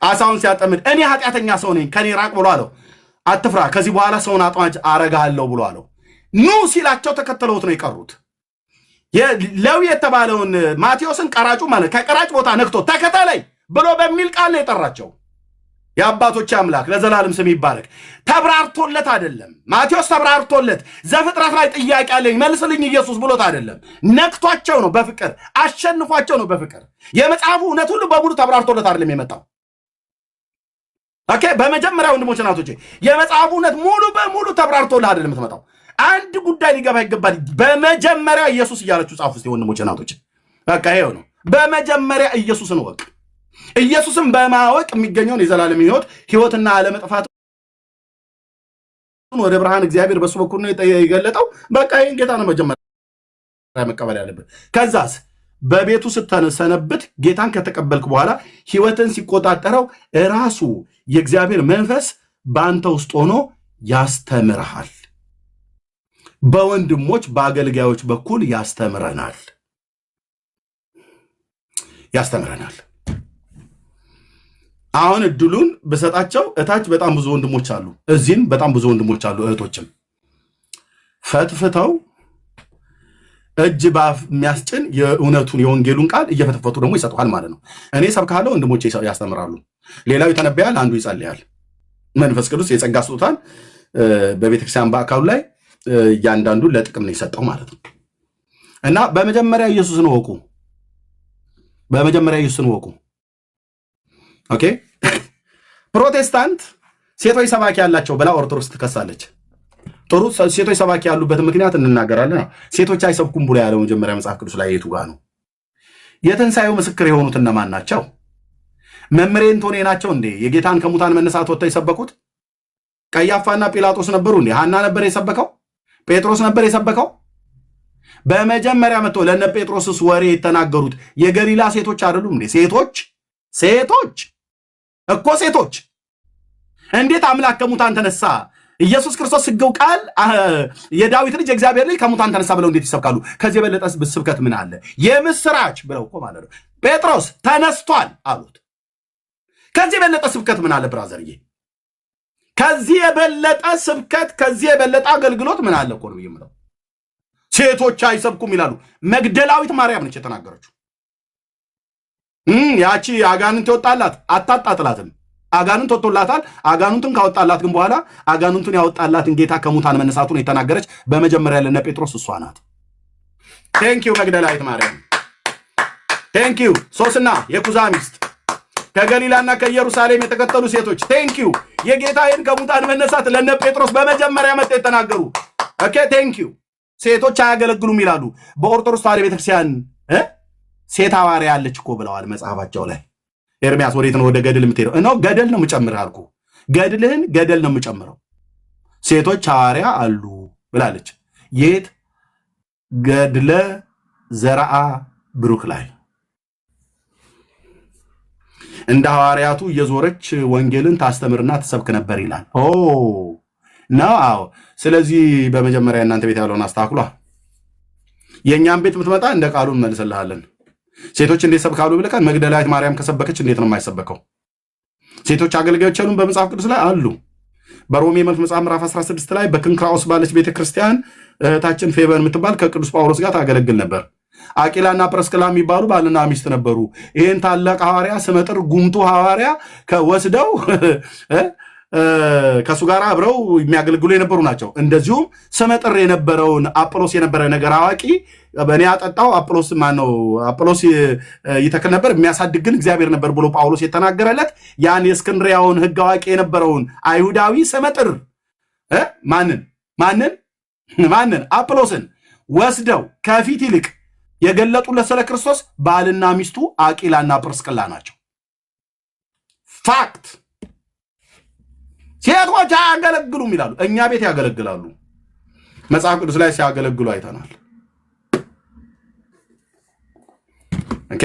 አሳውን ሲያጠምድ እኔ ኃጢአተኛ ሰው ነኝ ከኔ ራቅ ብሎ አለው። አትፍራ፣ ከዚህ በኋላ ሰውን አጥማጅ አረጋለሁ ብሎ አለው። ኑ ሲላቸው ተከተለውት ነው የቀሩት። ሌዊ የተባለውን ማቴዎስን ቀራጩ ማለት ከቀራጭ ቦታ ነክቶ ተከተለኝ ብሎ በሚል ቃል ነው የጠራቸው። የአባቶች አምላክ ለዘላለም ስም ይባረክ። ተብራርቶለት አይደለም ማቴዎስ፣ ተብራርቶለት ዘፍጥረት ላይ ጥያቄ አለኝ መልስልኝ ኢየሱስ ብሎት አይደለም። ነክቷቸው ነው በፍቅር አሸንፏቸው ነው በፍቅር። የመጽሐፉ እውነት ሁሉ በሙሉ ተብራርቶለት አይደለም የመጣው። ኦኬ፣ በመጀመሪያ ወንድሞች እናቶቼ የመጽሐፉ እውነት ሙሉ በሙሉ ተብራርቶለት አይደለም የምትመጣው። አንድ ጉዳይ ሊገባ ይገባል። በመጀመሪያ ኢየሱስ እያላችሁ ጻፉ እስቲ ወንድሞች እናቶቼ። በቃ ይሄው ነው። በመጀመሪያ ኢየሱስን ወቅ ኢየሱስን በማወቅ የሚገኘውን የዘላለም ሕይወትና አለመጥፋት ወደ ብርሃን እግዚአብሔር በሱ በኩል ነው የገለጠው። በቃ ይሄን ጌታ ነው መጀመሪያ መቀበል ያለብን። ከዛስ በቤቱ ስትሰነብት ጌታን ከተቀበልክ በኋላ ሕይወትን ሲቆጣጠረው ራሱ የእግዚአብሔር መንፈስ በአንተ ውስጥ ሆኖ ያስተምርሃል። በወንድሞች በአገልጋዮች በኩል ያስተምረናል። አሁን እድሉን በሰጣቸው እታች በጣም ብዙ ወንድሞች አሉ፣ እዚህም በጣም ብዙ ወንድሞች አሉ፣ እህቶችም ፈትፍተው እጅ ባፍ የሚያስጭን የእውነቱን የወንጌሉን ቃል እየፈተፈቱ ደግሞ ይሰጡሃል ማለት ነው። እኔ ሰብካለሁ፣ ወንድሞቼ ያስተምራሉ። ሌላው ይተነብያል፣ አንዱ ይጸልያል። መንፈስ ቅዱስ የጸጋ ስጦታን በቤተክርስቲያን በአካሉ ላይ እያንዳንዱ ለጥቅም ነው የሰጠው ማለት ነው። እና በመጀመሪያ ኢየሱስን ወቁ። ኦኬ። ፕሮቴስታንት ሴቶች ሰባኪ ያላቸው ብላ ኦርቶዶክስ ትከሳለች። ጥሩ፣ ሴቶች ሰባኪ ያሉበት ምክንያት እንናገራለን። ሴቶች አይሰብኩም ብሎ ያለው መጀመሪያ መጽሐፍ ቅዱስ ላይ የቱ ጋር ነው? የትንሣኤው ምስክር የሆኑት እነማን ናቸው? መምሬ እንቶኔ ናቸው እንዴ? የጌታን ከሙታን መነሳት ወጥተው የሰበኩት ቀያፋና ጲላጦስ ነበሩ እንዴ? ሐና ነበር የሰበከው? ጴጥሮስ ነበር የሰበከው? በመጀመሪያ መጥቶ ለነ ጴጥሮስስ ወሬ የተናገሩት የገሊላ ሴቶች አይደሉም እንዴ? ሴቶች እንዴት አምላክ ከሙታን ተነሳ? ኢየሱስ ክርስቶስ ስገው ቃል የዳዊት ልጅ የእግዚአብሔር ልጅ ከሙታን ተነሳ ብለው እንዴት ይሰብካሉ? ከዚህ የበለጠ ስብከት ምን አለ? የምስራች ብለው እኮ ማለት ነው። ጴጥሮስ ተነስቷል አሉት። ከዚህ የበለጠ ስብከት ምን አለ ብራዘርዬ? ከዚህ የበለጠ ስብከት፣ ከዚህ የበለጠ አገልግሎት ምን አለ እኮ ነው የምለው። ሴቶች አይሰብኩም ይላሉ። መግደላዊት ማርያም ነች የተናገረችው። ያቺ አጋንንት ይወጣላት አታጣጥላትም። አጋንንት ወጥቶላታል። አጋንንቱን ካወጣላት ግን በኋላ አጋንንቱን ያወጣላትን ጌታ ከሙታን መነሳቱን የተናገረች በመጀመሪያ ለነ ጴጥሮስ እሷ ናት። ቴንኪው መግደላዊት ማርያም፣ ቴንኪው ሶስና የኩዛ ሚስት፣ ከገሊላና ከኢየሩሳሌም የተከተሉ ሴቶች ቴንኪው የጌታዬን ከሙታን መነሳት ለነ ጴጥሮስ በመጀመሪያ መጥተው የተናገሩ። ኦኬ ቴንኪው። ሴቶች አያገለግሉም ይላሉ። በኦርቶዶክስ ተዋሕዶ ቤተክርስቲያን ሴት ሐዋርያ አለች እኮ ብለዋል መጽሐፋቸው ላይ። ኤርሚያስ ወዴት ነው ወደ ገድል የምትሄደው? እነሆ ገደል ነው የምጨምርህ አልኩ። ገድልህን ገደል ነው የምጨምረው። ሴቶች ሐዋርያ አሉ ብላለች። የት? ገድለ ዘርአ ብሩክ ላይ እንደ ሐዋርያቱ እየዞረች ወንጌልን ታስተምርና ትሰብክ ነበር ይላል። ኦ ነው። አዎ። ስለዚህ በመጀመሪያ እናንተ ቤት ያለውን አስተካክሏ። የእኛም ቤት የምትመጣ እንደ ቃሉ እንመልስልሃለን። ሴቶች እንዴት ሰብካሉ ብለህ መግደላዊት ማርያም ከሰበከች እንዴት ነው የማይሰበከው? ሴቶች አገልጋዮች ያሉን በመጽሐፍ ቅዱስ ላይ አሉ። በሮሜ መልእክት መጽሐፍ ምዕራፍ 16 ላይ በክንክራኦስ ባለች ቤተክርስቲያን እህታችን ፌቨን የምትባል ከቅዱስ ጳውሎስ ጋር ታገለግል ነበር። አቂላና ፕረስክላ የሚባሉ ባልና ሚስት ነበሩ። ይህን ታላቅ ሐዋርያ ስመጥር ጉምቱ ሐዋርያ ከወስደው ከእሱ ጋር አብረው የሚያገለግሉ የነበሩ ናቸው። እንደዚሁም ስመጥር የነበረውን አጵሎስ የነበረ ነገር አዋቂ በእኔ ያጠጣው አጵሎስ ማነው? አጵሎስ ይተክል ነበር የሚያሳድግ ግን እግዚአብሔር ነበር ብሎ ጳውሎስ የተናገረለት ያን የእስክንድሪያውን ሕግ አዋቂ የነበረውን አይሁዳዊ ስመጥር ማንን? አጵሎስን ወስደው ከፊት ይልቅ የገለጡለት ስለ ክርስቶስ ባልና ሚስቱ አቂላና ጵርስቅላ ናቸው። ፋክት። ሴቶች አያገለግሉም ይላሉ። እኛ ቤት ያገለግላሉ። መጽሐፍ ቅዱስ ላይ ሲያገለግሉ አይተናል። ኦኬ